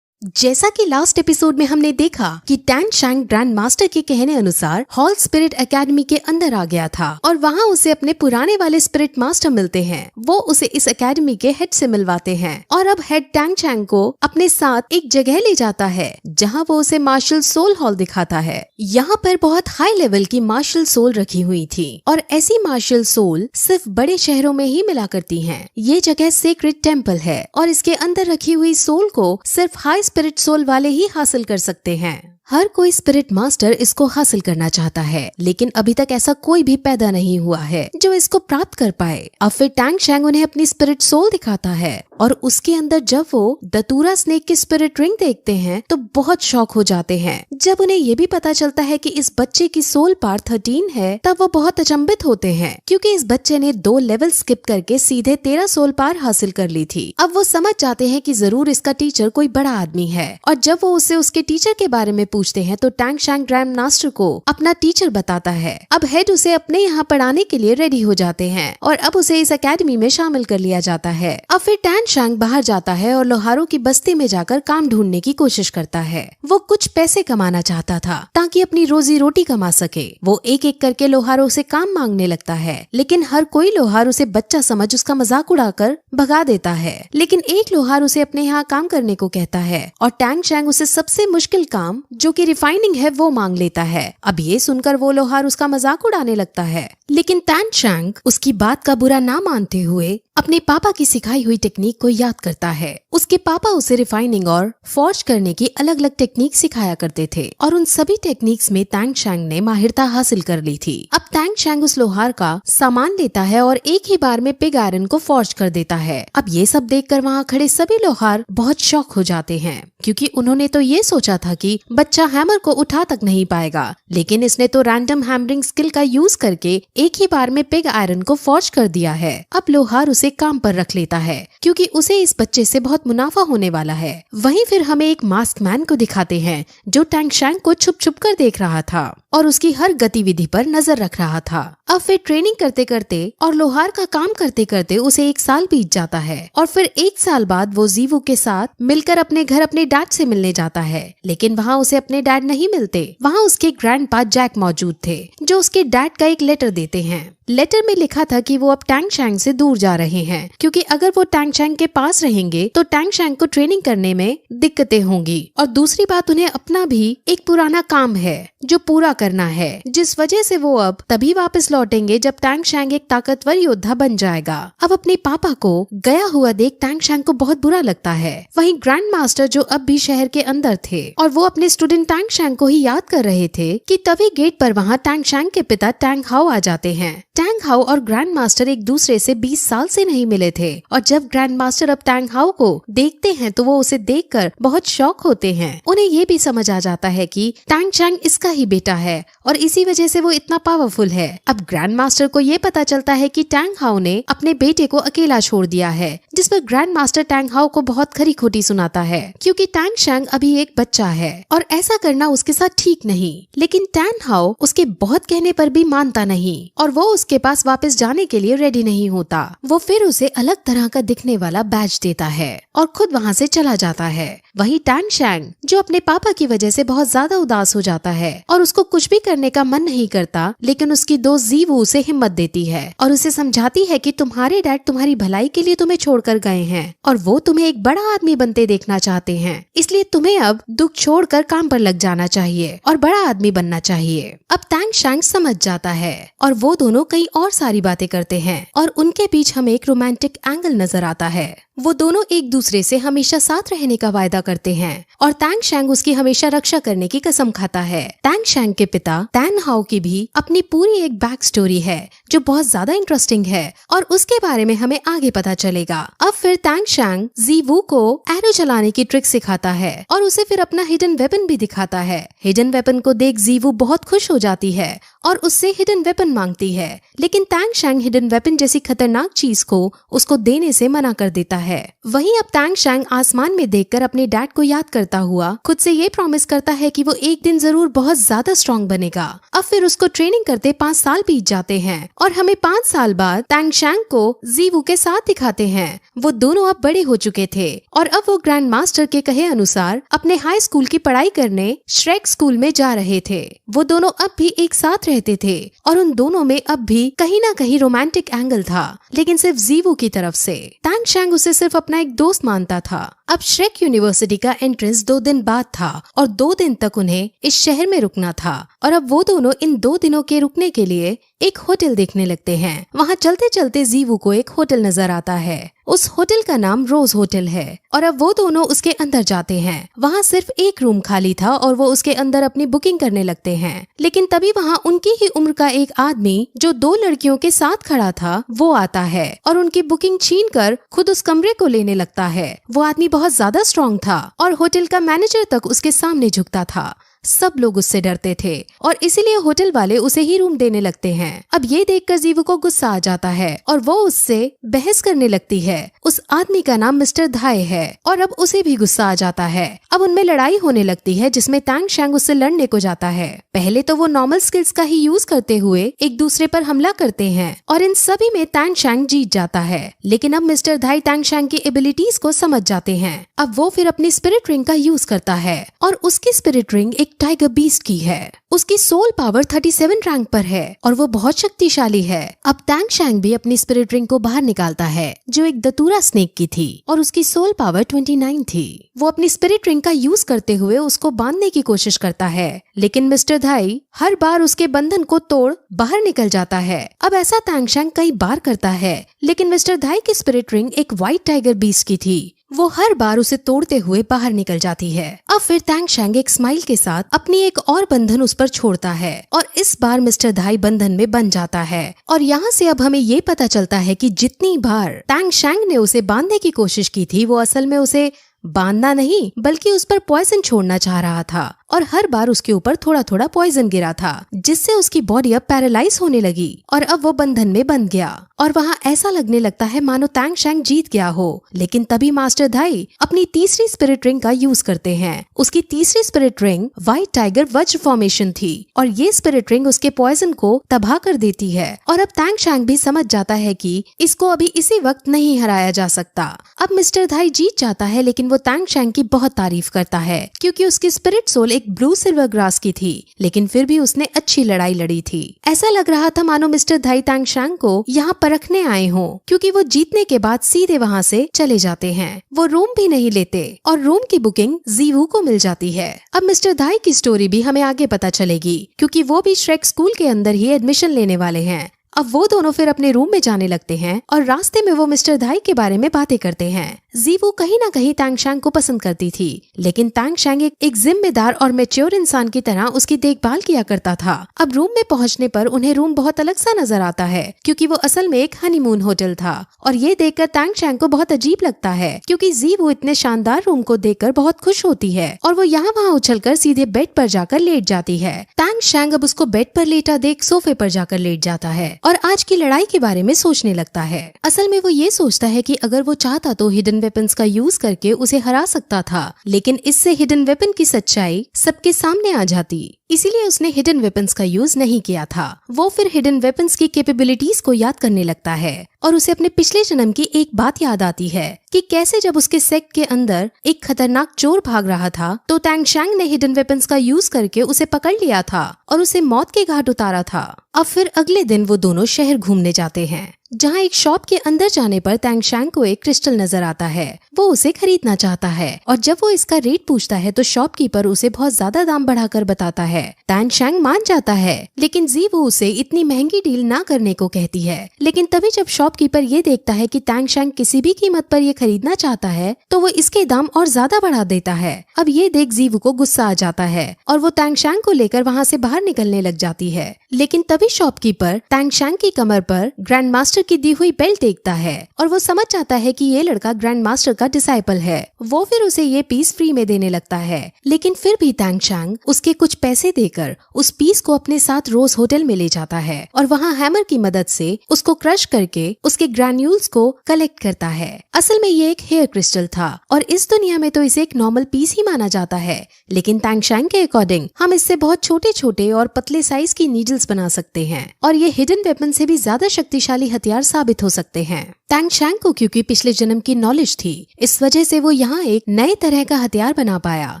S1: जैसा कि लास्ट एपिसोड में हमने देखा कि टैन शैंग ग्रैंड मास्टर के कहने अनुसार हॉल स्पिरिट एकेडमी के अंदर आ गया था और वहाँ उसे अपने पुराने वाले स्पिरिट मास्टर मिलते हैं। वो उसे इस एकेडमी के हेड से मिलवाते हैं और अब हेड टैंग शैंग को अपने साथ एक जगह ले जाता है जहाँ वो उसे मार्शल सोल हॉल दिखाता है। यहाँ पर बहुत हाई लेवल की मार्शल सोल रखी हुई थी और ऐसी मार्शल सोल सिर्फ बड़े शहरों में ही मिला करती है। ये जगह सेक्रेड टेम्पल है और इसके अंदर रखी हुई सोल को सिर्फ हाई स्पिरिट सोल वाले ही हासिल कर सकते हैं। हर कोई स्पिरिट मास्टर इसको हासिल करना चाहता है, लेकिन अभी तक ऐसा कोई भी पैदा नहीं हुआ है जो इसको प्राप्त कर पाए। अब फिर टैंग शैंग उन्हें अपनी स्पिरिट सोल दिखाता है और उसके अंदर जब वो दतूरा स्नेक की स्पिरिट रिंग देखते हैं तो बहुत शॉक हो जाते हैं। जब उन्हें ये भी पता चलता है कि इस बच्चे की सोल पार 13 है तब वो बहुत अचंभित होते हैं, क्योंकि इस बच्चे ने 2 लेवल स्किप करके सीधे 13 सोल पार हासिल कर ली थी। अब वो समझ जाते हैं कि जरूर इसका टीचर कोई बड़ा आदमी है और जब वो उससे उसके टीचर के बारे में पूछते हैं तो टैंग शैंग ग्रैंड मास्टर को अपना टीचर बताता है। अब हेड उसे अपने यहाँ पढ़ाने के लिए रेडी हो जाते हैं और अब उसे इस एकेडमी में शामिल कर लिया जाता है। अब फिर टैंग शैंग बाहर जाता है और लोहारों की बस्ती में जाकर काम ढूंढने की कोशिश करता है। वो कुछ पैसे कमाना चाहता था ताकि अपनी रोजी रोटी कमा सके। वो एक एक करके लोहारों से काम मांगने लगता है, लेकिन हर कोई लोहार उसे बच्चा समझ उसका मजाक उड़ाकर भगा देता है। लेकिन एक लोहार उसे अपने यहाँ काम करने को कहता है और टैंग शैंग उसे सबसे मुश्किल काम जो कि रिफाइनिंग है वो मांग लेता है। अब ये सुनकर वो लोहार उसका मजाक उड़ाने लगता है, लेकिन टैंग शैंग उसकी बात का बुरा ना मानते हुए अपने पापा की सिखाई हुई टेक्निक को याद करता है। उसके पापा उसे रिफाइनिंग और फॉर्ज करने की अलग अलग टेक्निक सिखाया करते थे और उन सभी टेक्निक्स में टैंग शैंग ने माहिरता हासिल कर ली थी। अब टैंग शैंग उस लोहार का सामान लेता है और एक ही बार में पिग आयरन को फॉर्ज कर देता है। अब ये सब देखकर वहाँ खड़े सभी लोहार बहुत शॉक हो जाते हैं, क्योंकि उन्होंने तो ये सोचा था कि बच्चा हैमर को उठा तक नहीं पाएगा, लेकिन इसने तो रैंडम हैमरिंग स्किल का यूज करके एक ही बार में पिग आयरन को फॉर्ज कर दिया है। अब लोहार उसे काम पर रख लेता है क्योंकि उसे इस बच्चे से बहुत मुनाफा होने वाला है। वहीं फिर हमें एक मास्क मैन को दिखाते हैं जो टैंग शैंग को छुप छुप कर देख रहा था और उसकी हर गतिविधि पर नजर रख रहा था। अब फिर ट्रेनिंग करते करते और लोहार का काम करते करते उसे 1 साल बीत जाता है और फिर 1 साल बाद वो जीवू के साथ मिलकर अपने घर अपने डैड से मिलने जाता है, लेकिन वहाँ उसे अपने डैड नहीं मिलते। वहाँ उसके ग्रैंडपा जैक मौजूद थे जो उसके डैड का एक लेटर देते हैं। लेटर में लिखा था कि वो अब टैंग शैंग से दूर जा रहे हैं, क्योंकि अगर वो टैंग शैंग के पास रहेंगे तो टैंग शैंग को ट्रेनिंग करने में दिक्कतें होंगी। और दूसरी बात, उन्हें अपना भी एक पुराना काम है जो पूरा करना है, जिस वजह से वो अब तभी वापस लौटेंगे जब टैंग शैंग एक ताकतवर योद्धा बन जाएगा। अब अपने पापा को गया हुआ देख टैंग शैंग को बहुत बुरा लगता है। वहीं ग्रैंड मास्टर जो अब भी शहर के अंदर थे और वो अपने स्टूडेंट टैंग शैंग को ही याद कर रहे थे कि तभी गेट पर वहाँ टैंग शैंग के पिता टैंग हाओ आ जाते हैं। टैंग हाओ और ग्रैंड मास्टर एक दूसरे से 20 साल से नहीं मिले थे और जब ग्रैंड मास्टर अब टैंग हाओ को देखते हैं तो वो उसे देखकर बहुत शॉक होते हैं। उन्हें ये भी समझ आ जाता है कि टैंग शैंग इसका ही बेटा है और इसी वजह से वो इतना पावरफुल है। अब ग्रैंड मास्टर को ये पता चलता है कि टैंग हाओ ने अपने बेटे को अकेला छोड़ दिया है, जिस पर ग्रैंड मास्टर टैंग हाओ को बहुत खरी खोटी सुनाता है, क्योंकि टैंग शैंग अभी एक बच्चा है और ऐसा करना उसके साथ ठीक नहीं। लेकिन टैंग हाओ उसके बहुत कहने पर भी मानता नहीं और वो उसके पास वापस जाने के लिए रेडी नहीं होता। वो फिर उसे अलग तरह का दिखने वाला बैज देता है और खुद वहाँ से चला जाता है। वहीं टैंग शैंग जो अपने पापा की वजह से बहुत ज्यादा उदास हो जाता है और उसको कुछ भी करने का मन नहीं करता, लेकिन उसकी दोस्त जीवू उसे हिम्मत देती है और उसे समझाती है कि तुम्हारे डैड तुम्हारी भलाई के लिए तुम्हें छोड़कर गए हैं और वो तुम्हें एक बड़ा आदमी बनते देखना चाहते हैं, इसलिए तुम्हें अब दुख छोड़कर काम पर लग जाना चाहिए और बड़ा आदमी बनना चाहिए। अब टैंग शैंग समझ जाता है और वो दोनों कई और सारी बातें करते हैं और उनके बीच हमें एक रोमांटिक एंगल नजर आता है। वो दोनों एक दूसरे से हमेशा साथ रहने का वायदा करते हैं और टैंग शैंग उसकी हमेशा रक्षा करने की कसम खाता है। टैंग शैंग के पिता टैंग हाओ की भी अपनी पूरी एक बैक स्टोरी है जो बहुत ज्यादा इंटरेस्टिंग है और उसके बारे में हमें आगे पता चलेगा। अब फिर टैंग शैंग जीवू को एरो चलाने की ट्रिक सिखाता है और उसे फिर अपना हिडन वेपन भी दिखाता है। हिडन वेपन को देख जीवू बहुत खुश हो जाती है और उससे हिडन वेपन मांगती है, लेकिन टैंग शैंग हिडन वेपन जैसी खतरनाक चीज को उसको देने से मना कर देता है। वहीं अब टैंग शैंग आसमान में देखकर अपने डैड को याद करता हुआ खुद से ये प्रॉमिस करता है कि वो एक दिन जरूर बहुत ज्यादा स्ट्रॉन्ग बनेगा। अब फिर उसको ट्रेनिंग करते 5 साल बीत जाते हैं और हमें 5 साल बाद टैंग शैंग को जीवू के साथ दिखाते हैं। वो दोनों अब बड़े हो चुके थे और अब वो ग्रैंड मास्टर के कहे अनुसार अपने हाई स्कूल की पढ़ाई करने श्रेक स्कूल में जा रहे थे। वो दोनों अब भी एक साथ रहते थे और उन दोनों में अब भी कहीं ना कहीं रोमांटिक एंगल था, लेकिन सिर्फ जीवू की तरफ से। टैंग शैंग उसे सिर्फ अपना एक दोस्त मानता था। अब श्रेक यूनिवर्सिटी का एंट्रेंस 2 दिन बाद था और 2 दिन तक उन्हें इस शहर में रुकना था और अब वो दोनों इन 2 दिनों के रुकने के लिए एक होटल देखने लगते हैं। वहाँ चलते चलते जीवू को एक होटल नजर आता है। उस होटल का नाम रोज होटल है और अब वो दोनों उसके अंदर जाते हैं। वहाँ सिर्फ एक रूम खाली था और वो उसके अंदर अपनी बुकिंग करने लगते हैं, लेकिन तभी वहाँ उनकी ही उम्र का एक आदमी जो 2 लड़कियों के साथ खड़ा था वो आता है और उनकी बुकिंग छीनकर खुद उस कमरे को लेने लगता है। वो आदमी बहुत ज्यादा स्ट्रॉन्ग था और होटल का मैनेजर तक उसके सामने झुकता था। सब लोग उससे डरते थे और इसीलिए होटल वाले उसे ही रूम देने लगते हैं। अब ये देखकर जीवू को गुस्सा आ जाता है और वो उससे बहस करने लगती है। उस आदमी का नाम मिस्टर धाई है और अब उसे भी गुस्सा आ जाता है। अब उनमें लड़ाई होने लगती है जिसमें टैंग शैंग उससे लड़ने को जाता है। पहले तो वो नॉर्मल स्किल्स का ही यूज करते हुए एक दूसरे पर हमला करते हैं और इन सभी में टैंग शैंग जीत जाता है, लेकिन अब मिस्टर धाई टैंग शैंग की एबिलिटीज को समझ जाते हैं। अब वो फिर अपनी स्पिरिट रिंग का यूज करता है और उसकी स्पिरिट रिंग एक टाइगर बीस्ट की है। उसकी सोल पावर 37 रैंक पर है और वो बहुत शक्तिशाली है। अब टैंग शैंग भी अपनी स्पिरिट रिंग को बाहर निकालता है जो एक दतूरा स्नेक की थी और उसकी सोल पावर 29 थी। वो अपनी स्पिरिट रिंग का यूज करते हुए उसको बांधने की कोशिश करता है, लेकिन मिस्टर धाई हर बार उसके बंधन को तोड़ बाहर निकल जाता है। अब ऐसा टैंग शैंग कई बार करता है, लेकिन मिस्टर धाई की स्पिरिट रिंग एक व्हाइट टाइगर बीस्ट की थी। वो हर बार उसे तोड़ते हुए बाहर निकल जाती है। अब फिर टैंग शैंग एक स्माइल के साथ अपनी एक और बंधन उस पर छोड़ता है और इस बार मिस्टर धाई बंधन में बंध जाता है और यहाँ से अब हमें ये पता चलता है कि जितनी बार टैंग शैंग ने उसे बांधने की कोशिश की थी वो असल में उसे बांधना नहीं बल्कि उस पर पॉइजन छोड़ना चाह रहा था और हर बार उसके ऊपर थोड़ा थोड़ा पॉइजन गिरा था जिससे उसकी बॉडी अब पैरालाइज होने लगी और अब वो बंधन में बंध गया और वहाँ ऐसा लगने लगता है मानो टैंग शैंग जीत गया हो। लेकिन तभी मास्टर धाई अपनी तीसरी स्पिरिट रिंग का यूज करते हैं। उसकी तीसरी स्पिरिट रिंग व्हाइट टाइगर वज्र फॉर्मेशन थी और ये स्पिरिट रिंग उसके पॉइजन को तबाह कर देती है और अब टैंग शैंग भी समझ जाता है कि इसको अभी इसी वक्त नहीं हराया जा सकता। अब मिस्टर धाई जीत जाता है, लेकिन वो टैंग शैंग की बहुत तारीफ करता है क्योंकि उसकी स्पिरिट सोल एक स्टिक ब्लू सिल्वर ग्रास की थी, लेकिन फिर भी उसने अच्छी लड़ाई लड़ी थी। ऐसा लग रहा था मानो मिस्टर धाई टैंगशैंग को यहाँ परखने आए हों, क्योंकि वो जीतने के बाद सीधे वहाँ से चले जाते हैं। वो रूम भी नहीं लेते और रूम की बुकिंग जीवू को मिल जाती है। अब मिस्टर धाई की स्टोरी भी हमें आगे पता चलेगी, क्योंकि वो भी श्रेक स्कूल के अंदर ही एडमिशन लेने वाले हैं। अब वो दोनों फिर अपने रूम में जाने लगते हैं और रास्ते में वो मिस्टर धाई के बारे में बातें करते हैं। जीवू कहीं ना कहीं टैंगशैंग को पसंद करती थी, लेकिन टैंगशैंग एक जिम्मेदार और मैच्योर इंसान की तरह उसकी देखभाल किया करता था। अब रूम में पहुंचने पर उन्हें रूम बहुत अलग सा नजर आता है, क्योंकि वो असल में एक हनीमून होटल था। और ये देखकर टैंगशैंग को बहुत अजीब लगता है, क्योंकि जीवू इतने शानदार रूम को देखकर बहुत खुश होती है और वो यहाँ वहाँ उछलकर सीधे बेड पर जाकर लेट जाती है। टैंगशैंग अब उसको बेड पर लेटा देख सोफे पर जाकर लेट जाता है और आज की लड़ाई के बारे में सोचने लगता है। असल में वो ये सोचता है कि अगर वो चाहता तो हिडन वेपन्स का यूज करके उसे हरा सकता था, लेकिन इससे हिडन वेपन की सच्चाई सबके सामने आ जाती, इसीलिए उसने हिडन वेपन्स का यूज नहीं किया था। वो फिर हिडन वेपन्स की कैपेबिलिटीज को याद करने लगता है और उसे अपने पिछले जन्म की एक बात याद आती है कि कैसे जब उसके सेक्ट के अंदर एक खतरनाक चोर भाग रहा था तो टैंगशैंग ने हिडन वेपन्स का यूज करके उसे पकड़ लिया था और उसे मौत के घाट उतारा था। अब फिर अगले दिन वो दोनों शहर घूमने जाते हैं, जहाँ एक शॉप के अंदर जाने पर टैंगशैंग को एक क्रिस्टल नजर आता है। वो उसे खरीदना चाहता है और जब वो इसका रेट पूछता है तो शॉपकीपर उसे बहुत ज्यादा दाम बढ़ाकर बताता है। टैंगशैंग मान जाता है, लेकिन जीवू उसे इतनी महंगी डील ना करने को कहती है। लेकिन तभी जब शॉपकीपर ये देखता है कि टैंगशैंग किसी भी कीमत पर ये खरीदना चाहता है तो वो इसके दाम और ज्यादा बढ़ा देता है। अब ये देख जीवू को गुस्सा आ जाता है और वो टैंगशैंग को लेकर वहाँ से बाहर निकलने लग जाती है। लेकिन तभी शॉपकीपर टैंगशैंग की कमर पर ग्रैंड मास्टर की दी हुई बेल्ट देखता है और वो समझ जाता है कि ये लड़का ग्रैंड मास्टर का डिसाइपल है। वो फिर उसे ये पीस फ्री में देने लगता है, लेकिन फिर भी टैंगशैंग उसके कुछ पैसे देकर उस पीस को अपने साथ रोज होटल में ले जाता है और वहाँ हैमर की मदद से उसको क्रश करके उसके ग्रैन्यूल्स को कलेक्ट करता है। असल में ये एक हेयर क्रिस्टल था और इस दुनिया में तो इसे एक नॉर्मल पीस ही माना जाता है, लेकिन टैंगशैंग के अकॉर्डिंग हम इससे बहुत छोटे छोटे और पतले साइज की नीडल्स बना सकते हैं और ये हिडन वेपन से भी ज्यादा शक्तिशाली हथियार साबित हो सकते हैं। टैंगशैंग को क्योंकि पिछले जन्म की नॉलेज थी, इस वजह से वो यहाँ एक नए तरह का हथियार बना पाया।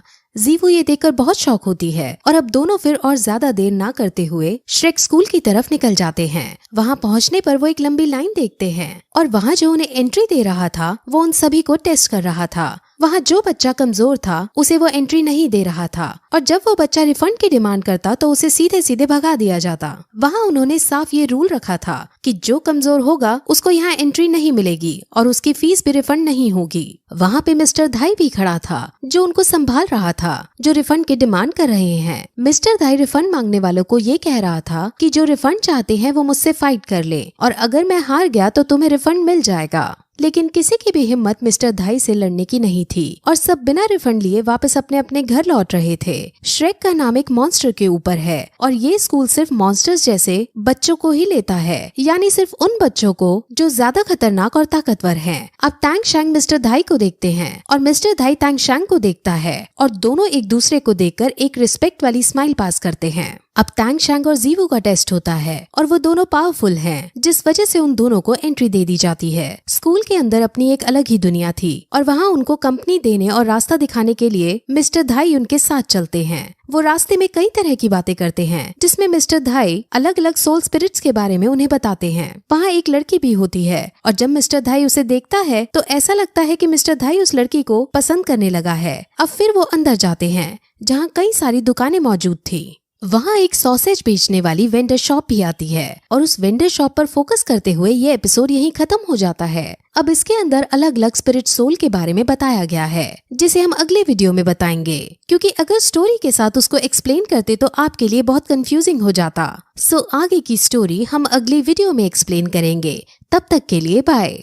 S1: जीवू ये देखकर बहुत शौक होती है और अब दोनों फिर और ज्यादा देर ना करते हुए श्रेक स्कूल की तरफ निकल जाते हैं। वहाँ पहुँचने पर वो एक लंबी लाइन देखते हैं और वहाँ जो उन्हें एंट्री दे रहा था वो उन सभी को टेस्ट कर रहा था। वहाँ जो बच्चा कमजोर था उसे वो एंट्री नहीं दे रहा था और जब वो बच्चा रिफंड की डिमांड करता तो उसे सीधे सीधे भगा दिया जाता। वहाँ उन्होंने साफ ये रूल रखा था कि जो कमजोर होगा उसको यहाँ एंट्री नहीं मिलेगी और उसकी फीस भी रिफंड नहीं होगी। वहाँ पे मिस्टर धाई भी खड़ा था जो उनको संभाल रहा था, जो रिफंड की डिमांड कर रहे हैं। मिस्टर धाई रिफंड मांगने वालों को ये कह रहा था कि जो रिफंड चाहते हैं वो मुझसे फाइट कर ले और अगर मैं हार गया तो तुम्हें रिफंड मिल जाएगा। लेकिन किसी की भी हिम्मत मिस्टर धाई से लड़ने की नहीं थी और सब बिना रिफंड लिए वापस अपने अपने घर लौट रहे थे। श्रेक का नाम एक मॉन्स्टर के ऊपर है और ये स्कूल सिर्फ मॉन्स्टर्स जैसे बच्चों को ही लेता है, यानी सिर्फ उन बच्चों को जो ज्यादा खतरनाक और ताकतवर हैं। अब टैंगशैंग मिस्टर धाई को देखते हैं और मिस्टर धाई टैंगशैंग को देखता है और दोनों एक दूसरे को देखकर एक रिस्पेक्ट वाली स्माइल पास करते हैं। अब टैंगशैंग और जीवू का टेस्ट होता है और वो दोनों पावरफुल हैं, जिस वजह से उन दोनों को एंट्री दे दी जाती है। स्कूल के अंदर अपनी एक अलग ही दुनिया थी और वहाँ उनको कंपनी देने और रास्ता दिखाने के लिए मिस्टर धाई उनके साथ चलते हैं। वो रास्ते में कई तरह की बातें करते हैं जिसमें मिस्टर धाई अलग अलग सोल स्पिरिट्स के बारे में उन्हें बताते हैं। वहाँ एक लड़की भी होती है और जब मिस्टर धाई उसे देखता है तो ऐसा लगता है कि मिस्टर धाई उस लड़की को पसंद करने लगा है। अब फिर वो अंदर जाते हैं जहाँ कई सारी दुकानें मौजूद थी। वहाँ एक सॉसेज बेचने वाली वेंडर शॉप भी आती है और उस वेंडर शॉप पर फोकस करते हुए ये एपिसोड यहीं खत्म हो जाता है। अब इसके अंदर अलग अलग स्पिरिट सोल के बारे में बताया गया है जिसे हम अगले वीडियो में बताएंगे, क्योंकि अगर स्टोरी के साथ उसको एक्सप्लेन करते तो आपके लिए बहुत कंफ्यूजिंग हो जाता। सो आगे की स्टोरी हम अगले वीडियो में एक्सप्लेन करेंगे। तब तक के लिए बाय।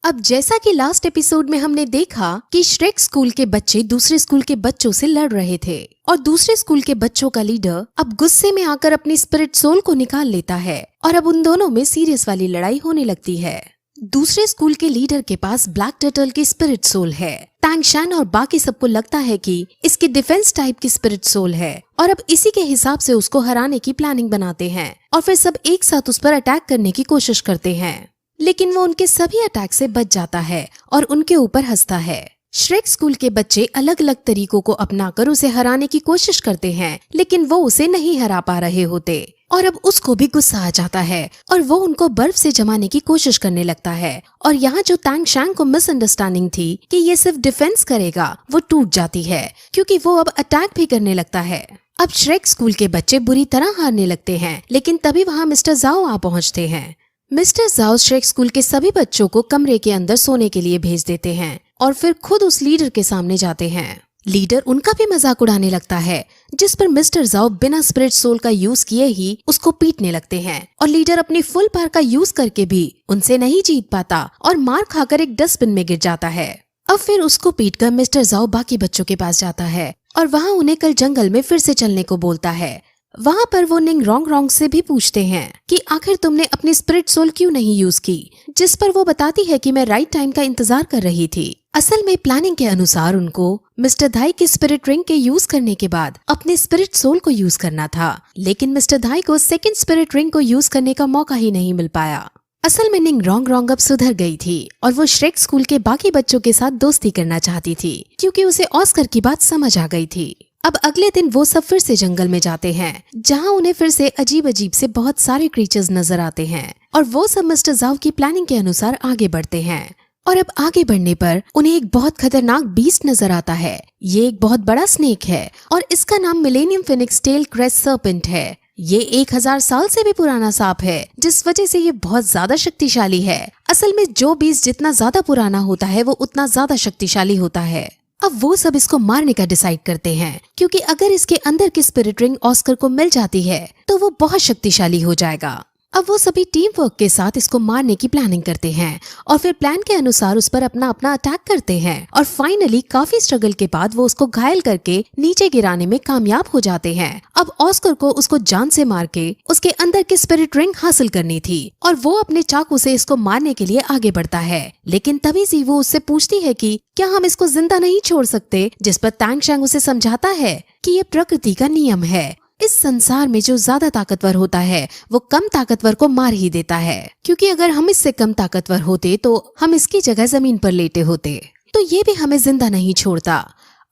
S1: अब जैसा कि लास्ट एपिसोड में हमने देखा कि श्रेक स्कूल के बच्चे दूसरे स्कूल के बच्चों से लड़ रहे थे और दूसरे स्कूल के बच्चों का लीडर अब गुस्से में आकर अपनी स्पिरिट सोल को निकाल लेता है और अब उन दोनों में सीरियस वाली लड़ाई होने लगती है। दूसरे स्कूल के लीडर के पास ब्लैक टर्टल की स्पिरिट सोल है। टैंगशैन और बाकी सबको लगता है कि इसकी डिफेंस टाइप की स्पिरिट सोल है और अब इसी के हिसाब से उसको हराने की प्लानिंग बनाते हैं और फिर सब एक साथ उस पर अटैक करने की कोशिश करते हैं। लेकिन वो उनके सभी अटैक से बच जाता है और उनके ऊपर हंसता है। श्रेक स्कूल के बच्चे अलग अलग तरीकों को अपनाकर उसे हराने की कोशिश करते हैं, लेकिन वो उसे नहीं हरा पा रहे होते और अब उसको भी गुस्सा आ जाता है और वो उनको बर्फ से जमाने की कोशिश करने लगता है। और यहाँ जो टैंग शैंग को मिसअंडरस्टैंडिंग थी कि ये सिर्फ डिफेंस करेगा, वो टूट जाती है क्योंकि वो अब अटैक भी करने लगता है। अब श्रेक स्कूल के बच्चे बुरी तरह हारने लगते हैं, लेकिन तभी वहाँ मिस्टर जाओ आ पहुँचते हैं। मिस्टर जाओ श्रेक स्कूल के सभी बच्चों को कमरे के अंदर सोने के लिए भेज देते हैं और फिर खुद उस लीडर के सामने जाते हैं। लीडर उनका भी मजाक उड़ाने लगता है, जिस पर मिस्टर जाओ बिना स्पिरिट सोल का यूज किए ही उसको पीटने लगते हैं और लीडर अपनी फुल पावर का यूज करके भी उनसे नहीं जीत पाता और मार खाकर एक डस्टबिन में गिर जाता है। अब फिर उसको पीटकर मिस्टर जाओ बाकी बच्चों के पास जाता है और वहाँ उन्हें कल जंगल में फिर से चलने को बोलता है। वहाँ पर वो निंग रोंग से भी पूछते हैं कि आखिर तुमने अपनी स्पिरिट सोल क्यों नहीं यूज की, जिस पर वो बताती है कि मैं राइट टाइम का इंतजार कर रही थी। असल में प्लानिंग के अनुसार उनको मिस्टर धाई की स्पिरिट रिंग के यूज करने के बाद अपने स्पिरिट सोल को यूज करना था, लेकिन मिस्टर धाई को सेकंड स्पिरिट रिंग को यूज करने का मौका ही नहीं मिल पाया। असल में निंग रोंग अब सुधर गई थी और वो श्रेक स्कूल के बाकी बच्चों के साथ दोस्ती करना चाहती थी क्योंकि उसे ऑस्कर की बात समझ आ गई थी। अब अगले दिन वो सब फिर से जंगल में जाते हैं, जहाँ उन्हें फिर से अजीब अजीब से बहुत सारे क्रीचर्स नजर आते हैं और वो सब मिस्टर जाओ की प्लानिंग के अनुसार आगे बढ़ते हैं। और अब आगे बढ़ने पर उन्हें एक बहुत खतरनाक बीस्ट नजर आता है। ये एक बहुत बड़ा स्नेक है और इसका नाम millennium phoenix tail crest serpent है। ये 1000 साल से भी पुराना सांप है, जिस वजह से ये बहुत ज्यादा शक्तिशाली है। असल में जो बीस्ट जितना ज्यादा पुराना होता है वो उतना ज्यादा शक्तिशाली होता है। अब वो सब इसको मारने का डिसाइड करते हैं क्योंकि अगर इसके अंदर की स्पिरिट रिंग ऑस्कर को मिल जाती है तो वो बहुत शक्तिशाली हो जाएगा। अब वो सभी टीम वर्क के साथ इसको मारने की प्लानिंग करते हैं और फिर प्लान के अनुसार उस पर अपना अटैक करते हैं और फाइनली काफी स्ट्रगल के बाद वो उसको घायल करके नीचे गिराने में कामयाब हो जाते हैं। अब ऑस्कर को उसको जान से मार के उसके अंदर की स्पिरिट रिंग हासिल करनी थी और वो अपने चाकू से इसको मारने के लिए आगे बढ़ता है, लेकिन तभी सी वो उससे पूछती है कि क्या हम इसको जिंदा नहीं छोड़ सकते, जिस पर टैंग शैंग उसे समझाता है कि ये प्रकृति का नियम है। इस संसार में जो ज्यादा ताकतवर होता है वो कम ताकतवर को मार ही देता है, क्योंकि अगर हम इससे कम ताकतवर होते तो हम इसकी जगह जमीन पर लेटे होते, तो ये भी हमें जिंदा नहीं छोड़ता।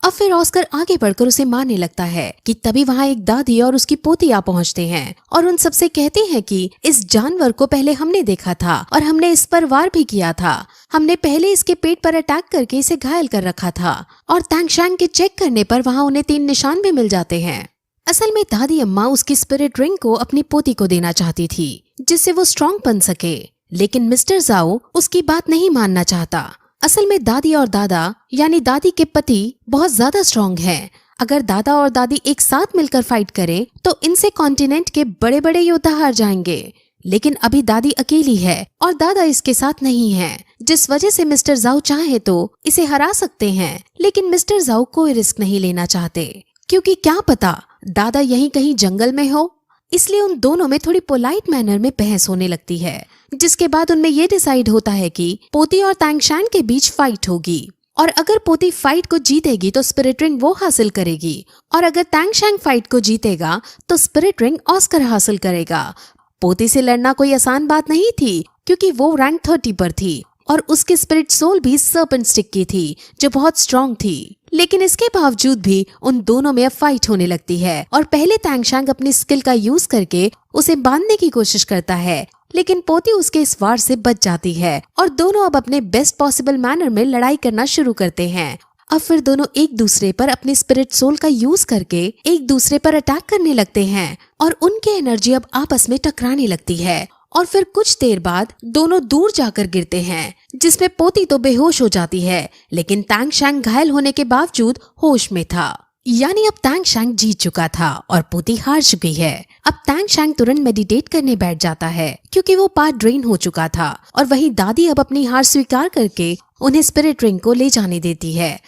S1: अब फिर ऑस्कर आगे बढ़कर उसे मारने लगता है कि तभी वहाँ एक दादी और उसकी पोती आ पहुँचते हैं और उन सबसे कहते हैं कि इस जानवर को पहले हमने देखा था और हमने इस पर वार भी किया था। हमने पहले इसके पेट पर अटैक करके इसे घायल कर रखा था और टैंग शैंग के चेक करने पर वहाँ उन्हें 3 निशान भी मिल जाते हैं। असल में दादी अम्मा उसकी स्पिरिट रिंग को अपनी पोती को देना चाहती थी जिससे वो स्ट्रॉन्ग बन सके, लेकिन मिस्टर जाओ उसकी बात नहीं मानना चाहता। असल में दादी और दादा यानी दादी के पति बहुत ज्यादा स्ट्रॉन्ग हैं। अगर दादा और दादी एक साथ मिलकर फाइट करें तो इनसे कॉन्टिनेंट के बड़े बड़े योद्धा हार जाएंगे, लेकिन अभी दादी अकेली है और दादा इसके साथ नहीं है, जिस वजह से मिस्टर जाओ चाहे तो इसे हरा सकते हैं, लेकिन मिस्टर जाओ कोई रिस्क नहीं लेना चाहते क्योंकि क्या पता दादा यहीं कहीं जंगल में हो। इसलिए उन दोनों में थोड़ी पोलाइट मैनर में बहस होने लगती है, जिसके बाद उनमें ये डिसाइड होता है कि पोती और टैंग शैंग के बीच फाइट होगी और अगर पोती फाइट को जीतेगी तो स्पिरिट रिंग वो हासिल करेगी और अगर टैंग शैंग फाइट को जीतेगा तो स्पिरिट रिंग ऑस्कर हासिल करेगा। पोती से लड़ना कोई आसान बात नहीं थी क्योंकि वो रैंक 30 पर थी और उसकी स्पिरिट सोल भी सर्पेंट स्टिक की थी जो बहुत स्ट्रॉन्ग थी, लेकिन इसके बावजूद भी उन दोनों में अब फाइट होने लगती है और पहले टैंग शैंग अपनी स्किल का यूज करके उसे बांधने की कोशिश करता है, लेकिन पोती उसके इस वार से बच जाती है और दोनों अब अपने बेस्ट पॉसिबल मैनर में लड़ाई करना शुरू करते हैं। अब फिर दोनों एक दूसरे पर अपनी स्पिरिट सोल का यूज करके एक दूसरे पर अटैक करने लगते हैं और उनकी एनर्जी अब आपस में टकराने लगती है और फिर कुछ देर बाद दोनों दूर जाकर गिरते हैं, जिसमें पोती तो बेहोश हो जाती है, लेकिन टैंग शैंग घायल होने के बावजूद होश में था। यानी अब टैंग शैंग जीत चुका था और पोती हार चुकी है। अब टैंग शैंग तुरंत मेडिटेट करने बैठ जाता है क्योंकि वो पार्ट ड्रेन हो चुका था और वही दादी अब अपनी हार स्वीकार करके उन्हें स्पिरिट रिंग को ले जाने देती है।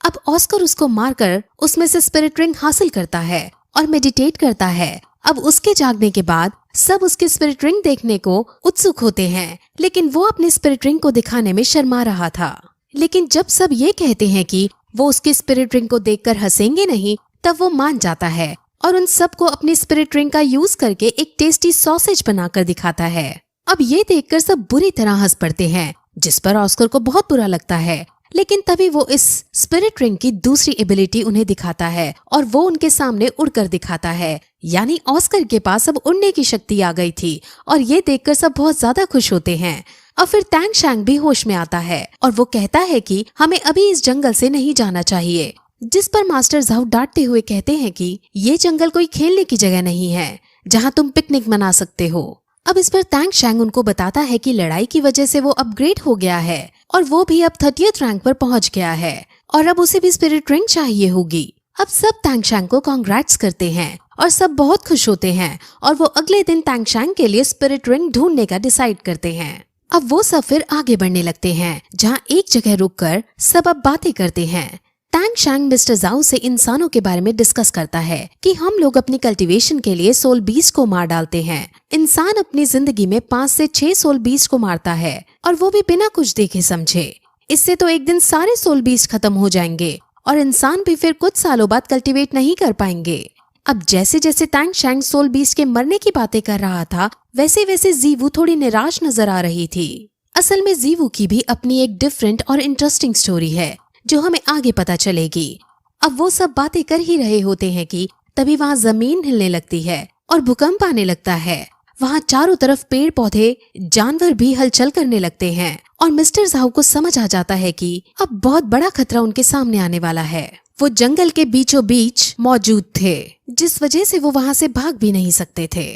S1: अब ऑस्कर उसको मारकर उसमें से स्पिरिट रिंग हासिल करता है और मेडिटेट करता है। अब उसके जागने के बाद सब उसके स्पिरिट रिंग देखने को उत्सुक होते हैं, लेकिन वो अपने स्पिरिट रिंग को दिखाने में शर्मा रहा था। लेकिन जब सब ये कहते हैं कि वो उसके स्पिरिट रिंग को देखकर हंसेंगे नहीं, तब वो मान जाता है और उन सबको अपनी स्पिरिट रिंग का यूज करके एक टेस्टी सॉसेज बनाकर दिखाता है। अब ये देखकर सब बुरी तरह हंस पड़ते हैं, जिस पर ऑस्कर को बहुत बुरा लगता है। लेकिन तभी वो इस स्पिरिट रिंग की दूसरी एबिलिटी उन्हें दिखाता है और वो उनके सामने उड़कर दिखाता है। यानी ऑस्कर के पास अब उड़ने की शक्ति आ गई थी और ये देखकर सब बहुत ज्यादा खुश होते हैं। और फिर टैंग शैंग भी होश में आता है और वो कहता है कि हमें अभी इस जंगल से नहीं जाना चाहिए, जिस पर मास्टर झाओ डांटते हुए कहते हैं कि ये जंगल कोई खेलने की जगह नहीं है जहाँ तुम पिकनिक मना सकते हो। अब इस पर टैंग शैंग उनको बताता है कि लड़ाई की वजह से वो अपग्रेड हो गया है और वो भी अब 30th रैंक पर पहुंच गया है और अब उसे भी स्पिरिट रिंग चाहिए होगी। अब सब टैंग शैंग को कांग्रेट्स करते हैं और सब बहुत खुश होते हैं और वो अगले दिन टैंग शैंग के लिए स्पिरिट रिंग ढूंढने का डिसाइड करते हैं। अब वो सब फिर आगे बढ़ने लगते हैं, जहाँ एक जगह रुककर सब अब बातें करते हैं। टैंग शैंग मिस्टर झाओ से इंसानों के बारे में डिस्कस करता है कि हम लोग अपनी कल्टीवेशन के लिए सोल बीस्ट को मार डालते हैं। इंसान अपनी जिंदगी में 5 से 6 सोल बीस्ट को मारता है और वो भी बिना कुछ देखे समझे। इससे तो एक दिन सारे सोल बीस्ट खत्म हो जाएंगे और इंसान भी फिर कुछ सालों बाद कल्टीवेट नहीं कर पाएंगे। अब जैसे जैसे टैंग शैंग सोल बीस्ट के मरने की बातें कर रहा था, वैसे वैसे जीवू थोड़ी निराश नजर आ रही थी। असल में जीवू की भी अपनी एक डिफरेंट और इंटरेस्टिंग स्टोरी है जो हमें आगे पता चलेगी। अब वो सब बातें कर ही रहे होते हैं कि तभी वहाँ जमीन हिलने लगती है और भूकंप आने लगता है। वहाँ चारों तरफ पेड़ पौधे जानवर भी हलचल करने लगते हैं और मिस्टर झाओ को समझ आ जाता है कि अब बहुत बड़ा खतरा उनके सामने आने वाला है। वो जंगल के बीचों बीच मौजूद थे, जिस वजह से वो वहाँ से भाग भी नहीं सकते थे।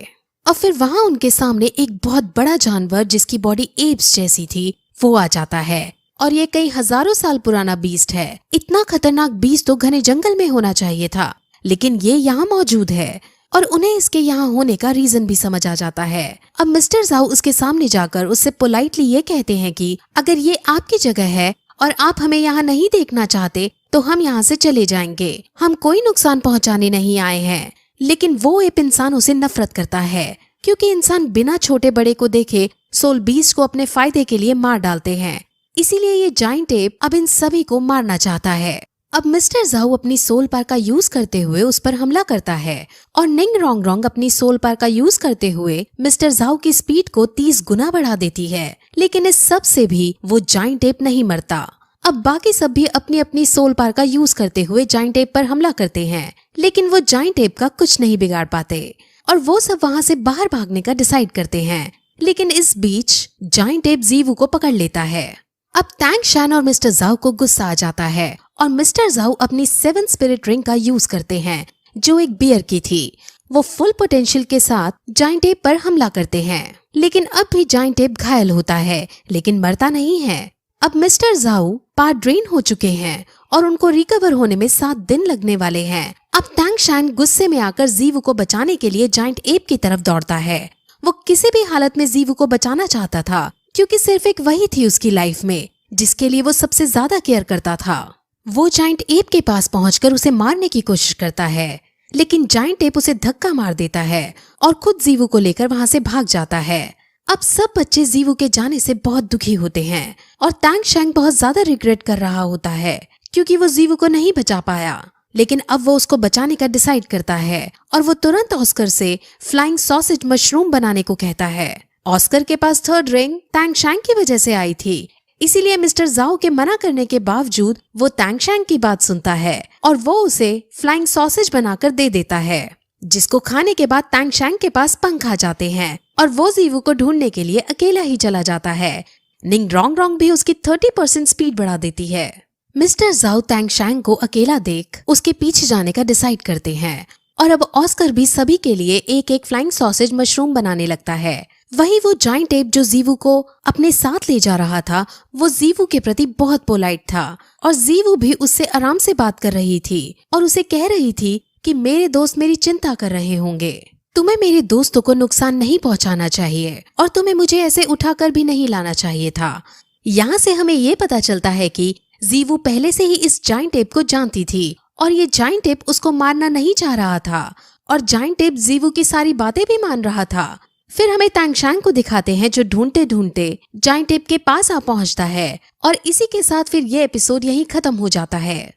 S1: और फिर वहाँ उनके सामने एक बहुत बड़ा जानवर जिसकी बॉडी एप्स जैसी थी वो आ जाता है और ये कई हजारों साल पुराना बीस्ट है। इतना खतरनाक बीस्ट तो घने जंगल में होना चाहिए था, लेकिन ये यहाँ मौजूद है और उन्हें इसके यहाँ होने का रीजन भी समझ आ जाता है। अब मिस्टर झाओ उसके सामने जाकर उससे पोलाइटली ये कहते हैं कि अगर ये आपकी जगह है और आप हमें यहाँ नहीं देखना चाहते तो हम यहाँ से चले जाएंगे। हम कोई नुकसान पहुँचाने नहीं आए हैं। लेकिन वो एप इंसानों से नफरत करता है क्योंकि इंसान बिना छोटे बड़े को देखे सोल बीस्ट को अपने फायदे के लिए मार डालते हैं। इसीलिए ये जाइंट एप अब इन सभी को मारना चाहता है। अब मिस्टर झाओ अपनी सोल पावर का यूज करते हुए उस पर हमला करता है और निंग रोंग रोंग अपनी सोल पावर का यूज करते हुए मिस्टर झाओ की स्पीड को 30 गुना बढ़ा देती है। लेकिन इस सब से भी वो जाइंट एप नहीं मरता। अब बाकी सब भी अपनी अपनी सोल पावर का यूज करते हुए जाइंट एप पर हमला करते हैं, लेकिन वो जाइंट एप का कुछ नहीं बिगाड़ पाते और वो सब वहाँ से बाहर भागने का डिसाइड करते हैं। लेकिन इस बीच जाइंट एप जीवू को पकड़ लेता है। अब टैंग शैंग और मिस्टर झाओ को गुस्सा आ जाता है और मिस्टर झाओ अपनी 7 स्पिरिट रिंग का यूज करते हैं जो एक बियर की थी। वो फुल पोटेंशियल के साथ जाइंट एप पर हमला करते हैं, लेकिन अब भी जाइंट एप घायल होता है लेकिन मरता नहीं है। अब मिस्टर झाओ पार्ट ड्रेन हो चुके हैं और उनको रिकवर होने में 7 दिन लगने वाले हैं। अब टैंग शैंग गुस्से में आकर जीवू को बचाने के लिए जाइंट एप की तरफ दौड़ता है। वो किसी भी हालत में जीवू को बचाना चाहता था क्योंकि सिर्फ एक वही थी उसकी लाइफ में जिसके लिए वो सबसे ज्यादा केयर करता था। वो जाइंट एप के पास पहुंचकर उसे मारने की कोशिश करता है, लेकिन जाइंट एप उसे धक्का मार देता है और खुद जीवू को लेकर वहां से भाग जाता है। अब सब बच्चे जीवू के जाने से बहुत दुखी होते हैं और टैंग शैंग बहुत ज्यादा रिग्रेट कर रहा होता है क्योंकि वो जीवू को नहीं बचा पाया। लेकिन अब वो उसको बचाने का डिसाइड करता है और वो तुरंत ऑस्कर से फ्लाइंग सॉसेज मशरूम बनाने को कहता है। ऑस्कर के पास 3rd रिंग टैंग शैंग की वजह से आई थी, इसीलिए मिस्टर झाओ के मना करने के बावजूद वो टैंग शैंग की बात सुनता है और वो उसे फ्लाइंग सॉसेज बनाकर दे देता है, जिसको खाने के बाद टैंग शैंग के पास पंख आ जाते हैं और वो जीवू को ढूंढने के लिए अकेला ही चला जाता है। निंग रोंग रोंग भी उसकी 30% स्पीड बढ़ा देती है। मिस्टर झाओ टैंग शैंग को अकेला देख उसके पीछे जाने का डिसाइड करते हैं और अब ऑस्कर भी सभी के लिए एक एक फ्लाइंग सॉसेज मशरूम बनाने लगता है। वहीं वो जाइंट एप जो जीवू को अपने साथ ले जा रहा था वो जीवू के प्रति बहुत पोलाइट था और जीवू भी उससे आराम से बात कर रही थी और उसे कह रही थी कि मेरे दोस्त मेरी चिंता कर रहे होंगे, तुम्हें मेरे दोस्तों को नुकसान नहीं पहुंचाना चाहिए और तुम्हें मुझे ऐसे उठाकर भी नहीं लाना चाहिए था। यहाँ से हमें ये पता चलता है कि जीवू पहले से ही इस जाइंट एप को जानती थी और ये जाइंट एप उसको मारना नहीं चाह रहा था और जाइंट एप जीवू की सारी बातें भी मान रहा था। फिर हमें टैंग शैंग को दिखाते हैं जो ढूंढते ढूंढते जाइंट एप के पास आ पहुंचता है और इसी के साथ फिर ये एपिसोड यहीं खत्म हो जाता है।